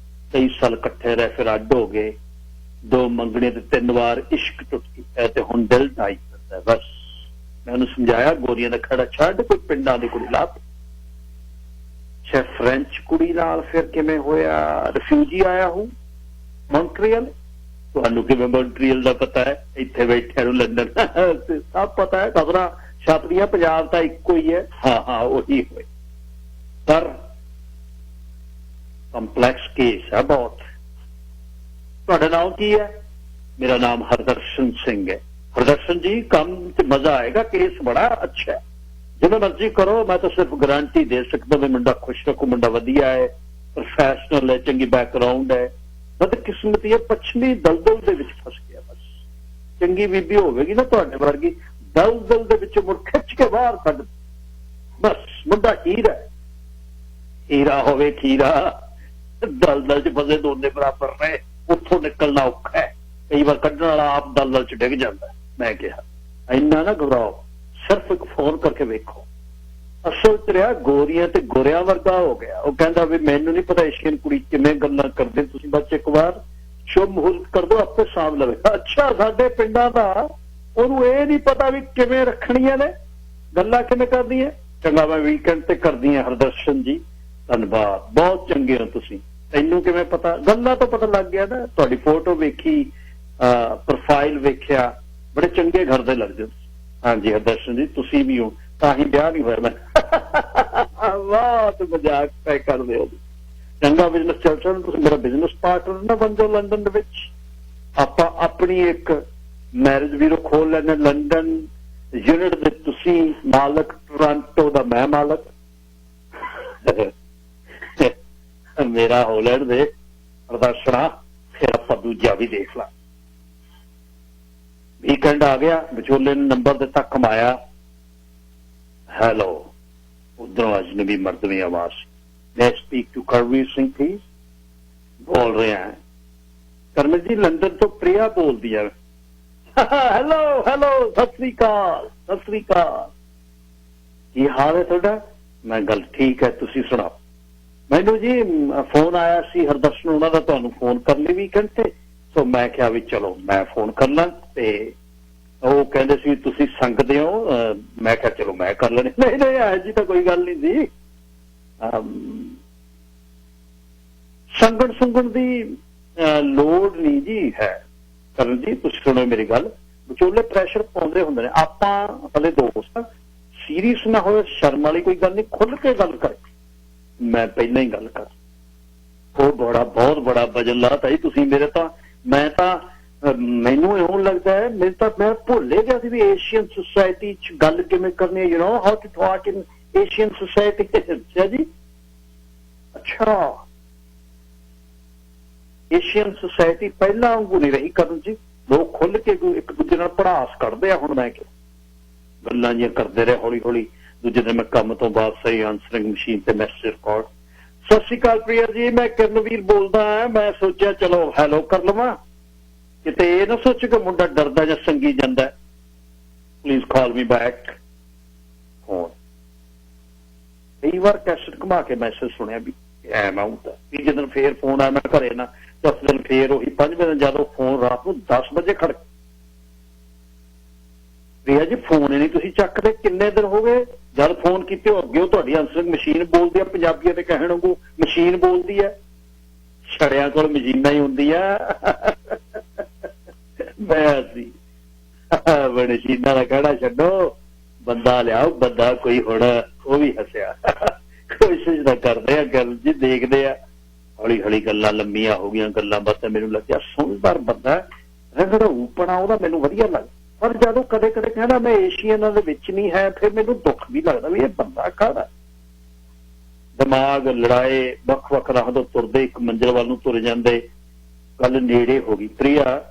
23 ਸਾਲ ਇਕੱਠੇ ਰਹੇ, ਫਿਰ ਅੱਡ ਹੋ ਗਏ, 2 ਮੰਗਣੇ ਤੇ 3 ਵਾਰ ਇਸ਼ਕ ਟੁੱਟ ਚੁੱਕਾ, ਤੇ ਹੁਣ ਦਿਲ ਢਾਈ ਕਰਦਾ। ਬਸ ਮੈਂ ਉਹਨੂੰ ਸਮਝਾਇਆ ਗੋਰੀਆਂ ਦਾ ਖੜਾ ਛੱਡ, ਕੋਈ ਪਿੰਡਾਂ ਦੀ ਕੁੜੀ ਲੱਭ। ਅੱਛਾ ਫਰੈਂਚ ਕੁੜੀ ਨਾਲ ਫਿਰ ਕਿਵੇਂ ਹੋਇਆ? ਰਿਫਿਊਜੀ ਆਇਆ ਹੂੰ ਮੌਂਟਰੀਅਲ, ਤੁਹਾਨੂੰ ਕਿਵੇਂ ਮੌਂਟਰੀਅਲ ਦਾ ਪਤਾ ਹੈ? ਇੱਥੇ ਬੈਠਿਆਂ ਨੂੰ ਲੰਡਨ ਸਭ ਪਤਾ ਹੈ, ਖਬਰਾਂ ਛਾਪਦੀਆਂ, ਪੰਜਾਬ ਤਾਂ ਇੱਕੋ ਹੀ ਹੈ। ਹਾਂ ਉਹੀ ਹੋਏ, ਪਰ ਕੰਪਲੈਕਸ ਕੇਸ ਹੈ ਬਹੁਤ। ਤੁਹਾਡਾ ਨਾਮ ਕੀ ਹੈ? ਮੇਰਾ ਨਾਮ ਹਰਦਰਸ਼ਨ ਸਿੰਘ ਹੈ। ਹਰਦਰਸ਼ਨ ਜੀ ਕੰਮ ਤੇ ਮਜ਼ਾ ਆਏਗਾ, ਕੇਸ ਬੜਾ ਅੱਛਾ ਹੈ, ਜਿਵੇਂ ਮਰਜ਼ੀ ਕਰੋ, ਮੈਂ ਤਾਂ ਸਿਰਫ ਗਾਰੰਟੀ ਦੇ ਸਕਦਾ ਵੀ ਮੁੰਡਾ ਖੁਸ਼ ਰੱਖੋ, ਮੁੰਡਾ ਵਧੀਆ ਹੈ, ਪ੍ਰੋਫੈਸ਼ਨਲ ਹੈ, ਚੰਗੀ ਬੈਕਗ੍ਰਾਉਂਡ ਹੈ, ਬਦਕਿਸਮਤੀ ਹੈ, ਪੱਛਮੀ ਦਲਦਲ ਦੇ ਵਿੱਚ ਫਸ ਗਿਆ। ਬਸ ਚੰਗੀ ਬੀਬੀ ਹੋਵੇਗੀ ਨਾ ਤੁਹਾਡੇ ਵਰਗੀ, ਦਲਦਲ ਦੇ ਵਿੱਚ ਮੁੜ ਖਿੱਚ ਕੇ ਬਾਹਰ ਕੱਢ। ਬਸ ਮੁੰਡਾ ਹੀਰਾ ਹੋਵੇ ਖੀਰਾ, ਦਲਦਲ 'ਚ ਫਸੇ ਦੋਨੇ ਬਰਾਬਰ ਰਹੇ, ਉੱਥੋਂ ਨਿਕਲਣਾ ਔਖਾ ਹੈ। ਕਈ ਵਾਰ ਕੱਢਣ ਵਾਲਾ ਆਪ ਦਲਦਲ 'ਚ ਡਿੱਗ ਜਾਂਦਾ। ਮੈਂ ਕਿਹਾ ਇੰਨਾ ਨਾ ਘਬਰਾਓ, ਸਿਰਫ ਇੱਕ ਫੋਨ ਕਰਕੇ ਵੇਖੋ। ਅਸਲ 'ਚ ਰਿਹਾ ਗੋਰੀਆਂ ਤੇ ਗੋਰਿਆਂ ਵਰਗਾ ਹੋ ਗਿਆ। ਉਹ ਕਹਿੰਦਾ ਵੀ ਮੈਨੂੰ ਨਹੀਂ ਪਤਾ ਏਸ਼ੀਅਨ ਕੁੜੀ ਕਿਵੇਂ ਗੱਲਾਂ ਕਰਦੇ, ਤੁਸੀਂ ਬਸ ਇੱਕ ਵਾਰ ਸ਼ੁਭ ਮੁਹੂਰਤ ਕਰ ਦਿਓ, ਆਪੇ ਸਾਂਭ ਲਵੇ। ਅੱਛਾ, ਸਾਡੇ ਪਿੰਡਾਂ ਦਾ ਉਹਨੂੰ ਇਹ ਨਹੀਂ ਪਤਾ ਵੀ ਕਿਵੇਂ ਰੱਖਣੀਆਂ ਨੇ, ਗੱਲਾਂ ਕਿਵੇਂ ਕਰਦੀਆਂ। ਚੰਗਾ, ਮੈਂ ਵੀਕਐਂਡ ਤੇ ਕਰਦੀ ਹਾਂ। ਹਰਦਰਸ਼ਨ ਜੀ ਧੰਨਵਾਦ, ਬਹੁਤ ਚੰਗੇ ਹੋ ਤੁਸੀਂ। ਤੈਨੂੰ ਕਿਵੇਂ ਪਤਾ? ਗੱਲਾਂ ਤੋਂ ਪਤਾ ਲੱਗ ਗਿਆ ਨਾ। ਤੁਹਾਡੀ ਫੋਟੋ ਵੇਖੀ, ਪ੍ਰੋਫਾਈਲ ਵੇਖਿਆ, ਬੜੇ ਚੰਗੇ ਘਰ ਦੇ ਲੱਗਦੇ ਹੋ। ਹਾਂਜੀ ਹਰਦਰਸ਼ਨ ਜੀ, ਤੁਸੀਂ ਵੀ ਹੋ, ਤਾਂ ਹੀ ਵਿਆਹ ਨਹੀਂ ਹੋਇਆ ਮੈਂ। ਬਹੁਤ ਮਜ਼ਾਕ ਪੈ ਕਰਦੇ ਹੋ। ਚੰਗਾ, ਬਿਜ਼ਨਸ ਚੱਲ ਰਿਹਾ, ਤੁਸੀਂ ਮੇਰਾ ਬਿਜ਼ਨਸ ਪਾਰਟਨਰ ਨਾ ਬਣ ਜਾਓ ਲੰਡਨ ਦੇ ਵਿੱਚ। ਆਪਾਂ ਆਪਣੀ ਇੱਕ ਮੈਰਿਜ ਬਿਊਰੋ ਖੋਲ ਲੈਣੇ ਲੰਡਨ ਯੂਨਿਟ ਦੇ, ਤੁਸੀਂ ਮਾਲਕ, ਟੋਰਾਂਟੋ ਦਾ ਮੈਂ ਮਾਲਕ। ਮੇਰਾ ਹੋਲੈਂਡ ਦੇ ਪ੍ਰਦਰਸ਼ਨਾ, ਫਿਰ ਆਪਾਂ ਦੂਜਾ ਵੀ ਦੇਖ ਲਾ। ਵੀਕਐਂਡ ਆ ਗਿਆ, ਵਿਚੋਲੇ ਨੇ ਨੰਬਰ ਦਿੱਤਾ, ਕਮਾਇਆ। ਹੈਲੋ, ਉਧਰੋਂ ਅਜਨਬੀ ਮਰਦਵੀ ਆਵਾਜ਼, ਮੈਂ speak to Karamvir Singh please. ਬੋਲ ਰਿਹਾ ਕਰਮਵੀਰ ਜੀ, ਲੰਡਨ ਤੋਂ ਪ੍ਰਿਆ ਬੋਲਦੀ ਹੈ। ਹੈਲੋ, ਸਤਿ ਸ੍ਰੀ ਅਕਾਲ, ਸਤਿ ਸ੍ਰੀ ਅਕਾਲ, ਕੀ ਹਾਲ ਹੈ ਤੁਹਾਡਾ? ਮੈਂ ਗੱਲ ਠੀਕ ਹੈ, ਤੁਸੀਂ ਸੁਣਾਓ। ਮੈਨੂੰ ਜੀ ਫੋਨ ਆਇਆ ਸੀ ਹਰਦਰਸ਼ਨ ਉਹਨਾਂ ਦਾ, ਤੁਹਾਨੂੰ ਫੋਨ ਕਰ ਲਈ ਵੀਕਐਂਡ ਤੇ, ਸੋ ਮੈਂ ਕਿਹਾ ਵੀ ਚਲੋ ਮੈਂ ਫੋਨ ਕਰ ਲਾਂ। ਤੇ ਉਹ ਕਹਿੰਦੇ ਸੀ ਤੁਸੀਂ ਸੰਗਦੇ ਹੋ, ਮੈਂ ਕਿਹਾ ਚਲੋ ਮੈਂ ਕਰ ਲੈਣੇ। ਨਹੀਂ ਇਹ ਜੀ ਤਾਂ ਕੋਈ ਗੱਲ ਨਹੀਂ ਸੀ, ਸੰਗਣ ਦੀ ਲੋੜ ਨਹੀਂ ਜੀ ਹੈ। ਕਰਨ ਜੀ ਤੁਸੀਂ ਸੁਣੋ ਮੇਰੀ ਗੱਲ, ਵਿਚੋਲੇ ਪ੍ਰੈਸ਼ਰ ਪਾਉਂਦੇ ਹੁੰਦੇ ਨੇ। ਆਪਾਂ ਹਲੇ ਦੋਸਤ, ਸੀਰੀਅਸ ਨਾ ਹੋਏ, ਸ਼ਰਮ ਵਾਲੀ ਕੋਈ ਗੱਲ ਨਹੀਂ, ਖੁੱਲ ਕੇ ਗੱਲ ਕਰੇ। ਮੈਂ ਪਹਿਲਾਂ ਹੀ ਗੱਲ ਕਰ, ਉਹ ਬਹੁਤ ਬੜਾ ਵਜਨ ਲਾਤਾ ਜੀ ਤੁਸੀਂ ਮੇਰੇ ਤਾਂ। ਮੈਨੂੰ ਇਉਂ ਲੱਗਦਾ ਹੈ, ਮੈਂ ਭੁੱਲ ਗਿਆ ਸੀ ਵੀ ਏਸ਼ੀਅਨ ਸੁਸਾਇਟੀ 'ਚ ਗੱਲ ਕਿਵੇਂ ਕਰਨੀ ਹੈ। You know how to talk in Asian society. ਅੱਛਾ ਜੀ, ਅੱਛਾ, ਏਸ਼ੀਅਨ ਸੁਸਾਇਟੀ ਪਹਿਲਾਂ ਵਾਂਗੂ ਨਹੀਂ ਰਹੀ ਕਰਨ ਜੀ। ਲੋਕ ਖੁੱਲ ਕੇ ਇੱਕ ਦੂਜੇ ਨਾਲ ਭੜਾਸ ਕੱਢਦੇ ਆ। ਹੁਣ ਮੈਂ ਕਿ ਗੱਲਾਂ ਜਿਹੀਆਂ ਕਰਦੇ ਰਹੇ, ਹੌਲੀ ਹੌਲੀ ਦੂਜੇ ਦਿਨ ਮੈਂ ਕੰਮ ਤੋਂ ਬਾਅਦ ਸਹੀ ਆਨਸਰਿੰਗ ਮਸ਼ੀਨ ਤੇ ਮੈਸੇਜ ਰਿਕਾਰਡ। ਸਤਿ ਸ਼੍ਰੀ ਅਕਾਲ ਪ੍ਰਿਆ ਜੀ, ਮੈਂ ਕਰਨਵੀਰ ਬੋਲਦਾ ਹਾਂ। ਮੈਂ ਸੋਚਿਆ ਚਲੋ ਹੈਲੋ ਕਰ ਲਵਾਂ, ਕਿਤੇ ਇਹ ਨਾ ਸੋਚੋ ਕਿ ਮੁੰਡਾ ਡਰਦਾ ਜਾਂ ਸੰਗੀ ਜਾਂਦਾ। Please call me back. Phone ਕਈ ਵਾਰ ਕੈਸਟ ਘੁਮਾ ਕੇ ਮੈਸੇਜ ਸੁਣਿਆ ਵੀ ਐਮ ਆਊਟ। ਤੀਜੇ ਦਿਨ ਫੇਰ ਫੋਨ ਆਇਆ, ਮੈਂ ਘਰੇ ਨਾ। ਚੌਥੇ ਦਿਨ ਫੇਰ ਉਹੀ, ਪੰਜਵੇਂ ਦਿਨ ਜਦੋਂ ਫੋਨ ਰਾਤ ਨੂੰ 10 ਵਜੇ ਖੜਕ। ਪ੍ਰਿਆ ਜੀ ਫੋਨ ਹੀ ਨਹੀਂ ਤੁਸੀਂ ਚੱਕਦੇ, ਕਿੰਨੇ ਦਿਨ ਹੋ ਗਏ? ਜਦ ਫੋਨ ਕੀਤੇ ਹੋ ਅੱਗੇ ਤੁਹਾਡੀ ਆਨਸਰਿੰਗ ਮਸ਼ੀਨ ਬੋਲਦੀ ਆ, ਪੰਜਾਬੀਆਂ ਦੇ ਕਹਿਣ ਵਾਂਗੂ ਮਸ਼ੀਨ ਬੋਲਦੀ ਹੈ। ਛੜਿਆਂ ਕੋਲ ਮਸ਼ੀਨਾਂ ਹੀ ਹੁੰਦੀ ਆ। ਮੈਂ ਸੀ ਮਸ਼ੀਨਾਂ ਦਾ ਕਹਿਣਾ ਛੱਡੋ, ਬੰਦਾ ਲਿਆਓ, ਬੰਦਾ ਕੋਈ ਹੁਣ। ਉਹ ਵੀ ਹੱਸਿਆ। ਕੋਸ਼ਿਸ਼ ਤਾਂ ਕਰਦੇ ਆ ਗੱਲ ਜੀ, ਦੇਖਦੇ ਆ। ਹੌਲੀ ਹੌਲੀ ਗੱਲਾਂ ਲੰਮੀਆਂ ਹੋ ਗਈਆਂ, ਗੱਲਾਂ ਬਾਤਾਂ। ਮੈਨੂੰ ਲੱਗਿਆ ਸਮਝਦਾਰ ਬੰਦਾ, ਰੰਗੜਾਊਪਣਾ ਉਹਦਾ ਮੈਨੂੰ ਵਧੀਆ ਲੱਗਦਾ। ਪਰ ਜਦੋਂ ਕਦੇ ਕਦੇ ਕਹਿੰਦਾ ਮੈਂ ਏਸ਼ੀਅਨਾਂ ਦੇ ਵਿੱਚ ਨਹੀਂ ਹੈ, ਫਿਰ ਮੈਨੂੰ ਦੁੱਖ ਵੀ ਲੱਗਦਾ ਵੀ ਇਹ ਬੰਦਾ ਕਾਹਦਾ। ਦਿਮਾਗ ਲੜਾਏ, ਵੱਖ ਵੱਖ ਰਾਹ ਤੋਂ ਤੁਰਦੇ, ਇੱਕ ਮੰਜ਼ਿਲ ਵੱਲ ਨੂੰ ਤੁਰ ਜਾਂਦੇ। ਗੱਲ ਨੇੜੇ ਹੋ ਗਈ। ਪ੍ਰਿਆ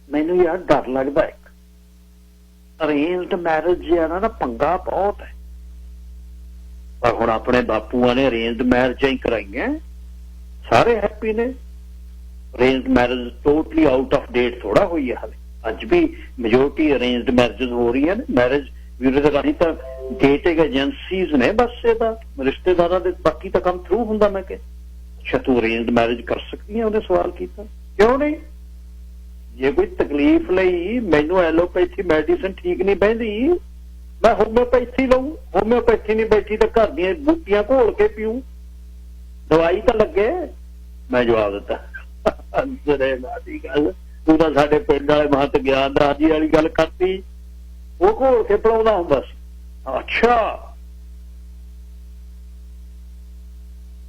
ਮੈਨੂੰ ਯਾਰ ਡਰ ਲੱਗਦਾ, ਇੱਕ ਅਰੇਂਜਡ ਮੈਰਿਜ ਜਿਹੜਾ ਨਾ ਪੰਗਾ ਬਹੁਤ ਹੈ। ਪਰ ਹੁਣ ਆਪਣੇ ਬਾਪੂਆਂ ਨੇ ਅਰੇਂਜਡ ਮੈਰਿਜਾਂ ਹੀ ਕਰਾਈਆਂ, ਸਾਰੇ ਹੈਪੀ ਨੇ। Arranged marriage totally out of date ਥੋੜਾ ਹੋਈ ਹੈ ਹਾਲੇ। ਅੱਜ ਵੀ ਮੈਜੋਰਟੀ ਅਰੇਂਜਡ ਮੈਰਿਜਸ ਹੋ ਰਹੀਆਂ ਨੇ। ਮੈਰਿਜ ਬਿਊਰੋ ਦੇ ਰਾਹੀਂ ਤਾਂ ਡੇਟਿੰਗ ਏਜੰਸੀਜ਼ ਨੇ ਬਸ, ਇਹਦਾ ਰਿਸ਼ਤੇਦਾਰਾਂ ਦੇ ਬਾਕੀ ਤਾਂ ਕੰਮ ਥਰੂ ਹੁੰਦਾ। ਮੈਂ ਕਿਹਾ ਅੱਛਾ ਤੂੰ ਅਰੇਂਜਡ ਮੈਰਿਜ ਕਰ ਸਕਦੀ ਹੈ? ਉਹਨੇ ਸਵਾਲ ਕੀਤਾ। ਕਿਉਂ ਨਹੀਂ? ਜੇ ਕੋਈ ਤਕਲੀਫ ਲਈ ਮੈਨੂੰ ਐਲੋਪੈਥੀ ਮੈਡੀਸਨ ਠੀਕ ਨਹੀਂ ਬਹਿੰਦੀ, ਮੈਂ ਹੋਮਿਓਪੈਥੀ ਲਊ। ਹੋਮਿਓਪੈਥੀ ਨਹੀਂ ਬੈਠੀ ਤਾਂ ਘਰ ਦੀਆਂ ਬੂਟੀਆਂ ਘੋਲ ਕੇ ਪੀਊ, ਦਵਾਈ ਤਾਂ ਲੱਗੇ। ਮੈਂ ਜਵਾਬ ਦਿੱਤਾ ਗੱਲ, ਤੂੰ ਤਾਂ ਸਾਡੇ ਪਿੰਡ ਵਾਲੇ ਮਹੰਤ ਗਿਆਨ ਰਾਜੀ ਵਾਲੀ ਗੱਲ ਕਰਤੀ, ਉਹ ਘੋਲ ਕੇ ਪਿਲਾਉਂਦਾ ਹੁੰਦਾ ਸੀ। ਅੱਛਾ,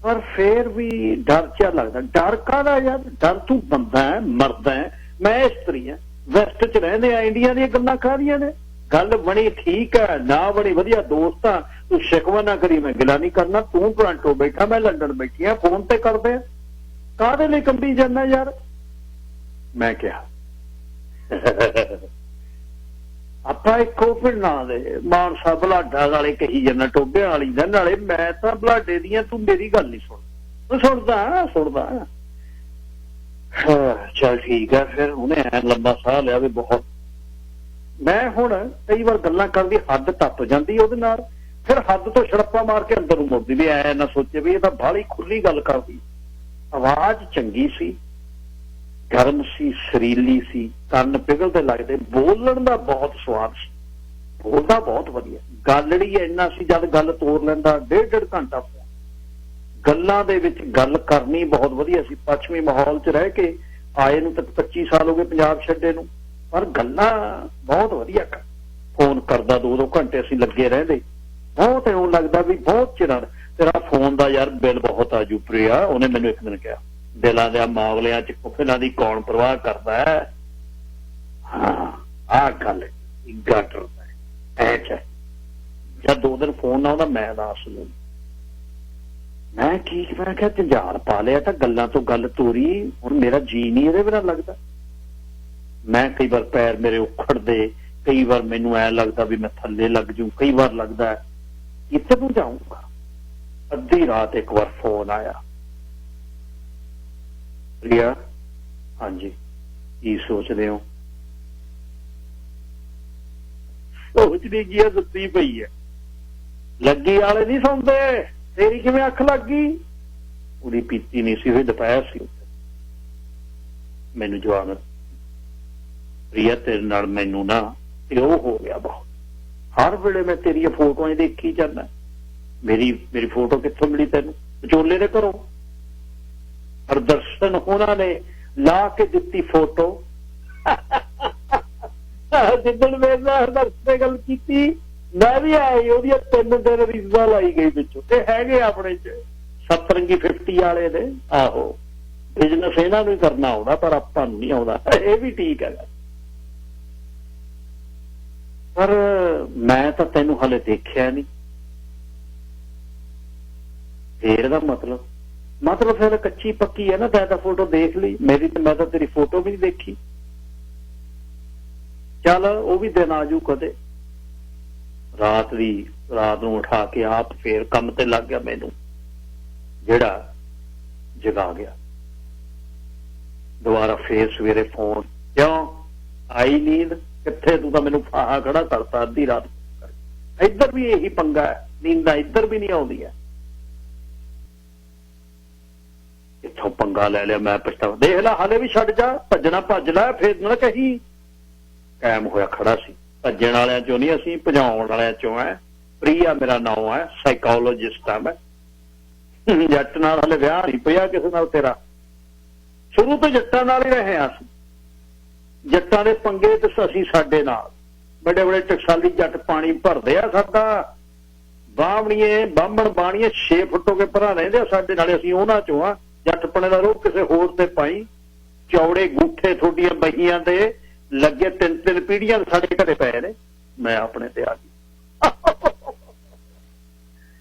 ਪਰ ਫੇਰ ਵੀ ਡਰ ਜਿਹਾ ਲੱਗਦਾ। ਡਰ ਕਾਹਦਾ ਯਾਰ? ਡਰ ਤੂੰ ਬੰਦਾ ਹੈ, ਮਰਦਾ ਹੈ, ਮੈਂ ਇਸਤਰੀ ਹਾਂ, ਵੈਸਟ ਚ ਰਹਿੰਦੇ ਆ, ਇੰਡੀਆ ਦੀਆਂ ਗੱਲਾਂ ਕਾਹਦੀਆਂ ਨੇ? ਗੱਲ ਬਣੀ ਠੀਕ ਹੈ, ਨਾ ਬਣੀ ਵਧੀਆ ਦੋਸਤ ਆ, ਤੂੰ ਸ਼ਿਕਵਾ ਨਾ ਕਰੀ, ਮੈਂ ਗਿਲਾ ਨਹੀਂ ਕਰਨਾ। ਤੂੰ ਟੋਰਾਂਟੋ ਬੈਠਾ, ਮੈਂ ਲੰਡਨ ਬੈਠੀ ਆ, ਫੋਨ ਤੇ ਕਰਦੇ ਆ, ਕਾਹਦੇ ਲਈ ਕੰਬੀ ਜਾਂਦਾ ਯਾਰ? ਮੈਂ ਕਿਹਾ ਆਪਾਂ ਇੱਕੋ ਪਿੰਡਾਂ ਦੇ, ਮਾਨਸਾ ਬਲਾਡਾ ਵਾਲੇ ਕਹੀ ਜਾਂਦਾ, ਟੋਬਿਆਂ ਵਾਲੀ ਦਾ, ਨਾਲੇ ਮੈਂ ਤਾਂ ਬਲਾਡੇ ਦੀਆਂ, ਤੂੰ ਮੇਰੀ ਗੱਲ ਨਹੀਂ ਸੁਣਦਾ। ਚੱਲ ਠੀਕ ਆ। ਫਿਰ ਉਹਨੇ ਐ ਲੰਬਾ ਸਾਹ ਲਿਆ ਵੀ ਬਹੁਤ। ਮੈਂ ਹੁਣ ਕਈ ਵਾਰ ਗੱਲਾਂ ਕਰਨ ਦੀ ਹੱਦ ਟੱਪ ਜਾਂਦੀ ਉਹਦੇ ਨਾਲ, ਫਿਰ ਹੱਦ ਤੋਂ ਛੜੱਪਾ ਮਾਰ ਕੇ ਅੰਦਰ ਨੂੰ ਮੁੜਦੀ ਵੀ ਐ ਨਾ ਸੋਚੇ ਵੀ ਇਹ ਤਾਂ ਬਾਹਲੀ ਖੁੱਲੀ ਗੱਲ ਕਰਦੀ। ਆਵਾਜ਼ ਚੰਗੀ ਸੀ, ਗਰਮ ਸੀ, ਸੁਰੀਲੀ ਸੀ, ਕੰਨ ਪਿਘਲਦੇ ਲੱਗਦੇ, ਬੋਲਣ ਦਾ ਬਹੁਤ ਸਵਾਦ ਸੀ, ਬੋਲਦਾ ਬਹੁਤ ਵਧੀਆ। ਗੱਲੜੀ ਇੰਨਾ ਸੀ ਜਦ ਗੱਲ ਤੋਰ ਲੈਂਦਾ, ਡੇਢ ਘੰਟਾ ਗੱਲਾਂ ਦੇ ਵਿੱਚ ਗੱਲ ਕਰਨੀ ਬਹੁਤ ਵਧੀਆ ਸੀ। ਪੱਛਮੀ ਮਾਹੌਲ 'ਚ ਰਹਿ ਕੇ ਆਏ ਨੂੰ ਤੱਕ 25 ਸਾਲ ਹੋ ਗਏ ਪੰਜਾਬ ਛੱਡੇ ਨੂੰ, ਪਰ ਗੱਲਾਂ ਬਹੁਤ ਵਧੀਆ ਕਰ। ਫੋਨ ਕਰਦਾ 2-2 ਘੰਟੇ ਅਸੀਂ ਲੱਗੇ ਰਹਿੰਦੇ। ਬਹੁਤ ਇਉਂ ਲੱਗਦਾ ਵੀ ਬਹੁਤ ਚਿਰਾਂ ਤੇਰਾ ਫੋਨ ਦਾ ਯਾਰ ਬਿੱਲ ਬਹੁਤ ਆਜੂ ਪ੍ਰਿਆ। ਉਹਨੇ ਮੈਨੂੰ ਇੱਕ ਦਿਨ ਕਿਹਾ, ਦਿਲਾਂ ਦੇ ਮਾਮਲਿਆਂ 'ਚ ਕੁਫਲਾਂ ਦੀ ਕੌਣ ਪਰਵਾਹ ਕਰਦਾ ਹੈ? ਹਾਂ, ਆਹ ਗੱਲ ਗਾਟਰ ਐ ਜਦ 2 ਦਿਨ ਫੋਨ ਨਾ ਆਉਂਦਾ ਮੈਂ ਦੱਸ ਲੂ ਮੈਂ ਕਿਹਾ ਜੰਜਾਲ ਪਾ ਲਿਆ ਤਾਂ ਗੱਲਾਂ ਤੋਂ ਗੱਲ ਤੋਰੀ। ਹੁਣ ਮੇਰਾ ਜੀ ਨਹੀਂ ਇਹਦੇ ਬਿਨਾਂ ਲੱਗਦਾ। ਮੈਂ ਕਈ ਵਾਰ ਪੈਰ ਮੇਰੇ ਉਖੜਦੇ, ਕਈ ਵਾਰ ਮੈਨੂੰ ਐ ਲੱਗਦਾ ਵੀ ਮੈਂ ਥੱਲੇ ਲੱਗ ਜੂ, ਕਈ ਵਾਰ ਲੱਗਦਾ ਇੱਥੇ ਨੂੰ ਜਾਊਂਗਾ। ਅੱਧੀ ਰਾਤ ਇੱਕ ਵਾਰ ਫੋਨ ਆਇਆ, ਪ੍ਰਿਆ। ਹਾਂਜੀ, ਕੀ ਸੋਚਦੇ ਹੋ? ਸੋਚਦੀ ਕੀ ਹੈ, ਸੁੱਤੀ ਪਈ ਹੈ। ਲੱਗੀ ਵਾਲੇ ਨਹੀਂ ਸੌਂਦੇ, ਤੇਰੀ ਕਿਵੇਂ ਅੱਖ ਲੱਗ ਗਈ? ਉਹਦੀ ਪੀਤੀ ਨਹੀਂ ਸੀ ਹੋਈ, ਦੁਪਹਿਰ ਸੀ। ਮੈਨੂੰ ਜਵਾਬ, ਪ੍ਰਿਆ ਤੇਰੇ ਨਾਲ ਮੈਨੂੰ ਨਾ ਪਿਓ ਹੋ ਗਿਆ ਬਹੁਤ। ਹਰ ਵੇਲੇ ਮੈਂ ਤੇਰੀਆਂ ਫੋਟੋਆਂ ਦੇਖੀ ਜਾਂਦਾ। ਮੇਰੀ ਫੋਟੋ ਕਿੱਥੋਂ ਮਿਲੀ ਤੈਨੂੰ? ਵਿਚੋਲੇ ਦੇ ਘਰੋਂ। ਪ੍ਰਦਰਸ਼ਨ ਉਹਨਾਂ ਨੇ ਲਾ ਕੇ ਦਿੱਤੀ ਫੋਟੋ। ਜਿੱਦਣ ਮੇਰੇ ਨਾਲ ਹਰਦਰਸ਼ਨ ਨੇ ਗੱਲ ਕੀਤੀ, ਮੈਂ ਵੀ ਆਈ, ਉਹਦੀਆਂ 3 ਦਿਨ ਰੀਜ਼ਾਂ ਲਾਈ ਗਈ ਵਿੱਚੋਂ। ਤੇ ਹੈਗੇ ਆਪਣੇ 'ਚ ਸਤਰੰਗੀ 50 ਵਾਲੇ ਦੇ। ਆਹੋ, ਬਿਜਨਸ ਇਹਨਾਂ ਨੂੰ ਹੀ ਕਰਨਾ ਆਉਂਦਾ, ਪਰ ਆਪਾਂ ਨੂੰ ਨਹੀਂ ਆਉਂਦਾ। ਇਹ ਵੀ ਠੀਕ ਹੈਗਾ, ਪਰ ਮੈਂ ਤਾਂ ਤੈਨੂੰ ਹਾਲੇ ਦੇਖਿਆ ਨਹੀਂ। ਫੇਰ ਦਾ ਮਤਲਬ ਫਿਰ ਕੱਚੀ ਪੱਕੀ ਹੈ ਨਾ। ਤੈਂ ਤਾਂ ਫੋਟੋ ਦੇਖ ਲਈ ਮੇਰੀ, ਤੇ ਮੈਂ ਤਾਂ ਤੇਰੀ ਫੋਟੋ ਵੀ ਨਹੀਂ ਦੇਖੀ। ਚੱਲ ਉਹ ਵੀ ਦਿਨ ਆਜੂ ਕਦੇ। ਰਾਤ ਨੂੰ ਉਠਾ ਕੇ ਆਪ ਫੇਰ ਕੰਮ ਤੇ ਲੱਗ ਗਿਆ, ਮੈਨੂੰ ਜਿਹੜਾ ਜਗਾ ਗਿਆ। ਦੁਬਾਰਾ ਫੇਰ ਸਵੇਰੇ ਫੋਨ, ਕਿਉਂ ਆਈ ਨੀਂਦ? ਕਿੱਥੇ? ਤੂੰ ਤਾਂ ਮੈਨੂੰ ਫਾਹਾ ਖੜਾ ਕਰਤਾ ਅੱਧੀ ਰਾਤ। ਇੱਧਰ ਵੀ ਇਹੀ ਪੰਗਾ ਹੈ, ਨੀਂਦਾਂ ਇੱਧਰ ਵੀ ਨਹੀਂ ਆਉਂਦੀਆਂ। ਇੱਥੋਂ ਪੰਗਾ ਲੈ ਲਿਆ, ਮੈਂ ਪਛਤਾਵਾ। ਦੇਖ ਲੈ, ਹਾਲੇ ਵੀ ਛੱਡ ਜਾ, ਭੱਜਣਾ ਭੱਜ ਲੈ, ਫੇਰ ਨਾ ਕਹੀ। ਕਾਇਮ ਹੋਇਆ ਖੜਾ ਸੀ। ਭੱਜਣ ਵਾਲਿਆਂ ਚੋਂ ਨਹੀਂ ਅਸੀਂ, ਭਜਾਉਣ ਵਾਲਿਆਂ ਚੋਂ ਹੈ। ਪ੍ਰਿਆ ਮੇਰਾ ਨਾਮ ਹੈ, ਸਾਈਕੋਲੋਜਿਸਟ ਹਾਂ ਮੈਂ। ਜੱਟ ਨਾਲ ਹਲੇ ਵਿਆਹ ਨਹੀਂ ਪਿਆ ਕਿਸੇ ਨਾਲ ਤੇਰਾ। ਸ਼ੁਰੂ ਤੋਂ ਜੱਟਾਂ ਨਾਲ ਹੀ ਰਹੇ ਹਾਂ ਅਸੀਂ। ਜੱਟਾਂ ਦੇ ਪੰਗੇ ਤੇ ਅਸੀਂ ਸਾਡੇ ਨਾਲ। ਵੱਡੇ ਵੱਡੇ ਟਕਸਾਲੀ ਜੱਟ ਪਾਣੀ ਭਰਦੇ ਆ ਸਾਡਾ। ਬਾਹਮਣੀਏ ਬਾਹਮਣ ਬਾਣੀਏ 6 ਫੁੱਟ ਹੋ ਕੇ ਭਰਾ ਰਹਿੰਦੇ ਆ ਸਾਡੇ ਨਾਲ। ਅਸੀਂ ਉਹਨਾਂ ਚੋਂ ਆ। ਜੱਟਪਣੇ ਦਾ ਰੋਹ ਕਿਸੇ ਹੋਰ ਤੇ ਪਾਈ। ਚੌੜੇ ਗੂਠੇ ਤੁਹਾਡੀਆਂ ਬਹੀਆਂ ਤੇ ਲੱਗੇ 3-3 ਪੀੜ੍ਹੀਆਂ ਸਾਡੇ ਘਰੇ ਪਏ ਨੇ। ਮੈਂ ਆਪਣੇ ਤੇ ਆ ਗਈ।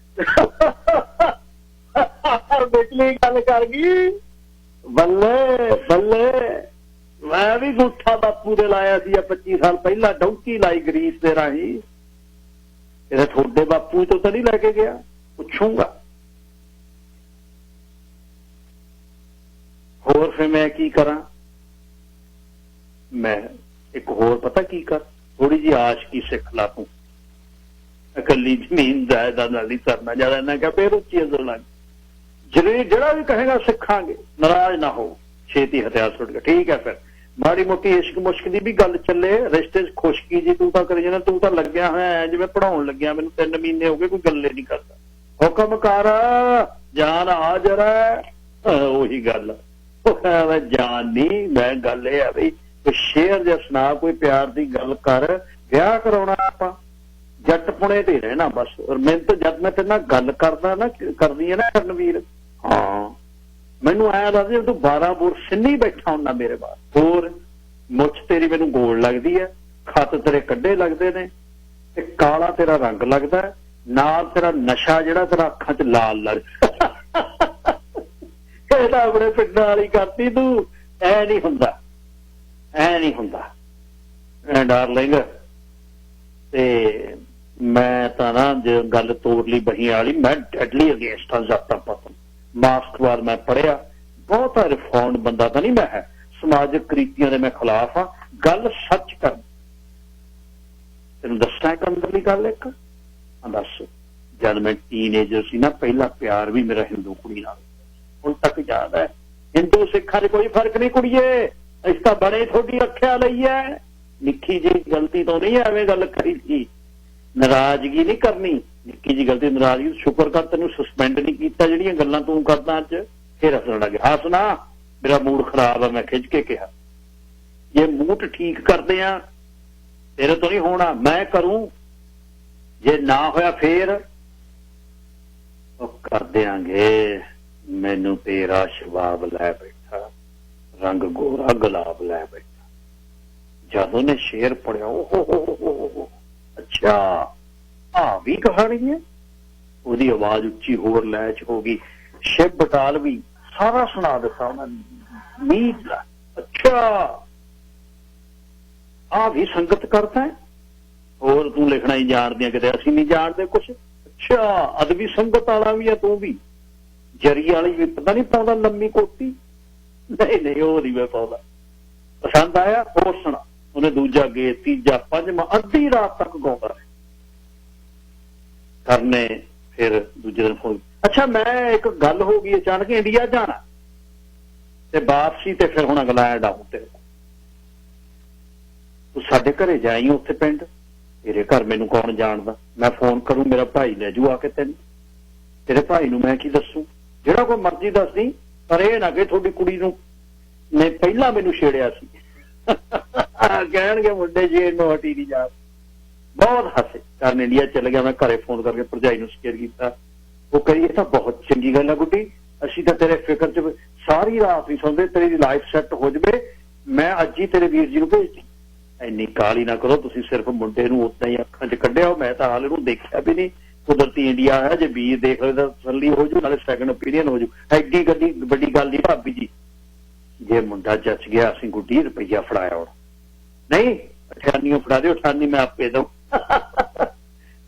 ਬਿਜਲੀ ਗੱਲ ਕਰ ਗਈ। ਬੱਲੇ ਬੱਲੇ, ਮੈਂ ਵੀ ਗੂਠਾ ਬਾਪੂ ਦੇ ਲਾਇਆ ਸੀ 25 ਸਾਲ ਪਹਿਲਾਂ। ਡੌਂਕੀ ਲਾਈ ਗਰੀਸ ਦੇ ਰਾਹੀਂ। ਇਹਦੇ ਤੁਹਾਡੇ ਬਾਪੂ ਤੋਂ ਤਾਂ ਨਹੀਂ ਲੈ ਕੇ ਗਿਆ? ਪੁੱਛੂਗਾ। ਹੋਰ ਫਿਰ ਮੈਂ ਕੀ ਕਰਾਂ? ਮੈਂ ਇੱਕ ਹੋਰ ਪਤਾ ਕੀ ਕਰ, ਥੋੜੀ ਜਿਹੀ ਆਸ਼ਕੀ ਸਿੱਖ ਲਾ ਤੂੰ। ਇਕੱਲੀ ਜ਼ਮੀਨ ਜਾਇਦਾਦ ਨਾਲ ਨਹੀਂ ਸਰਨਾ। ਜ਼ਿਆਦਾ ਇਹਨਾਂ ਕਿਹਾ ਫੇਰ ਉੱਚੀ ਅਜ਼ਲਾਂ ਜਿਹੜਾ ਵੀ ਕਹੇਗਾ ਸਿੱਖਾਂਗੇ। ਨਾਰਾਜ਼ ਨਾ ਹੋ, ਛੇਤੀ ਹਥਿਆਰ ਸੁੱਟ ਕੇ। ਠੀਕ ਹੈ, ਫਿਰ ਮਾੜੀ ਮੋਟੀ ਇਸ਼ਕ ਮੁਸ਼ਕ ਦੀ ਵੀ ਗੱਲ ਚੱਲੇ। ਰਿਸ਼ਤੇ 'ਚ ਖੁਸ਼ਕੀ ਜੀ ਤੂੰ ਤਾਂ ਕਰੀ ਜਾਣਾ। ਤੂੰ ਤਾਂ ਲੱਗਿਆ ਹੋਇਆ ਜਿਵੇਂ ਪੜਾਉਣ ਲੱਗਿਆ। ਮੈਨੂੰ 3 ਮਹੀਨੇ ਹੋ ਗਏ, ਕੋਈ ਗੱਲੇ ਨਹੀਂ ਕਰਦਾ। ਹੁਕਮ ਕਰ, ਜਾਨ ਹਾਜ਼ਰ ਹੈ। ਉਹੀ ਗੱਲ, ਜਾਨ ਨਹੀਂ। ਮੈਂ ਗੱਲ ਇਹ ਆ ਬਈ, ਕੋਈ ਸ਼ੇਰ ਜਾਂ ਸੁਣਾ, ਕੋਈ ਪਿਆਰ ਦੀ ਗੱਲ ਕਰ। ਵਿਆਹ ਕਰਾਉਣਾ ਆਪਾਂ ਜੱਟ ਪੁਣੇ ਤੇ ਰਹਿਣਾ ਬਸ। ਔਰ ਮੈਨੂੰ ਤਾਂ ਜਦ ਮੈਂ ਤੇਰੇ ਨਾਲ ਗੱਲ ਕਰਦਾ ਨਾ, ਕਰਦੀ ਹੈ ਨਾ ਕਰਨਵੀਰ, ਹਾਂ ਮੈਨੂੰ ਐਂ ਲੱਗਦਾ ਤੂੰ 12 ਬੋਰ ਸਿੰਨੀ ਬੈਠਾ ਹੁੰਦਾ ਮੇਰੇ ਬਾਹਰ। ਹੋਰ ਮੁੱਛ ਤੇਰੀ ਮੈਨੂੰ ਗੋਲ ਲੱਗਦੀ ਹੈ, ਖੱਤ ਤੇਰੇ ਕੱਢੇ ਲੱਗਦੇ ਨੇ, ਤੇ ਕਾਲਾ ਤੇਰਾ ਰੰਗ ਲੱਗਦਾ। ਨਾਲ ਤੇਰਾ ਨਸ਼ਾ ਜਿਹੜਾ ਤੇਰਾ ਅੱਖਾਂ 'ਚ ਲਾਲ ਲੜ ਇਹ ਤਾਂ ਆਪਣੇ ਪਿੰਡਾਂ ਵਾਲੀ ਕਰਤੀ ਤੂੰ। ਐ ਨਹੀਂ ਹੁੰਦਾ, ਐ ਨਹੀਂ ਹੁੰਦਾ ਡਾਰਲਿੰਗ। ਤੇ ਮੈਂ ਤਾਂ ਨਾ ਜੇ ਗੱਲ ਤੋੜ ਲਈ ਬਹੀਆਂ ਵਾਲੀ, ਮੈਂ ਡੈਡਲੀ ਅਗੇਂਸਟ ਹਾਂ ਜਾਤਾਂ ਪਾਤਾਂ। ਮਾਰਕਸਵਾਦ ਮੈਂ ਪੜ੍ਹਿਆ, ਬਹੁਤਾ ਰਿਫਾਰਮਡ ਬੰਦਾ ਤਾਂ ਨਹੀਂ ਮੈਂ ਹੈ, ਸਮਾਜਿਕ ਕ੍ਰਿਤੀਆਂ ਦੇ ਮੈਂ ਖਿਲਾਫ ਹਾਂ। ਗੱਲ ਸੱਚ ਕਰ, ਤੈਨੂੰ ਦੱਸਣਾ ਇੱਕ ਅੰਦਰਲੀ ਗੱਲ ਇੱਕ। ਦੱਸ, ਜਦ ਮੈਂ ਟੀਨੇਜਰ ਸੀ ਨਾ, ਪਹਿਲਾ ਪਿਆਰ ਵੀ ਮੇਰਾ ਹਿੰਦੂ ਕੁੜੀ ਨਾਲ, ਹੁਣ ਤੱਕ ਯਾਦ ਹੈ। ਹਿੰਦੂ ਸਿੱਖਾਂ 'ਚ ਕੋਈ ਫਰਕ ਨਹੀਂ ਕੁੜੀਏ, ਅਸੀਂ ਤਾਂ ਬੜੇ ਤੁਹਾਡੀ ਰੱਖਿਆ ਲਈ ਹੈ। ਨਿੱਕੀ ਜਿਹੀ ਗਲਤੀ ਤੋਂ ਨਹੀਂ ਐਵੇਂ ਗੱਲ ਕਰੀ ਸੀ, ਨਾਰਾਜ਼ਗੀ ਨਹੀਂ ਕਰਨੀ। ਨਿੱਕੀ ਜਿਹੀ ਗਲਤੀ ਨਾਰਾਜ਼ਗੀ, ਸ਼ੁਕਰ ਕਰ ਤੈਨੂੰ ਸਸਪੈਂਡ ਨਹੀਂ ਕੀਤਾ। ਜਿਹੜੀਆਂ ਗੱਲਾਂ ਤੂੰ ਕਰਦਾ ਅੱਜ ਫਿਰ ਹੱਸਣ ਲੱਗ ਗਿਆ। ਹੱਸਣਾ, ਮੇਰਾ ਮੂਡ ਖਰਾਬ ਆ, ਮੈਂ ਖਿੱਚ ਕੇ ਕਿਹਾ। ਜੇ ਮੂਡ ਠੀਕ ਕਰਦੇ ਆ ਤੇਰੇ ਤੋਂ ਨਹੀਂ ਹੋਣਾ, ਮੈਂ ਕਰੂੰ। ਜੇ ਨਾ ਹੋਇਆ ਫੇਰ ਉਹ ਕਰ ਦਿਆਂਗੇ। ਮੈਨੂੰ ਤੇਰਾ ਸ਼ਬਾਬ ਲੈ ਬੈਠਾ, ਰੰਗ ਗੋਰਾ ਗੁਲਾਬ ਲੈ ਬੈਠਾ। ਜਦ ਉਹਨੇ ਸ਼ੇਰ ਪੜਿਆ, ਓਹ ਅੱਛਾ ਆ ਵੀ ਕਹਾਣੀ ਹੈ। ਉਹਦੀ ਆਵਾਜ਼ ਉੱਚੀ ਹੋਰ ਲੈ 'ਚ ਹੋ ਗਈ। ਸ਼ਿਵ ਬਟਾਲਵੀ ਸਾਰਾ ਸੁਣਾ ਦਿੱਤਾ ਉਹਨਾਂ ਨੇ। ਮੀਤ ਅੱਛਾ ਆ ਵੀ ਸੰਗਤ ਕਰਦਾ ਹੈ। ਹੋਰ ਤੂੰ ਲਿਖਣਾ ਹੀ ਜਾਣਦੇ, ਕਿਤੇ ਅਸੀਂ ਨਹੀਂ ਜਾਣਦੇ ਕੁਛ। ਅੱਛਾ ਅਦਬੀ ਸੰਗਤ ਵਾਲਾ ਵੀ ਆ ਤੂੰ ਵੀ। ਜਰੀ ਵਾਲੀ ਵੀ ਪਤਾ ਨਹੀਂ ਪਾਉਂਦਾ ਲੰਮੀ ਕੋਟੀ। ਨਹੀਂ ਉਹ ਨਹੀਂ ਮੈਂ ਪਾਉਂਦਾ। ਪਸੰਦ ਆਇਆ ਹੋਰ ਸੁਣਾ। ਉਹਨੇ ਦੂਜਾ ਗੀਤ, ਤੀਜਾ, ਪੰਜਵਾਂ, ਅੱਧੀ ਰਾਤ ਤੱਕ ਗਾਉਂਦਾ ਰਿਹਾ। ਕਰਨੇ ਫਿਰ ਦੂਜੇ ਦਿਨ ਫੋਨ, ਅੱਛਾ ਮੈਂ ਇੱਕ ਗੱਲ ਹੋ ਗਈ ਅਚਾਨਕ, ਇੰਡੀਆ ਜਾਣਾ ਤੇ ਵਾਪਸੀ ਤੇ ਫਿਰ ਹੁਣ ਇੰਗਲੈਂਡ ਆਉਂ। ਤੇ ਤੂੰ ਸਾਡੇ ਘਰੇ ਜਾਈ, ਉੱਥੇ ਪਿੰਡ ਤੇਰੇ ਘਰ ਮੈਨੂੰ ਕੌਣ ਜਾਣਦਾ। ਮੈਂ ਫੋਨ ਕਰੂੰ, ਮੇਰਾ ਭਾਈ ਲੈ ਜੂ ਆ ਕੇ ਤੈਨੂੰ। ਤੇਰੇ ਭਾਈ ਨੂੰ ਮੈਂ ਕੀ ਦੱਸੂ? ਜਿਹੜਾ ਕੋਈ ਮਰਜ਼ੀ ਦੱਸਦੀ, ਪਰ ਇਹ ਨਾ ਕਿ ਤੁਹਾਡੀ ਕੁੜੀ ਨੂੰ ਨੇ ਪਹਿਲਾਂ ਮੈਨੂੰ ਛੇੜਿਆ ਸੀ। ਕਹਿਣਗੇ ਮੁੰਡੇ ਜੀ ਇਹਨੂੰ ਹਟੀ ਨਹੀਂ ਜਾ। ਬਹੁਤ ਹੱਸੇ। ਕਰਨ ਇੰਡੀਆ ਚਲੇ ਗਿਆ। ਮੈਂ ਘਰੇ ਫੋਨ ਕਰਕੇ ਭਰਜਾਈ ਨੂੰ ਸ਼ੇਅਰ ਕੀਤਾ। ਉਹ ਕਹੀ ਇਹ ਤਾਂ ਬਹੁਤ ਚੰਗੀ ਗੱਲ ਆ ਗੁੱਡੀ, ਅਸੀਂ ਤਾਂ ਤੇਰੇ ਫਿਕਰ 'ਚ ਸਾਰੀ ਰਾਤ ਨਹੀਂ ਸੌਂਦੇ, ਤੇਰੀ ਲਾਈਫ ਸੈੱਟ ਹੋ ਜਾਵੇ, ਮੈਂ ਅੱਜ ਹੀ ਤੇਰੇ ਵੀਰ ਜੀ ਨੂੰ ਭੇਜਦੀ। ਇੰਨੀ ਕਾਹਲੀ ਨਾ ਕਰੋ ਤੁਸੀਂ, ਸਿਰਫ ਮੁੰਡੇ ਨੂੰ ਉਦਾਂ ਹੀ ਅੱਖਾਂ 'ਚ ਕੱਢਿਆ। ਮੈਂ ਤਾਂ ਹਾਲ ਇਹਨੂੰ ਦੇਖਿਆ ਵੀ ਨਹੀਂ, ਕੁਦਰਤੀ ਇੰਡੀਆ ਹੈ। ਜੇ ਵੀਰ ਦੇਖ ਲਏ ਤਾਂ ਤਸੱਲੀ ਹੋ ਜੂ, ਨਾਲੇ ਸੈਕੰਡ ਓਪੀਨੀਅਨ ਹੋ ਜੂ। ਐਡੀ ਵੱਡੀ ਗੱਲ ਨਹੀਂ ਭਾਬੀ ਜੀ। ਜੇ ਮੁੰਡਾ ਜੱਚ ਗਿਆ, ਅਸੀਂ ਗੁੱਡੀ ਰੁਪਈਆ ਫੜਾਇਆ ਹੁਣ ਨਹੀਂ, 98 ਫੜਾ ਦਿਓ, 98 ਮੈਂ ਆਪੇ ਦਊ।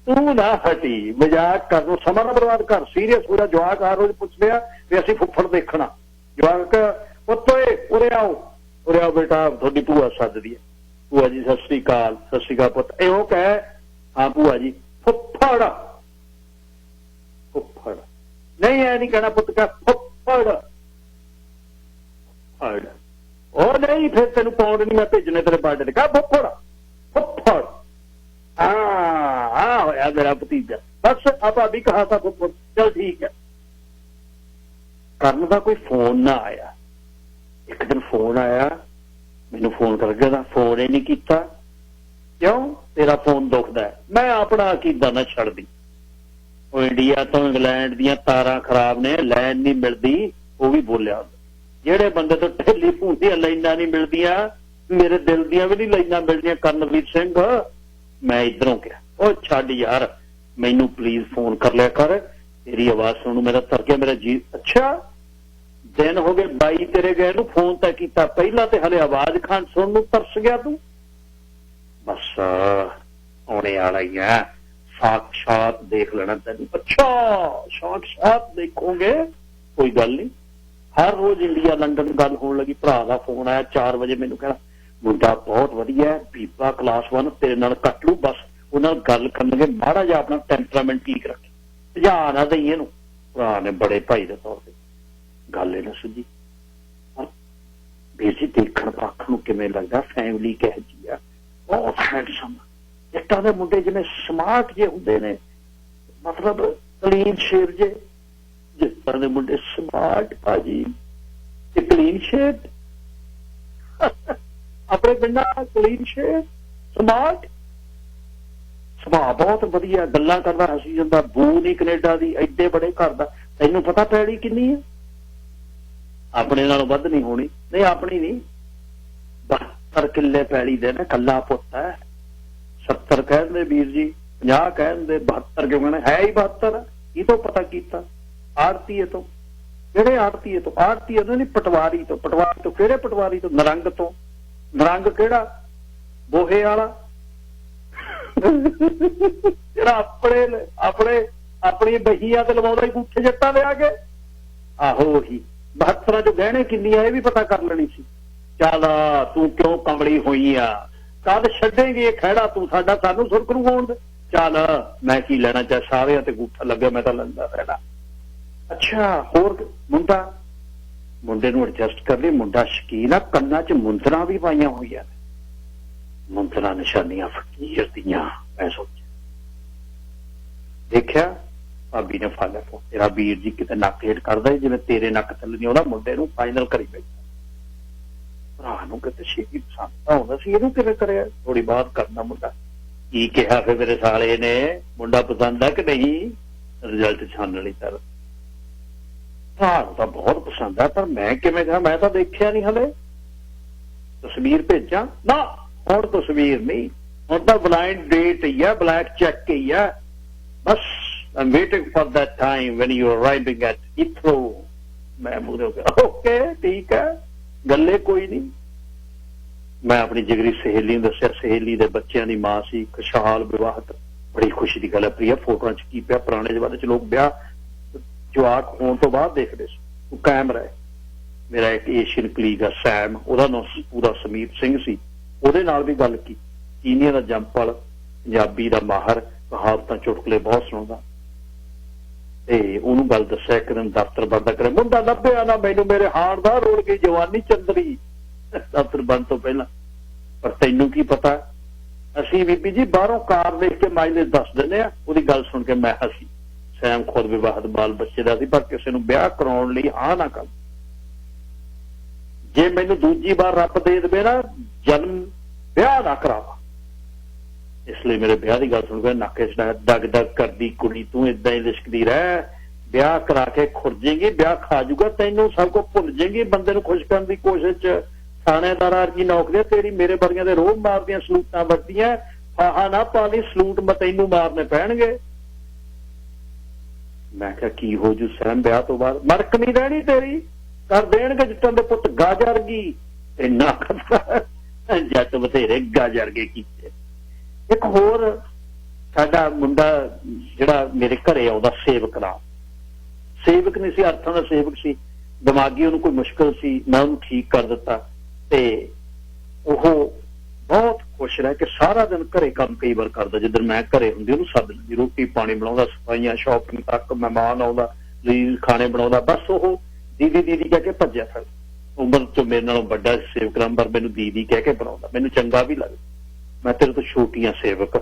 ਤੂੰ ਨਾ ਹਟੀ, ਮਜ਼ਾਕ ਕਰ ਲੋ, ਸਮਾਂ ਨਾ ਬਰਬਾਦ ਕਰ। ਸੀਰੀਅਸ ਪੂਰਾ ਜਵਾਕ ਆ ਰੋਜ਼ ਪੁੱਛ ਲਿਆ ਵੀ ਅਸੀਂ ਫੁੱਫੜ ਦੇਖਣਾ। ਜਵਾਕ ਪੁੱਤੋਏ ਉਰੇ ਆਓ, ਉਰੇ ਆਓ ਬੇਟਾ, ਤੁਹਾਡੀ ਭੂਆ ਸੱਦਦੀ ਹੈ। ਭੂਆ ਜੀ ਸਤਿ ਸ੍ਰੀ ਅਕਾਲ। ਸਤਿ ਸ੍ਰੀ ਅਕਾਲ ਪੁੱਤ। ਇਹੋ ਕਹਿ, ਹਾਂ ਭੂਆ ਜੀ। ਫੁੱਫੜ ਫੁੱਫੜ ਨਹੀਂ, ਐ ਨਹੀਂ ਕਹਿਣਾ ਪੁੱਤ, ਕਹਿ ਫੁੱਫੜ। ਉਹ ਨਹੀਂ, ਫਿਰ ਤੈਨੂੰ ਪਾਉਂਡ ਨਹੀਂ ਮੈਂ ਭੇਜਣੇ ਤੇਰੇ ਬਰਥਡੇ ਤੇ। ਕਹਿ ਫੁੱਫੜ ਫੁੱਫੜ। ਹਾਂ ਹੋਇਆ ਮੇਰਾ ਭਤੀਜਾ। ਬਸ ਆਪਾਂ ਵੀ ਕਹਾ ਤਾਂ ਫੁੱਫੜ। ਚਲ ਠੀਕ ਹੈ। ਕਰਨ ਦਾ ਕੋਈ ਫੋਨ ਨਾ ਆਇਆ। ਇੱਕ ਦਿਨ ਫੋਨ ਆਇਆ, ਮੈਨੂੰ ਫੋਨ ਕਰ ਗਿਆ, ਫੋਨ ਹੀ ਨਹੀਂ ਕੀਤਾ। ਕਿਉਂ? ਤੇਰਾ ਫੋਨ ਦੁਖਦਾ ਹੈ। ਮੈਂ ਆਪਣਾ ਅਕੀਦਾ ਨਾ ਛੱਡਦੀ। ਉਹ ਇੰਡੀਆ ਤੋਂ ਇੰਗਲੈਂਡ ਦੀਆਂ ਤਾਰਾਂ ਖਰਾਬ ਨੇ, ਲਾਈਨ ਨਹੀਂ ਮਿਲਦੀ। ਉਹ ਵੀ ਬੋਲਿਆ, ਜਿਹੜੇ ਬੰਦੇ ਤੋਂ ਢਿੱਲੀ ਭੂੰਦੀਆਂ ਲਾਈਨਾਂ ਨਹੀਂ ਮਿਲਦੀਆਂ, ਮੇਰੇ ਦਿਲ ਦੀਆਂ ਵੀ ਨਹੀਂ ਲਾਈਨਾਂ ਮਿਲਦੀਆਂ। ਕਰਨਵੀਰ ਸਿੰਘ, ਮੈਂ ਇੱਧਰੋਂ ਕਿਹਾ ਉਹ ਛੱਡ ਯਾਰ, ਮੈਨੂੰ ਪਲੀਜ਼ ਫੋਨ ਕਰ ਲਿਆ ਕਰ, ਤੇਰੀ ਆਵਾਜ਼ ਸੁਣ ਮੇਰਾ ਤਰ ਗਿਆ ਮੇਰਾ ਜੀ। ਅੱਛਾ ਦਿਨ ਹੋ ਗਏ 22 ਤੇਰੇ ਗਏ ਨੂੰ, ਫੋਨ ਤਾਂ ਕੀਤਾ ਪਹਿਲਾਂ ਤੇ ਹਲੇ ਆਵਾਜ਼ ਖਾਨ ਸੁਣਨ ਨੂੰ ਤਰਸ ਗਿਆ ਤੂੰ। ਬਸ ਆਉਣੇ ਵਾਲਾ ਹੀ ਹੈ, ਸਾਖਸ਼ਾਤ ਦੇਖ ਲੈਣਾ ਤੈਨੂੰ। ਅੱਛਾ ਸਾਖਸ਼ਾਤ ਦੇਖੋਗੇ, ਕੋਈ ਗੱਲ ਨਹੀਂ। ਹਰ ਰੋਜ਼ ਇੰਡੀਆ ਲੰਡਨ ਗੱਲ ਹੋਣ ਲੱਗੀ। ਭਰਾ ਦਾ ਫੋਨ ਆਇਆ 4 ਵਜੇ, ਮੈਨੂੰ ਕਹਿਣਾ ਮੁੰਡਾ ਬਹੁਤ ਵਧੀਆ, ਬੀਬਾ ਕਲਾਸ 1, ਤੇਰੇ ਨਾਲ ਕੱਟ ਲੂ। ਬਸ ਉਹਨਾਂ ਨਾਲ ਗੱਲ ਕਰਨਗੇ, ਮਾੜਾ ਜਿਹਾ ਆਪਣਾ ਟੈਂਪਰਾਮੈਂਟ ਠੀਕ ਰੱਖੇ, ਧਿਆਨ ਨਾ ਦਈ ਇਹਨੂੰ। ਭਰਾ ਨੇ ਬੜੇ ਭਾਈ ਦੇ ਤੌਰ ਤੇ ਗੱਲ ਇਹ ਨਾ ਸੁਝੀ। ਬੇਸੀ ਦੇਖਣ ਪੱਖ ਨੂੰ ਕਿਵੇਂ ਲੱਗਦਾ, ਫੈਮਿਲੀ ਕਿਹੋ ਜਿਹੀ ਆ, ਬਹੁਤ ਹੈਂਡਸਮ। ਇੱਟਾਂ ਦੇ ਮੁੰਡੇ ਜਿਵੇਂ ਸਮਾਰਟ ਜੇ ਹੁੰਦੇ ਨੇ, ਮਤਲਬ ਕਲੀਨ ਸ਼ੇਪ ਜੇ। ਜਿਸ ਤਰ੍ਹਾਂ ਦੇ ਮੁੰਡੇ ਸਮਾਰਟ ਭਾਜੀ, ਤੇ ਕਲੀਨ ਸ਼ੇਪ। ਆਪਣੇ ਪਿੰਡਾਂ ਕਲੀਨ ਸ਼ੇਪ, ਸਮਾਰਟ, ਸੁਭਾਅ ਬਹੁਤ ਵਧੀਆ, ਗੱਲਾਂ ਕਰਦਾ, ਹੱਸੀ ਜਾਂਦਾ। ਬੂ ਨਹੀਂ ਕੈਨੇਡਾ ਦੀ, ਐਡੇ ਬੜੇ ਘਰ ਦਾ। ਤੈਨੂੰ ਪਤਾ ਪੈੜੀ ਕਿੰਨੀ ਹੈ? ਆਪਣੇ ਨਾਲੋਂ ਵੱਧ ਨਹੀਂ ਹੋਣੀ। ਨਹੀਂ ਆਪਣੀ ਨਹੀਂ, 72 ਕਿੱਲੇ ਪੈੜੀ ਦੇ ਨੇ, ਕੱਲਾ ਪੁੱਤ ਹੈ। 70 ਕਹਿੰਦੇ ਵੀਰ ਜੀ, 50 ਕਹਿੰਦੇ 72 ਕਿਉਂ कहना है ही 72 ਇਹ ਤੋਂ ਪਤਾ ਕੀਤਾ ਆੜਤੀਏ ਤੋਂ ਕਿਹੜੇ ਆੜਤੀਏ ਤੋਂ ਆੜਤੀਏ ਤੋਂ ਨਹੀਂ ਪਟਵਾਰੀ ਤੋਂ ਕਿਹੜੇ ਪਟਵਾਰੀ ਤੋਂ ਨਰੰਗ ਕਿਹੜਾ ਬੋਹੇ ਵਾਲਾ ਜਿਹੜਾ ਆਪਣੇ ਆਪਣੀ ਬਹੀਆਂ ਤੇ ਲਵਾਉਂਦਾ ਹੀ ਗੁੱਠੇ ਜੱਟਾਂ ਦੇ ਆ ਕੇ ਆਹੋ ਹੀ 72 ਚੋਂ ਗਹਿਣੇ ਕਿੰਨੀਆਂ ਇਹ ਵੀ ਪਤਾ ਕਰ ਲੈਣੀ ਸੀ ਚੱਲ ਤੂੰ ਕਿਉਂ ਕਮਲੀ ਹੋਈ ਆ ਕਦ ਛੱਡੇਂਗੀ ਇਹ ਖਹਿੜਾ ਤੂੰ ਸਾਡਾ ਸਾਨੂੰ ਸੁਰਖਰੂ ਹੋਣ ਦੇ ਚੱਲ ਮੈਂ ਕੀ ਲੈਣਾ ਚਾਹ ਸਾਰਿਆਂ ਤੇ ਗੁੱਠਾ ਲੱਗਿਆ ਮੈਂ ਤਾਂ ਲੈਂਦਾ ਰਹਿਣਾ ਅੱਛਾ ਹੋਰ ਮੁੰਡੇ ਨੂੰ ਐਡਜਸਟ ਕਰ ਲਈ ਮੁੰਡਾ ਸ਼ਕੀਨ ਆ ਕੰਨਾਂ 'ਚ ਮੁੰਦਰਾਂ ਵੀ ਪਾਈਆਂ ਹੋਈਆਂ ਨੇ ਮੁੰਦਰਾਂ ਨਿਸ਼ਾਨੀਆਂ ਫਕੀਰ ਦੀਆਂ ਮੈਂ ਸੋਚਿਆ ਦੇਖਿਆ ਭਾਬੀ ਨੇ ਫੜ ਲਿਆ ਤੇਰਾ ਵੀਰ ਜੀ ਕਿਤੇ ਨੱਕ ਹੇਠ ਕਰਦਾ ਜਿਵੇਂ ਤੇਰੇ ਨੱਕ ਥੱਲੇ ਨਹੀਂ ਆਉਂਦਾ ਮੁੰਡੇ ਨੂੰ ਫਾਈਨਲ ਕਰੀ ਬੈਠਾ ਭਰਾ ਨੂੰ ਕਿਤੇ ਛੇਤੀ ਪਸੰਦ ਆਉਂਦਾ ਸੀ ਇਹਨੂੰ ਕਿਵੇਂ ਕਰਿਆ ਥੋੜੀ ਬਾਅਦ ਕਰਨਾ ਮੁੰਡਾ ਕੀ ਕਿਹਾ ਫਿਰ ਮੇਰੇ ਸਾਲੇ ਨੇ ਮੁੰਡਾ ਪਸੰਦ ਆ ਕਿ ਨਹੀਂ ਰਿਜ਼ਲਟ ਛਾਨਣ ਲਈ ਤਾਂ ਭਰਾ ਨੂੰ ਤਾਂ ਬਹੁਤ ਪਸੰਦ ਆ ਪਰ ਮੈਂ ਕਿਵੇਂ ਕਹਾਂ ਮੈਂ ਤਾਂ ਦੇਖਿਆ ਨਹੀਂ ਹਲੇ ਤਸਵੀਰ ਭੇਜਾਂ ਨਾ ਹੁਣ ਤਸਵੀਰ ਨਹੀਂ ਹੁਣ ਤਾਂ ਬਲਾਈਂਡ ਡੇਟ ਹੀ ਆ ਬਲੈਕ ਚੈੱਕ ਹੀ ਆ ਬਸ I'm waiting for that time when you're arriving at Heathrow ਮੈਂ ਮੂਹਰੇ ਹੋ ਗਿਆ ਓਕੇ ਠੀਕ ਹੈ ਗੱਲੇ ਕੋਈ ਨਹੀਂ ਮੈਂ ਆਪਣੀ ਜਿਗਰੀ ਸਹੇਲੀ ਨੂੰ ਦੱਸਿਆ ਸਹੇਲੀ ਦੇ ਬੱਚਿਆਂ ਦੀ ਮਾਂ ਸੀ ਖੁਸ਼ਹਾਲ ਵਿਵਾਹਤ ਬੜੀ ਖੁਸ਼ੀ ਦੀ ਗੱਲ ਹੈ ਪ੍ਰਿਆ ਫੋਟੋਆਂ 'ਚ ਕੀ ਪਿਆ ਪੁਰਾਣੇ ਜ਼ਮਾਨੇ 'ਚ ਲੋਕ ਵਿਆਹ ਜਵਾਕ ਹੋਣ ਤੋਂ ਬਾਅਦ ਦੇਖਦੇ ਸੀ ਉਹ ਕਾਇਮ ਰਹੇ ਮੇਰਾ ਇੱਕ ਏਸ਼ੀਅਨ ਕਲੀਗ ਆ ਸੈਮ ਉਹਦਾ ਨਾਮ ਪੂਰਾ ਸਮੀਤ ਸਿੰਘ ਸੀ ਉਹਦੇ ਨਾਲ ਵੀ ਗੱਲ ਕੀਤੀ ਚੀਨੀਆਂ ਦਾ ਜੰਪਲ ਪੰਜਾਬੀ ਦਾ ਮਾਹਰ ਕਹਾਵਤਾਂ ਚੁਟਕਲੇ ਬਹੁਤ ਸੁਣਾਉਂਦਾ ਤੇ ਉਹਨੂੰ ਗੱਲ ਦੱਸਿਆ ਇੱਕ ਦਿਨ ਦਫ਼ਤਰ ਬੰਦ ਕਰੇ ਮੁੰਡਾ ਲੱਭਿਆ ਨਾ ਮੈਨੂੰ ਮੇਰੇ ਹਾਰ ਦਾ ਰੋਲ ਗਈ ਜਵਾਨੀ ਚੰਦਰੀ ਦਫ਼ਤਰ ਬੰਦ ਤੋਂ ਪਹਿਲਾਂ ਪਰ ਤੈਨੂੰ ਕੀ ਪਤਾ ਅਸੀਂ ਬੀਬੀ ਜੀ ਬਾਹਰੋਂ ਕਾਰ ਦੇਖ ਕੇ ਮਾਈਲੇਜ ਦੱਸ ਦਿੰਦੇ ਆ ਉਹਦੀ ਗੱਲ ਸੁਣ ਕੇ ਮੈਂ ਹੱਸੀ ਸੈਮ ਖੁਦ ਵਿਵਾਹਤ ਬਾਲ ਬੱਚੇ ਦਾ ਸੀ ਪਰ ਕਿਸੇ ਨੂੰ ਵਿਆਹ ਕਰਾਉਣ ਲਈ ਹਾਂ ਨਾ ਕਰ ਜੇ ਮੈਨੂੰ ਦੂਜੀ ਵਾਰ ਰੱਬ ਦੇ ਦੇਵੇ ਨਾ ਜਨਮ ਵਿਆਹ ਨਾ ਕਰਾਵਾ ਇਸ ਲਈ ਮੇਰੇ ਵਿਆਹ ਦੀ ਗੱਲ ਸੁਣ ਕੇ ਨੱਕੇ ਡਗ ਕਰਦੀ ਕੁੜੀ ਤੂੰ ਏਦਾਂ ਹੀ ਲਿਸ਼ਕਦੀ ਰਹਿ ਵਿਆਹ ਕਰਾ ਕੇ ਖੁਰਜੇਗੀ ਵਿਆਹ ਖਾ ਜੂਗਾ ਤੈਨੂੰ ਸਭ ਕੁਝ ਭੁੱਲ ਜਾਏਗੀ ਬੰਦੇ ਨੂੰ ਖੁਸ਼ ਕਰਨ ਦੀ ਕੋਸ਼ਿਸ਼ 'ਚ ਥਾਣੇਦਾਰ ਕੀ ਨੌਕਰੀ ਤੇਰੀ ਮੇਰੇ ਵਰਗਿਆਂ ਦੇ ਰੋਹ ਮਾਰਦੀਆਂ ਸਲੂਟਾਂ ਵੱਜਦੀਆਂ ਆਹਾ ਨਾ ਪਾਲੀ ਸਲੂਟ ਮੈਂ ਤੈਨੂੰ ਮਾਰਨੇ ਪੈਣਗੇ ਮੈਂ ਕਿਹਾ ਕੀ ਹੋ ਜੂ ਸਹਿਮ ਵਿਆਹ ਤੋਂ ਬਾਅਦ ਮੜਕ ਨਹੀਂ ਰਹਿਣੀ ਤੇਰੀ ਕਰ ਦੇਣਗੇ ਜੱਟਾਂ ਦੇ ਪੁੱਤ ਗਾਜਰ ਗਈ ਇੰਨਾ ਜੱਟ ਬਥੇਰੇ ਗਾਜਰ ਗਏ ਕੀਤੇ ਇੱਕ ਹੋਰ ਸਾਡਾ ਮੁੰਡਾ ਜਿਹੜਾ ਮੇਰੇ ਘਰੇ ਆਉਂਦਾ ਸੇਵਕ ਨਹੀਂ ਸੀ ਅਰਥਾਂ ਦਾ ਸੇਵਕ ਸੀ ਦਿਮਾਗੀ ਉਹਨੂੰ ਕੋਈ ਮੁਸ਼ਕਲ ਸੀ ਮੈਂ ਉਹਨੂੰ ਠੀਕ ਕਰ ਦਿੱਤਾ ਤੇ ਉਹ ਬਹੁਤ ਖੁਸ਼ ਰਹਿ ਕੇ ਸਾਰਾ ਦਿਨ ਘਰੇ ਕੰਮ ਕਈ ਵਾਰ ਕਰਦਾ ਜਿੱਦਣ ਮੈਂ ਘਰੇ ਹੁੰਦੀ ਉਹਨੂੰ ਸੱਦ ਲੈਂਦੀ ਰੋਟੀ ਪਾਣੀ ਬਣਾਉਂਦਾ ਸਫਾਈਆਂ ਸ਼ਾਪਿੰਗ ਤੱਕ ਮਹਿਮਾਨ ਆਉਂਦਾ ਲੀਲ ਖਾਣੇ ਬਣਾਉਂਦਾ ਬਸ ਉਹ ਦੀਦੀ ਕਹਿ ਕੇ ਭੱਜਿਆ ਫਿਰ ਉਮਰ ਤੋਂ ਮੇਰੇ ਨਾਲੋਂ ਵੱਡਾ ਸੇਵਕ ਨੰਬਰ ਮੈਨੂੰ ਦੀਦੀ ਕਹਿ ਕੇ ਬਣਾਉਂਦਾ ਮੈਨੂੰ ਚੰਗਾ ਵੀ ਲੱਗਦਾ ਮੈਂ ਤੇਰੇ ਤੋਂ ਛੋਟੀਆਂ ਸੇਵਕ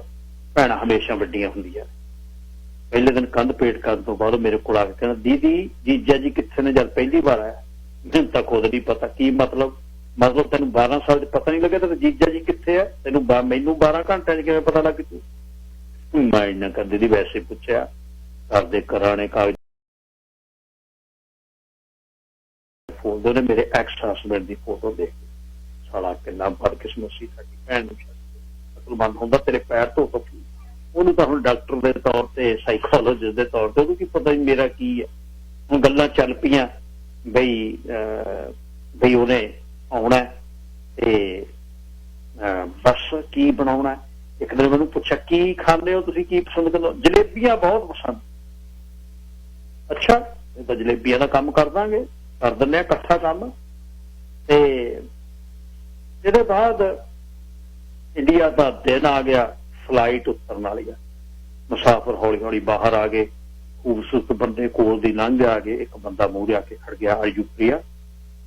ਭੈਣਾਂ ਹਮੇਸ਼ਾ ਵੱਡੀਆਂ ਹੁੰਦੀਆਂ ਪਹਿਲੇ ਦਿਨ ਕੰਧ ਪੇਟ ਕਰਨ ਤੋਂ ਬਾਅਦ ਮੇਰੇ ਕੋਲ ਆ ਕੇ ਕਹਿੰਦਾ ਦੀਦੀ ਜੀਜਾ ਜੀ ਕਿੱਥੇ ਨੇ ਜਦ ਪਹਿਲੀ ਵਾਰ ਆਇਆ ਮੈਨੂੰ ਤਾਂ ਖੁਦ ਨਹੀਂ ਪਤਾ ਕੀ ਮਤਲਬ ਤੈਨੂੰ 12 ਸਾਲ 'ਚ ਪਤਾ ਨਹੀਂ ਲੱਗਿਆ ਤੇ ਜੀਜਾ ਜੀ ਕਿੱਥੇ ਆ ਤੈਨੂੰ ਮੈਨੂੰ 12 ਘੰਟਿਆਂ 'ਚ ਕਿਵੇਂ ਪਤਾ ਲੱਗ ਤੂੰ ਮਾਈਂਡ ਨਾ ਕਰ ਦੀਦੀ ਵੈਸੇ ਪੁੱਛਿਆ ਘਰ ਦੇ ਕਰਾਣੇ ਕਾਗਜ਼ ਫੋਟੋ ਨੇ ਮੇਰੇ ਐਕਸ ਹਸਬੈਂਡ ਦੀ ਫੋਟੋ ਦੇਖ ਸਾਲਾ ਕਿੰਨਾ ਬਦਕਿਸਮਤ ਸੀ ਸਾਡੀ ਭੈਣ ਨੂੰ ਅਕਲਮੰਦ ਹੁੰਦਾ ਤੇਰੇ ਪੈਰ ਤੋਂ ਉਹਨੂੰ ਤਾਂ ਹੁਣ ਡਾਕਟਰ ਦੇ ਤੌਰ ਤੇ ਸਾਈਕੋਲੋਜਿਸਟ ਦੇ ਤੌਰ ਤੇ ਉਹਨੂੰ ਕੀ ਪਤਾ ਮੇਰਾ ਕੀ ਹੈ ਹੁਣ ਗੱਲਾਂ ਚੱਲ ਪਈਆਂ ਬਈ ਉਹਨੇ ਆਉਣਾ ਤੇ ਬਸ ਕੀ ਬਣਾਉਣਾ ਇੱਕ ਦਿਨ ਮੈਨੂੰ ਪੁੱਛਿਆ ਕੀ ਖਾਂਦੇ ਹੋ ਤੁਸੀਂ ਕੀ ਪਸੰਦ ਕਰਦੇ ਹੋ ਜਲੇਬੀਆਂ ਬਹੁਤ ਪਸੰਦ ਅੱਛਾ ਇਹ ਤਾਂ ਜਲੇਬੀਆਂ ਦਾ ਕੰਮ ਕਰ ਦਾਂਗੇ ਕਰ ਦਿੰਦੇ ਆ ਇਕੱਠਾ ਕੰਮ ਤੇ ਇਹਦੇ ਬਾਅਦ ਇੰਡੀਆ ਦਾ ਦਿਨ ਆ ਗਿਆ ਫਲਾਈਟ ਉਤਰਨ ਵਾਲੀ ਆ ਮੁਸਾਫਰ ਹੌਲੀ ਹੌਲੀ ਬਾਹਰ ਆ ਗਏ ਖੂਬਸੂਰਤ ਬੰਦੇ ਕੋਲ ਦੀ ਲੰਘ ਆ ਗਏ ਇੱਕ ਬੰਦਾ ਮੂਹਰੇ ਆ ਕੇ ਖੜ ਗਿਆ ਅਯੂਪੀਆ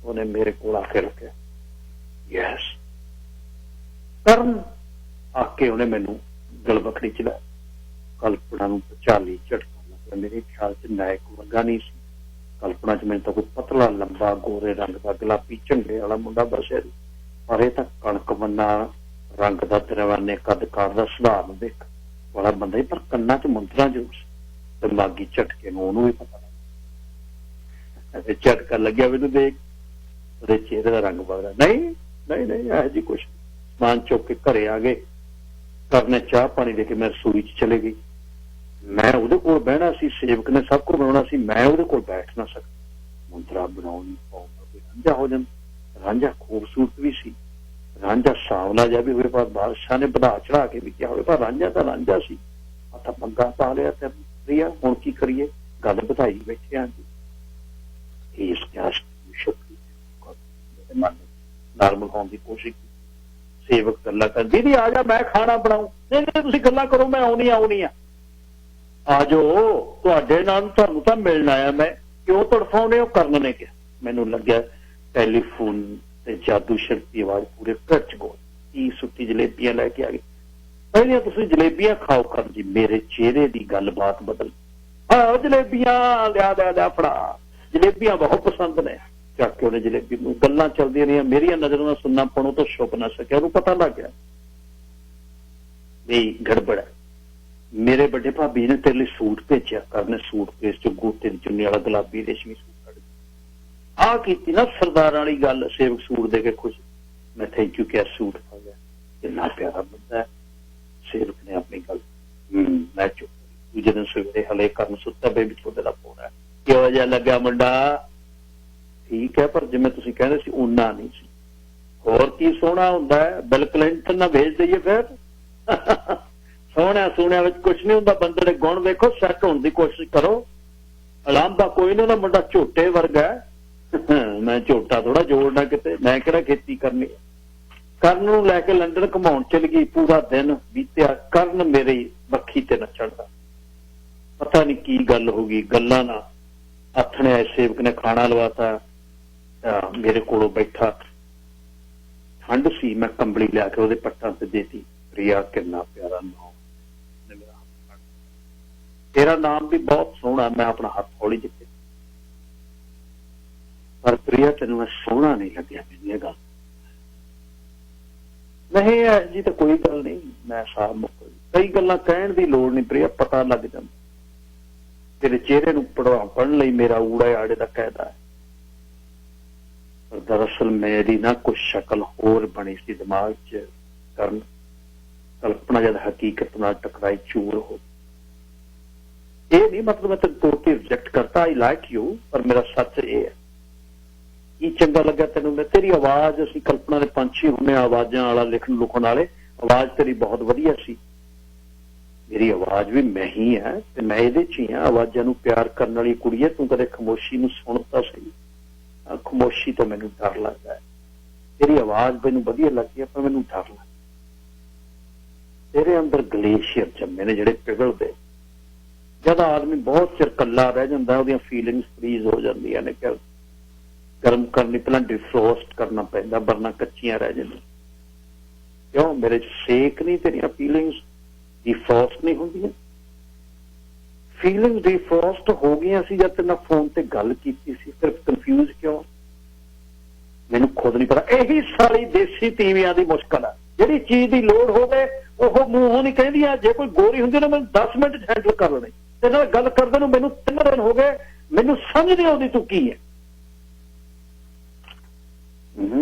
ਉਹਨੇ ਮੇਰੇ ਕੋਲ ਆ ਕੇ ਰੱਖਿਆ ਯੈਸ ਕਰਨ ਆ ਕੇ ਉਹਨੇ ਮੈਨੂੰ ਗਲਬਖੜੀ ਚ ਲੈ ਕਲਪਨਾ ਨੂੰ ਚਾਲੀ ਝਟਕਾ ਲੱਗਾ ਮੇਰੇ ਖਿਆਲ ਚ ਨਾਇਕ ਵਰਗਾ ਨਹੀਂ ਸੀ ਕਲਪਨਾ ਚ ਮੈਨੂੰ ਤਾਂ ਕੋਈ ਪਤਲਾ ਲੰਬਾ ਗੋਰੇ ਰੰਗ ਦਾ ਗੁਲਾਬੀ ਝੰਡੇ ਵਾਲਾ ਮੁੰਡਾ ਬਸਿਆ ਪਰ ਇਹ ਤਾਂ ਕਣਕ ਬੰਨਾ ਰੰਗ ਦਾ ਦਰਵਾਨੇ ਕੱਦ ਕਾਰ ਦਾ ਸੁਭਾਅ ਨੂੰ ਦੇਖ ਵਾਲਾ ਬੰਦਾ ਹੀ ਪਰ ਕੰਨਾਂ ਚ ਮੁੰਦਰਾਂ ਜ਼ਰੂਰ ਦਿਮਾਗੀ ਝਟਕੇ ਨੂੰ ਉਹਨੂੰ ਵੀ ਪਤਾ ਲੱਗਾ ਝਟਕਾ ਲੱਗਿਆ ਮੈਨੂੰ ਦੇਖ ਉਹਦੇ ਚਿਹਰੇ ਦਾ ਰੰਗ ਬਦਲਿਆ ਨਹੀਂ ਇਹੋ ਜਿਹੀ ਕੁਛ ਸਮਾਨ ਚੁੱਕ ਕੇ ਘਰੇ ਆ ਗਏ करने चाह पानी देके मैं रसोई च चले गई। मैं ਉਹਦੇ ਕੋਲ ਬਹਿਣਾ ਸੀ, ਸੇਵਕ ਨੇ ਸਭ ਕੁਝ ਬਣਾਉਣਾ ਸੀ, मैं ਉਹਦੇ ਕੋਲ ਬੈਠ ਨਾ ਸਕਦਾ। ਮੁੰਦਰਾ ਬਣਾਉਣੀ ਪਾਉਣਾ ਕੋਈ ਰਾਂਝਾ ਹੋ ਜਾਂਦਾ। ਰਾਂਝਾ ਖੂਬਸੂਰਤ ਵੀ ਸੀ, ਰਾਂਝਾ ਸਾਵਲਾ ਜਿਹਾ ਵੀ ਹੋਵੇ, ਪਰ ਬਾਦਸ਼ਾਹ ਨੇ ਵਧਾ ਚੜਾ ਕੇ ਵੀ ਕਿਹਾ ਹੋਵੇ, ਪਰ ਰਾਂਝਾ ਤਾਂ ਰਾਂਝਾ ਸੀ। ਆ ਤਾਂ ਪੰਗਾ ਪਾ ਲਿਆ ਤੇ ਪ੍ਰਿਆ ਹੁਣ ਕੀ ਕਰੀਏ, ਗੱਲ ਵਧਾਈ ਬੈਠੇ ਆਂ ਜੀ। ਇਸ ਕਿਆਸ ਨਾਰਮਲ ਹੋਣ ਦੀ ਕੋਸ਼ਿਸ਼ ਕੀਤੀ। ਸੇਵਕ ਗੱਲਾਂ ਕਰ, ਦੀਦੀ ਆ ਜਾ ਮੈਂ ਖਾਣਾ ਬਣਾਉ। ਨਹੀਂ ਨਹੀਂ ਤੁਸੀਂ ਗੱਲਾਂ ਕਰੋ, ਮੈਂ ਆਉਣੀ ਆ। ਆ ਜਾਓ, ਤੁਹਾਡੇ ਨਾਲ ਤੁਹਾਨੂੰ ਤਾਂ ਮਿਲਣ ਆਇਆ ਮੈਂ, ਕਿਉਂ ਤੜਫਾਉਣੇ ਹੋ? ਕਰਨ ਨੇ ਕਿਹਾ। ਮੈਨੂੰ ਲੱਗਿਆ ਟੈਲੀਫੋਨ ਤੇ ਜਾਦੂ ਸ਼ਕਤੀ ਆਵਾਜ਼ ਪੂਰੇ ਘਰ ਚ ਗੋਲ। ਕੀ ਸੁੱਤੀ ਜਲੇਬੀਆਂ ਲੈ ਕੇ ਆ ਗਏ। ਪਹਿਲਾਂ ਤੁਸੀਂ ਜਲੇਬੀਆਂ ਖਾਓ ਕਰ ਜੀ। ਮੇਰੇ ਚਿਹਰੇ ਦੀ ਗੱਲਬਾਤ ਬਦਲ। ਆਹ ਜਲੇਬੀਆਂ ਲਿਆ ਫੜਾ, ਜਲੇਬੀਆਂ ਬਹੁਤ ਪਸੰਦ ਨੇ। ਚੱਕ ਕੇ ਉਹਨੇ ਜਲੇਬੀ ਨੂੰ, ਗੱਲਾਂ ਚੱਲਦੀਆਂ ਰਹੀਆਂ, ਮੇਰੀਆਂ ਨਜ਼ਰਾਂ ਨਾਲ ਸੁਣਨਾ ਪਣੋ ਤੋਂ ਛੁਪ ਨਾ ਸਕਿਆ। ਉਹਨੂੰ ਪਤਾ ਲੱਗ ਗਿਆ ਵੀ ਗੜਬੜ ਹੈ। ਮੇਰੇ ਵੱਡੇ ਭਾਬੀ ਨੇ ਤੇਰੇ ਲਈ ਸੂਟ ਭੇਜਿਆ ਕਰਨੇ, ਸੂਟ ਪੇਸ ਚ ਗੋਤੇ ਦੀ ਚੁੰਨੀ ਵਾਲਾ ਗੁਲਾਬੀ ਰੇਸ਼ਮੀ ਸੂਟ ਕੱਢ ਆਹ ਕੀਤੀ ਨਾ ਸਰਦਾਰਾਂ ਵਾਲੀ ਗੱਲ। ਸੇਵਕ ਸੂਟ ਦੇ ਕੇ ਖੁਸ਼। ਮੈਂ ਥੈਂਕ ਯੂ ਕਿਹਾ, ਸੂਟ ਪਾ ਗਿਆ। ਕਿੰਨਾ ਪਿਆਰਾ ਬੰਦਾ ਹੈ। ਸੇਵਕ ਨੇ ਆਪਣੀ ਗੱਲ ਮੈਂ ਚੁੱਪ। ਦੂਜੇ ਦਿਨ ਸਵੇਰੇ ਹਲੇ ਕਰਨ ਸੁੱਤਾ, ਬੇਬੀ ਤੁਹਾਡੇ ਦਾ ਫੋਨ ਆਇਆ। ਕਿਹੋ ਜਿਹਾ ਲੱਗਿਆ ਮੁੰਡਾ? ਠੀਕ ਹੈ, ਪਰ ਜਿਵੇਂ ਤੁਸੀਂ ਕਹਿੰਦੇ ਸੀ ਓਨਾ ਨਹੀਂ ਸੀ। ਹੋਰ ਕੀ ਸੋਹਣਾ ਹੁੰਦਾ ਹੈ? ਬਿਲ ਕਲਿੰਟਨ ਨਾ ਭੇਜ ਦਈਏ ਫਿਰ। ਸੋਹਣਿਆ ਵਿੱਚ ਕੁਛ ਨਹੀਂ ਹੁੰਦਾ। ਬੰਦੇ ਦੇ ਗੁਣ ਵੇਖੋ, ਸੈੱਟ ਹੋਣ ਦੀ ਕੋਸ਼ਿਸ਼ ਕਰੋ। ਅਲਾਂਭਾ ਕੋਈ ਨਾ, ਮੁੰਡਾ ਝੋਟੇ ਵਰਗਾ। ਮੈਂ ਝੋਟਾ ਥੋੜਾ ਜੋੜਨਾ ਕਿਤੇ, ਮੈਂ ਕਿਹੜਾ ਖੇਤੀ ਕਰਨੀ। ਕਰਨ ਨੂੰ ਲੈ ਕੇ ਲੰਡਨ ਘੁਮਾਉਣ ਚਲ ਗਈ। ਪੂਰਾ ਦਿਨ ਬੀਤਿਆ, ਕਰਨ ਮੇਰੀ ਬੱਖੀ ਤੇ ਨਾ ਚੜਦਾ। ਪਤਾ ਨਹੀਂ ਕੀ ਗੱਲ ਹੋ ਗਈ। ਗੱਲਾਂ ਨਾ ਆਥਣੇ ਆਏ। ਸੇਵਕ ਨੇ ਖਾਣਾ ਲਵਾਤਾ, ਮੇਰੇ ਕੋਲੋਂ ਬੈਠਾ। ਠੰਡ ਸੀ, ਮੈਂ ਕੰਬਲੀ ਲਿਆ ਕੇ ਉਹਦੇ ਪੱਟਾਂ ਤੇ ਦੇਤੀ। ਪ੍ਰਿਆ ਕਿੰਨਾ ਪਿਆਰਾ ਨਾਮ, ਤੇਰਾ ਨਾਮ ਵੀ ਬਹੁਤ ਸੋਹਣਾ। ਮੈਂ ਆਪਣਾ ਹੱਥ ਹੌਲੀ ਜਿੱਤੇ, ਪਰ ਪ੍ਰਿਆ ਤੈਨੂੰ ਮੈਂ ਸੋਹਣਾ ਨਹੀਂ ਲੱਗਿਆ। ਮੈਨੂੰ ਇਹ ਗੱਲ ਨਹੀਂ ਜੀ, ਤਾਂ ਕੋਈ ਗੱਲ ਨਹੀਂ। ਮੈਂ ਸਾਹ ਮੁੱਕ ਕਈ ਗੱਲਾਂ ਕਹਿਣ ਦੀ ਲੋੜ ਨਹੀਂ ਪ੍ਰਿਆ, ਪਤਾ ਲੱਗ ਜਾਂਦਾ। ਤੇਰੇ ਚਿਹਰੇ ਨੂੰ ਪੜ੍ਹਨ ਲਈ ਮੇਰਾ ਊੜਾ ਆੜੇ ਦਾ ਕਾਇਦਾ ਹੈ। ਪਰ ਦਰਅਸਲ ਮੇਰੀ ਨਾ ਕੁਛ ਸ਼ਕਲ ਹੋਰ ਬਣੀ ਸੀ ਦਿਮਾਗ 'ਚ। ਕਰਨ ਕਲਪਨਾ ਜਦ ਹਕੀਕਤ ਨਾਲ ਟਕਰਾਈ, ਚੂਰ ਹੋ। ਇਹ ਨਹੀਂ ਮਤਲਬ ਮੈਂ ਤੈਨੂੰ ਤੋੜ ਕੇ ਰਿਜੈਕਟ ਕਰਤਾ। ਆਈ ਲਾਈਕ ਯੂ, ਪਰ ਮੇਰਾ ਸੱਚ ਇਹ ਹੈ। ਕੀ ਚੰਗਾ ਲੱਗਾ ਤੈਨੂੰ? ਮੈਂ ਤੇਰੀ ਆਵਾਜ਼, ਅਸੀਂ ਕਲਪਨਾ ਦੇ ਪੰਛੀ ਹੁੰਦੇ, ਆਵਾਜ਼ਾਂ ਵਾਲਾ ਲਿਖਣ ਲੁਖਣ ਵਾਲੇ, ਆਵਾਜ਼ ਤੇਰੀ ਬਹੁਤ ਵਧੀਆ ਸੀ। ਮੇਰੀ ਆਵਾਜ਼ ਵੀ ਮੈਂ ਹੀ ਹੈ ਤੇ ਮੈਂ ਇਹਦੇ 'ਚ ਹੀ ਹਾਂ। ਆਵਾਜ਼ਾਂ ਨੂੰ ਪਿਆਰ ਕਰਨ ਵਾਲੀ ਕੁੜੀ ਹੈ ਤੂੰ। ਕਦੇ ਖਾਮੋਸ਼ੀ ਨੂੰ ਸੁਣਤਾ ਸਹੀ। ਖਾਮੋਸ਼ੀ ਤੋਂ ਮੈਨੂੰ ਡਰ ਲੱਗਦਾ ਹੈ। ਤੇਰੀ ਆਵਾਜ਼ ਮੈਨੂੰ ਵਧੀਆ ਲੱਗਦੀ ਹੈ, ਪਰ ਮੈਨੂੰ ਡਰ ਲੱਗਦਾ। ਤੇਰੇ ਅੰਦਰ ਗਲੇਸ਼ੀਅਰ ਜੰਮੇ ਨੇ ਜਿਹੜੇ ਪਿਘਲਦੇ। ਜਦ ਆਦਮੀ ਬਹੁਤ ਚਿਰ ਇਕੱਲਾ ਰਹਿ ਜਾਂਦਾ, ਉਹਦੀਆਂ ਫੀਲਿੰਗਸ ਫਰੀਜ਼ ਹੋ ਜਾਂਦੀਆਂ ਨੇ। ਗਰਮ ਕਰਨੀ ਪਹਿਲਾਂ ਡਿਫਰੋਸਟ ਕਰਨਾ ਪੈਂਦਾ, ਵਰਨਾ ਕੱਚੀਆਂ ਰਹਿ ਜਾਂਦੀਆਂ। ਕਿਉਂ? ਮੇਰੇ 'ਚ ਸੇਕ ਨਹੀਂ, ਤੇਰੀਆਂ ਫੀਲਿੰਗਸ ਡਿਫਰੋਸਟ ਨਹੀਂ ਹੁੰਦੀਆਂ। ਫੀਲਿੰਗ ਡਿਫਰੋਸਟ ਹੋ ਗਈਆਂ ਸੀ ਜਦ ਤੇਰੇ ਨਾਲ ਫੋਨ ਤੇ ਗੱਲ ਕੀਤੀ ਸੀ। ਫਿਰ ਕਨਫਿਊਜ਼ ਕਿਉਂ? ਮੈਨੂੰ ਖੁਦ ਨਹੀਂ ਪਤਾ। ਇਹੀ ਸਾਰੀ ਦੇਸੀ ਤੀਵੀਆਂ ਦੀ ਮੁਸ਼ਕਲ ਹੈ। ਜਿਹੜੀ ਚੀਜ਼ ਦੀ ਲੋੜ ਹੋਵੇ ਉਹ ਮੂੰਹੋਂ ਨਹੀਂ ਕਹਿੰਦੀਆਂ। ਜੇ ਕੋਈ ਗੋਰੀ ਹੁੰਦੀ ਨਾ, ਮੈਨੂੰ 10 ਮਿੰਟ 'ਚ ਹੈਂਡਲ ਕਰ ਲੈਣੀ। ਤੇ ਨਾਲ ਗੱਲ ਕਰਦੇ ਨੂੰ ਮੈਨੂੰ 3 ਦਿਨ ਹੋ ਗਏ। ਮੈਨੂੰ ਸਮਝ ਨਹੀਂ ਆਉਂਦੀ ਤੂੰ ਕੀ ਹੈ।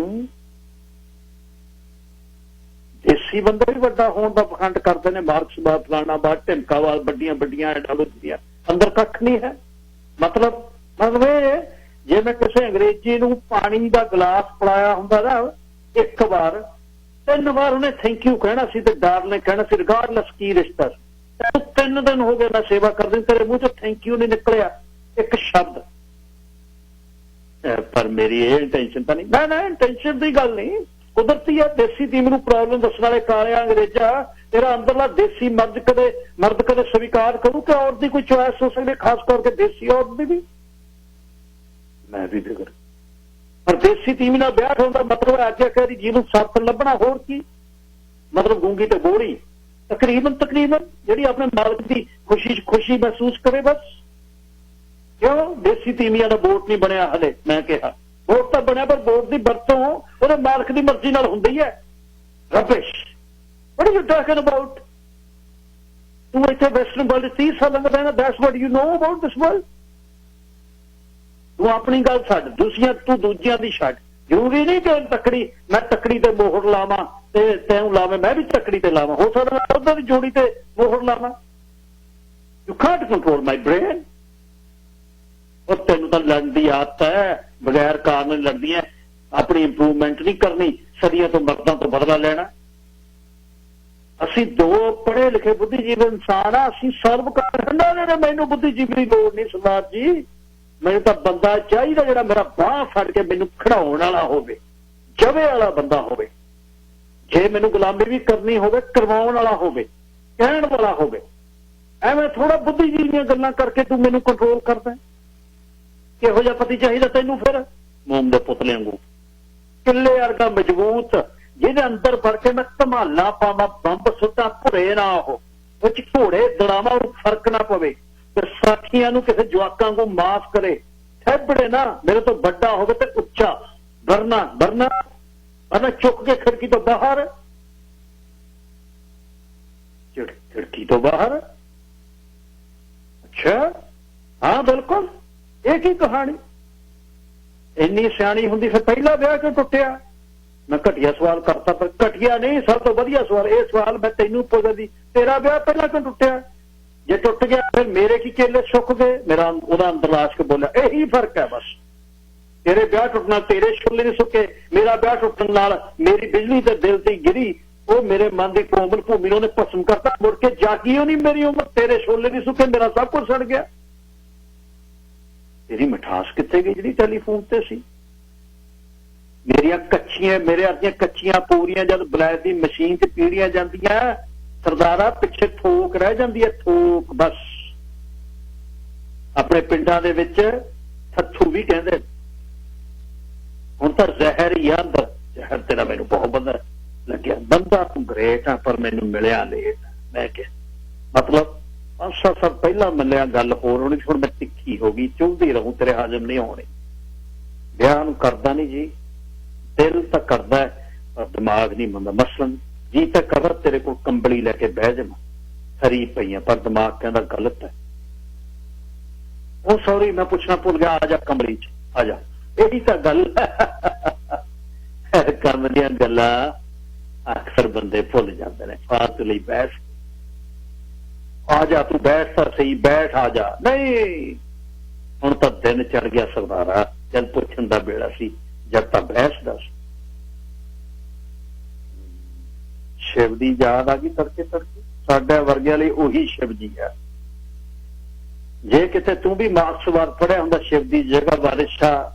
ਦੇਸੀ ਬੰਦੇ ਵੀ ਵੱਡਾ ਹੋਣ ਦਾ ਪਖੰਡ ਕਰਦੇ ਨੇ। ਮਾਰਕਸਵਾਦ, ਫਲਾਣਾਵਾਦ, ਢਿਮਕਾਵਾਦ, ਵੱਡੀਆਂ ਆਈਡੀਓਲੋਜੀਆਂ। ਅੰਦਰ ਕੱਖ ਨਹੀਂ ਹੈ। ਮਤਲਬ ਇਹ, ਜੇ ਮੈਂ ਕਿਸੇ ਅੰਗਰੇਜ਼ੀ ਨੂੰ ਪਾਣੀ ਦਾ ਗਲਾਸ ਪਿਲਾਇਆ ਹੁੰਦਾ ਨਾ, ਇੱਕ ਵਾਰ 3 ਵਾਰ ਉਹਨੇ ਥੈਂਕ ਯੂ ਕਹਿਣਾ ਸੀ ਤੇ ਡਾਰਲਿੰਗ ਕਹਿਣਾ ਸੀ, ਰਿਗਾਰਡਲੈਸ ਕੀ ਰਿਸ਼ਤਾ ਸੀ। 3 ਦਿਨ ਹੋ ਗਏ ਮੈਂ ਸੇਵਾ ਕਰਦੀ, ਤੇਰੇ ਮੂੰਹ 'ਚੋਂ ਥੈਂਕ ਯੂ ਨਹੀਂ ਨਿਕਲਿਆ ਇੱਕ ਸ਼ਬਦ। ਪਰ ਮੇਰੀ ਇਹ ਇੰਟੈਂਸ਼ਨ ਤਾਂ ਨਹੀਂ। ਨਾ ਇੰਟੈਂਸ਼ਨ ਦੀ ਗੱਲ ਨਹੀਂ, ਕੁਦਰਤੀ ਹੈ। ਦੇਸੀ ਟੀਮ ਨੂੰ ਪ੍ਰੋਬਲਮ ਦੱਸਣ ਵਾਲੇ ਕਾਲਿਆ ਅੰਗਰੇਜ਼ਾ। ਤੇਰਾ ਅੰਦਰਲਾ ਦੇਸੀ ਮਰਦ ਕਦੇ ਸਵੀਕਾਰ ਕਰੂ ਕਿ ਔਰਤ ਦੀ ਕੋਈ ਚੁਆਇਸ ਹੋ ਸਕਦੀ, ਖਾਸ ਕਰਕੇ ਦੇਸੀ ਔਰਤ ਦੀ ਵੀ। ਮੈਂ ਵੀ ਫਿਕਰ, ਪਰ ਦੇਸੀ ਟੀਮ ਨਾਲ ਵਿਆਹ ਹੋਣ ਦਾ ਮਤਲਬ ਆਗਿਆਕਾਰੀ ਜੀਵਨ ਸਾਥਣ ਲੱਭਣਾ। ਹੋਰ ਕੀ ਮਤਲਬ? ਗੂੰਗੀ ਤੇ ਬੋੜੀ ਤਕਰੀਬਨ ਜਿਹੜੀ ਆਪਣੇ ਮਾਲਕ ਦੀ ਖੁਸ਼ੀ 'ਚ ਖੁਸ਼ੀ ਮਹਿਸੂਸ ਕਰੇ ਬਸ। ਕਿਉਂ? ਦੇਸੀ ਤੀਵੀਆਂ ਦਾ ਵੋਟ ਨਹੀਂ ਬਣਿਆ ਹਲੇ। ਮੈਂ ਕਿਹਾ ਵੋਟ ਤਾਂ ਬਣਿਆ, ਪਰ ਵੋਟ ਦੀ ਵਰਤੋਂ ਉਹਦੇ ਮਾਲਕ ਦੀ ਮਰਜ਼ੀ ਨਾਲ ਹੁੰਦੀ ਹੈ। ਰਬਿਸ਼। What are you talking about? ਤੂੰ ਇੱਥੇ ਵੈਸਟਰਨ ਵਰਲਡ 30 ਸਾਲਾਂ ਦਾ ਰਹਿਣਾ। That's what you know about this world? ਤੂੰ ਆਪਣੀ ਗੱਲ ਛੱਡ, ਤੂੰ ਦੂਜਿਆਂ ਦੀ ਛੱਡ। ਜ਼ਰੂਰੀ ਨਹੀਂ ਕਿ ਮੈਂ ਤੱਕੜੀ ਤੇ ਮੋਹਰ ਲਾਵਾਂ ਤੇ ਤੈਨੂੰ ਲਾਵਾਂ, ਮੈਂ ਵੀ ਚੱਕੜੀ ਤੇ ਲਾਵਾਂ, ਹੋ ਸਕਦਾ ਮੈਂ ਉਹਨਾਂ ਦੀ ਜੋੜੀ ਤੇ ਮੋਹਰ ਲਾਵਾਂ। You Kant control my brain. ਉਹ ਤੈਨੂੰ ਤਾਂ ਲੜਨ ਦੀ ਆਦਤ ਹੈ, ਬਗੈਰ ਕਾਰਨ ਲੜਦੀ ਹੈ, ਆਪਣੀ ਇੰਪਰੂਵਮੈਂਟ ਨਹੀਂ ਕਰਨੀ, ਸਦੀਆਂ ਤੋਂ ਮਰਦਾਂ ਤੋਂ ਬਦਲਾ ਲੈਣਾ। ਅਸੀਂ ਦੋ ਪੜ੍ਹੇ ਲਿਖੇ ਬੁੱਧੀਜੀਵੀ ਇਨਸਾਨ ਆ, ਅਸੀਂ ਸਰਵ ਕਰ ਨੇ। ਮੈਨੂੰ ਬੁੱਧੀਜੀਵੀ ਦੀ ਲੋੜ ਨਹੀਂ ਸਰਦਾਰ ਜੀ, ਮੈਨੂੰ ਤਾਂ ਬੰਦਾ ਚਾਹੀਦਾ ਜਿਹੜਾ ਮੇਰਾ ਬਾਂਹ ਫੜ ਕੇ ਮੈਨੂੰ ਖੜਾਉਣ ਵਾਲਾ ਹੋਵੇ, ਜਵੇ ਵਾਲਾ ਬੰਦਾ ਹੋਵੇ। ਜੇ ਮੈਨੂੰ ਗੁਲਾਮੀ ਵੀ ਕਰਨੀ ਹੋਵੇ, ਕਰਵਾਉਣ ਵਾਲਾ ਹੋਵੇ, ਕਹਿਣ ਵਾਲਾ ਹੋਵੇ। ਐਵੇਂ ਥੋੜਾ ਬੁੱਧੀਜੀਵੀ ਦੀਆਂ ਗੱਲਾਂ ਕਰਕੇ ਤੂੰ ਮੈਨੂੰ ਕੰਟਰੋਲ ਕਰਦਾ। ਕਿਹੋ ਜਿਹਾ ਪਤੀ ਚਾਹੀਦਾ ਤੈਨੂੰ ਫਿਰ? ਮੋਮ ਦੇ ਪੁਤਲੇ ਵਾਂਗੂ, ਕਿੱਲੇ ਵਰਗਾ ਮਜ਼ਬੂਤ, ਜਿਹਦੇ ਅੰਦਰ ਫੜ ਕੇ ਮੈਂ ਧਮਾਲਾ ਪਾਵਾਂ, ਬੰਬ ਸੁੱਟਾਂ, ਭੁਰੇ ਨਾ ਉਹ ਚ ਘੋੜੇ ਦੜਾਵਾਂ, ਉਹਨੂੰ ਫਰਕ ਨਾ ਪਵੇ। ਸਾਖੀਆਂ ਨੂੰ ਕਿਸੇ ਜਵਾਕਾਂ ਨੂੰ ਮਾਫ ਕਰੇ, ਠਹਿਬੜੇ ਨਾ, ਮੇਰੇ ਤੋਂ ਵੱਡਾ ਹੋਵੇ ਤੇ ਉੱਚਾ, ਵਰਨਾ ਵਰਨਾ ਵਰਨਾ ਚੁੱਕ ਕੇ ਖਿੜਕੀ ਤੋਂ ਬਾਹਰ, ਖਿੜਕੀ ਤੋਂ ਬਾਹਰ। ਅੱਛਾ, ਹਾਂ ਬਿਲਕੁਲ, ਇਹ ਕੀ ਕਹਾਣੀ? ਇੰਨੀ ਸਿਆਣੀ ਹੁੰਦੀ ਫਿਰ ਪਹਿਲਾ ਵਿਆਹ ਕਿਉਂ ਟੁੱਟਿਆ? ਮੈਂ ਘਟੀਆ ਸਵਾਲ ਕਰਤਾ, ਪਰ ਘਟੀਆ ਨਹੀਂ, ਸਭ ਤੋਂ ਵਧੀਆ ਸਵਾਲ। ਇਹ ਸਵਾਲ ਮੈਂ ਤੈਨੂੰ ਪੁੱਛਦੀ, ਤੇਰਾ ਵਿਆਹ ਪਹਿਲਾਂ ਕਿਉਂ ਟੁੱਟਿਆ? ਜੇ ਟੁੱਟ ਗਿਆ ਫਿਰ ਮੇਰੇ ਕੀ ਕੇਲੇ ਸੁੱਕ ਗਏ? ਮੇਰਾ ਉਹਦਾ ਅੰਦਰ ਆਸ਼ ਕੇ ਬੋਲਿਆ, ਇਹੀ ਫਰਕ ਹੈ ਬਸ। ਤੇਰੇ ਵਿਆਹ ਟੁੱਟਣਾ ਤੇਰੇ ਛੋਲੇ ਨਹੀਂ ਸੁੱਕੇ, ਮੇਰਾ ਵਿਆਹ ਟੁੱਟਣ ਨਾਲ ਮੇਰੀ ਬਿਜਲੀ ਤੇ ਦਿਲ ਤੇ ਗਿਰੀ, ਉਹ ਮੇਰੇ ਮਨ ਦੀ ਕੋਮਲ ਭੂਮੀ ਨੂੰ ਉਹਨੇ ਭਸਮ ਕਰਤਾ, ਮੁੜ ਕੇ ਜਾਗੀ ਉਹ ਨਹੀਂ ਮੇਰੀ ਉਮਰ। ਤੇਰੇ ਛੋਲੇ ਨਹੀਂ ਸੁੱਕੇ, ਮੇਰਾ ਸਭ ਕੁਝ ਸੜ ਗਿਆ। ਤੇਰੀ ਮਿਠਾਸ ਕਿੱਥੇ ਗਈ ਜਿਹੜੀ ਟੈਲੀਫੋਨ ਤੇ ਸੀ? ਮੇਰੀਆਂ ਕੱਚੀਆਂ, ਮੇਰੇ ਆਪਣੀਆਂ ਕੱਚੀਆਂ ਪੂਰੀਆਂ ਜਦ ਬਲੈਕ ਦੀ ਮਸ਼ੀਨ ਤੇ ਪੀੜੀਆਂ ਜਾਂਦੀਆਂ, ਸਰਦਾਰਾ ਪਿੱਛੇ ਥੋਕ ਰਹਿ ਜਾਂਦੀ ਹੈ, ਥੋਕ ਬਸ। ਆਪਣੇ ਪਿੰਡਾਂ ਦੇ ਵਿੱਚ ਥੱਥੂ ਵੀ ਕਹਿੰਦੇ, ਹੁਣ ਤਾਂ ਜ਼ਹਿਰ ਹੀ ਆ ਅੰਦਰ। ਜ਼ਹਿਰ ਤੇਰਾ ਮੈਨੂੰ ਬਹੁਤ ਬੰਦਾ ਲੱਗਿਆ। ਬੰਦਾ ਤੂੰ ਗ੍ਰੇਟ ਆ, ਪਰ ਮੈਨੂੰ ਮਿਲਿਆ ਲੇਟ। ਮੈਂ ਕਿਹਾ ਮਤਲਬ 5-7 ਸਾਲ ਪਹਿਲਾਂ ਮਿਲਿਆ, ਗੱਲ ਹੋਰ ਹੋਣੀ, ਹੁਣ ਮੈਂ ਤਿੱਖੀ ਹੋ ਗਈ, ਚੁੱਭਦੀ ਰਹੂੰ, ਤੇਰੇ ਹਾਜ਼ਮ ਨਹੀਂ ਹੋਣੇ। ਵਿਆਹ ਨੂੰ ਕਰਦਾ ਨਹੀਂ ਜੀ, ਦਿਲ ਤਾਂ ਕਰਦਾ ਪਰ ਦਿਮਾਗ ਨਹੀਂ ਮੰਨਦਾ। ਮਸਲਨ ਜੀ ਤਾਂ ਕਰਦਾ ਤੇਰੇ ਕੋਲ ਕੰਬਲੀ ਲੈ ਕੇ ਬਹਿ ਜਾਵਾਂ, ਹਰੀ ਪਈਆਂ, ਪਰ ਦਿਮਾਗ ਕਹਿੰਦਾ ਗਲਤ ਹੈ। ਉਹ ਸੌਰੀ, ਮੈਂ ਪੁੱਛਣਾ ਭੁੱਲ ਗਿਆ, ਆ ਜਾ ਕੰਬਲੀ ਚ ਆ ਜਾ। ਇਹੀ ਤਾਂ ਗੱਲ ਕੰਮ ਦੀਆਂ ਗੱਲਾਂ ਅਕਸਰ ਬੰਦੇ ਭੁੱਲ ਜਾਂਦੇ ਨੇ। ਫਾਲਤੂ ਲਈ ਬਹਿਸ, ਆ ਜਾ ਤੂੰ ਬੈਠ ਤਾਂ ਸਹੀ, ਬੈਠ ਆ ਜਾ। ਨਹੀਂ, ਹੁਣ ਤਾਂ ਦਿਨ ਚੜ ਗਿਆ ਸਰਦਾਰਾ, ਜਦ ਪੁੱਛਣ ਦਾ ਵੇਲਾ ਸੀ, ਜਦ ਤਾਂ ਬਹਿਸ ਦਾ ਸੀ। ਸ਼ਿਵ ਦੀ ਯਾਦ ਆ ਗਈ ਤੜਕੇ ਤੜਕੇ। ਸਾਡੇ ਵਰਗਿਆਂ ਲਈ ਉਹੀ ਸ਼ਿਵ ਜੀ ਆ। ਜੇ ਕਿਤੇ ਤੂੰ ਵੀ ਮਾਰਕਸਵਾਦ ਪੜ੍ਹਿਆ ਹੁੰਦਾ, ਸ਼ਿਵ ਦੀ ਜਗ੍ਹਾ ਵਾਰਿਸ ਸ਼ਾਹ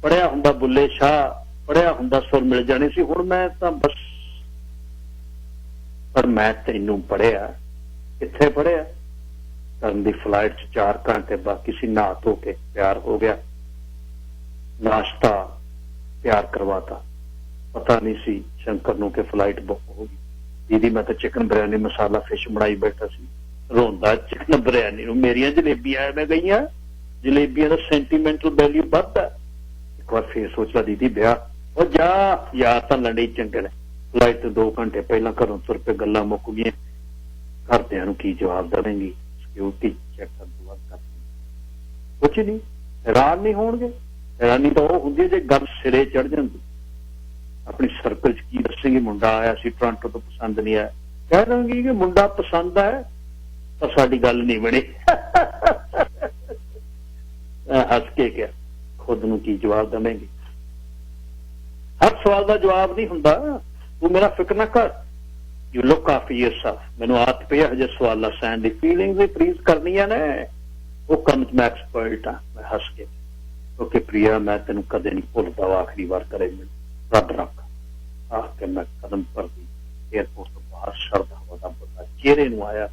ਪੜ੍ਹਿਆ ਹੁੰਦਾ, ਬੁੱਲੇ ਸ਼ਾਹ ਪੜ੍ਹਿਆ ਹੁੰਦਾ, ਸੁਰ ਮਿਲ ਜਾਣੀ ਸੀ। ਹੁਣ ਮੈਂ ਤਾਂ ਬਸ, ਪਰ ਮੈਂ ਤੈਨੂੰ ਪੜ੍ਹਿਆ। ਕਿੱਥੇ ਪੜ੍ਹਿਆ? ਕਰਨ ਦੀ ਫਲਾਈਟ 'ਚ 4 ਘੰਟੇ ਬਾਕੀ ਸੀ, ਨਹਾ ਧੋ ਕੇ ਤਿਆਰ ਹੋ ਗਿਆ, ਨਾਸ਼ਤਾ ਤਿਆਰ ਕਰਵਾਤਾ। ਪਤਾ ਨਹੀਂ ਸੀ ਸ਼ੰਕਰ ਨੂੰ ਕਿ ਫਲਾਈਟ ਬੁੱਕ ਹੋ ਗਈ। ਦੀਦੀ ਮੈਂ ਤਾਂ ਚਿਕਨ ਬਿਰਿਆਨੀ ਮਸਾਲਾ ਫਿਸ਼ ਬਣਾਈ ਬੈਠਾ ਸੀ, ਰੋਂਦਾ ਚਿਕਨ ਬਿਰਿਆਨੀ ਨੂੰ। ਮੇਰੀਆਂ ਜਲੇਬੀਆਂ ਐਵੇਂ ਗਈਆਂ, ਜਲੇਬੀਆਂ ਦਾ ਸੈਂਟੀਮੈਂਟਲ ਵੈਲਿਊ ਵੱਧਦਾ। ਇੱਕ ਵਾਰ ਫੇਰ ਸੋਚ ਲਾ ਦੀਦੀ ਵਿਆਹ, ਉਹ ਜਾ ਯਾਰ ਤਾਂ ਲੜੀ ਚੰਗੇ ਨੇ। ਫਲਾਈਟ ਤੋਂ 2 ਘੰਟੇ ਪਹਿਲਾਂ ਘਰੋਂ ਤੁਰ ਪਏ, ਗੱਲਾਂ ਮੁੱਕ ਗਈਆਂ। ਘਰਦਿਆਂ ਨੂੰ ਕੀ ਜਵਾਬ ਦੇਵੇਂਗੀ? ਸਿਕਿਉਰਿਟੀ ਚੈੱਕ ਕਰ, ਕੁਛ ਨਹੀਂ, ਹੈਰਾਨ ਨਹੀਂ ਹੋਣਗੇ। ਹੈਰਾਨੀ ਤਾਂ ਉਹ ਹੁੰਦੀ ਹੈ ਜੇ ਗੱਲ ਸਿਰੇ ਚੜ ਜਾਂਦੀ। ਆਪਣੀ ਸਰਕਲ 'ਚ ਕੀ ਦੱਸੇਗੀ? ਮੁੰਡਾ ਆਇਆ ਸੀ ਟੋਰਾਂਟੋ ਤੋਂ, ਪਸੰਦ ਨਹੀਂ ਆਇਆ। ਕਹਿ ਦਾਂਗੀ ਕਿ ਮੁੰਡਾ ਪਸੰਦ ਹੈ, ਪਰ ਸਾਡੀ ਗੱਲ ਨਹੀਂ ਬਣੀ। ਹੱਸ ਕੇ ਕਿਹਾ, ਖੁਦ ਨੂੰ ਕੀ ਜਵਾਬ ਦੇਵੇਂਗੀ? ਹਰ ਸਵਾਲ ਦਾ ਜਵਾਬ ਨਹੀਂ ਹੁੰਦਾ। ਤੂੰ ਮੇਰਾ ਫਿਕਰ ਨਾ ਕਰ, ਯੂ ਲੁੱਕ ਆਫਟਰ ਯੋਰਸੈਲਫ। ਮੈਨੂੰ ਆਦਤ ਪਈ ਹਜੇ ਸਵਾਲਾਂ ਸਹਿਣ ਦੀ, ਫੀਲਿੰਗਸ ਵੀ ਫਰੀਜ਼ ਕਰਨੀਆਂ ਨੇ, ਉਹ ਕੰਮ 'ਚ ਮੈਂ ਐਕਸਪਰਟ ਆ। ਮੈਂ ਹੱਸ ਕੇ, ਕਿਉਂਕਿ ਪ੍ਰਿਆ ਮੈਂ ਤੈਨੂੰ ਕਦੇ ਨਹੀਂ ਭੁੱਲਦਾ। ਆਖਰੀ ਵਾਰ ਕਰੇ ਮੈਨੂੰ ਰੱਬ ਰੱਖ ਆਖ ਕੇ ਮੈਂ ਕਦਮ ਭਰਦੀ ਏਅਰਪੋਰਟ ਤੋਂ ਬਾਹਰ ਸਰਦ ਹਵਾ ਦਾ ਪਤਾ ਚਿਹਰੇ ਨੂੰ ਆਇਆ।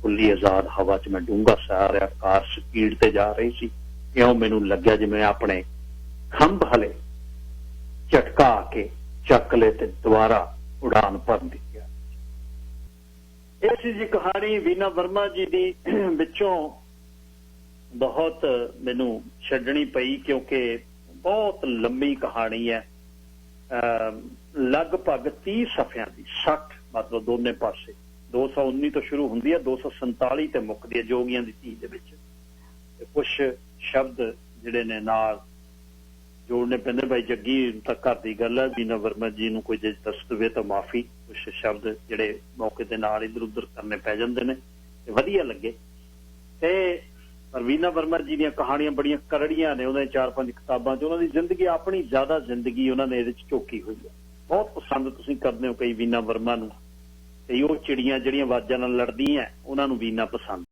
ਖੁੱਲੀ ਆਜ਼ਾਦ ਹਵਾ 'ਚ ਮੈਂ ਡੂੰਘਾ ਸਾਹ ਰਿਹਾ। ਕਾਰ ਸਪੀਡ ਤੇ ਜਾ ਰਹੀ ਸੀ, ਇਉਂ ਮੈਨੂੰ ਲੱਗਿਆ ਜਿਵੇਂ ਆਪਣੇ ਖੰਭ ਹਲੇ ਝਟਕਾ ਕੇ ਚੱਕ ਲਏ ਤੇ ਦੁਬਾਰਾ ਉਡਾਨ ਭਰਨ ਦੀ। ਇਹ ਸੀ ਜੀ ਕਹਾਣੀ ਵੀਨਾ ਵਰਮਾ ਜੀ ਦੀ, ਵਿੱਚੋਂ ਬਹੁਤ ਮੈਨੂੰ ਛੱਡਣੀ ਪਈ ਕਿਉਂਕਿ ਬਹੁਤ ਲੰਮੀ ਕਹਾਣੀ ਹੈ। ਲਗਭਗ 30 ਸਫ਼ਿਆਂ ਦੀ, 60 ਮਤਲਬ ਦੋਨੇ ਪਾਸੇ। 219 ਤੋਂ ਸ਼ੁਰੂ ਹੁੰਦੀ ਹੈ, 247 ਤੇ ਮੁੱਕਦੀ ਹੈ ਜੋਗੀਆਂ ਦੀ ਧੀ ਦੇ ਵਿੱਚ। ਕੁਛ ਸ਼ਬਦ ਜਿਹੜੇ ਨੇ ਨਾਲ ਜੋੜਨੇ ਪੈਂਦੇ। ਬਾਈ ਜੱਗੀ ਤਾਂ ਘਰ ਦੀ ਗੱਲ ਹੈ, ਵੀਨਾ ਵਰਮਾ ਜੀ ਨੂੰ ਕੋਈ ਜੇ ਦੱਸ ਦੇਵੇ ਤਾਂ ਮਾਫੀ, ਕੁਛ ਸ਼ਬਦ ਜਿਹੜੇ ਮੌਕੇ ਦੇ ਨਾਲ ਇੱਧਰ ਉੱਧਰ ਕਰਨੇ ਪੈ ਜਾਂਦੇ ਨੇ ਤੇ ਵਧੀਆ ਲੱਗੇ। ਤੇ ਪਰ ਵੀਨਾ ਵਰਮਾ ਜੀ ਦੀਆਂ ਕਹਾਣੀਆਂ ਬੜੀਆਂ ਕਰੜੀਆਂ ਨੇ, ਉਹਨਾਂ 4-5 ਕਿਤਾਬਾਂ 'ਚ ਉਹਨਾਂ ਦੀ ਜ਼ਿੰਦਗੀ, ਆਪਣੀ ਜ਼ਿਆਦਾ ਜ਼ਿੰਦਗੀ ਉਹਨਾਂ ਨੇ ਇਹਦੇ 'ਚ ਝੋਕੀ ਹੋਈ ਹੈ। ਬਹੁਤ ਪਸੰਦ ਤੁਸੀਂ ਕਰਦੇ ਹੋ ਕਈ ਵੀਨਾ ਵਰਮਾ ਨੂੰ, ਤੇ ਉਹ ਚਿੜੀਆਂ ਜਿਹੜੀਆਂ ਆਵਾਜ਼ਾਂ ਨਾਲ ਲੜਦੀਆਂ ਉਹਨਾਂ ਨੂੰ ਵੀਨਾ ਪਸੰਦ।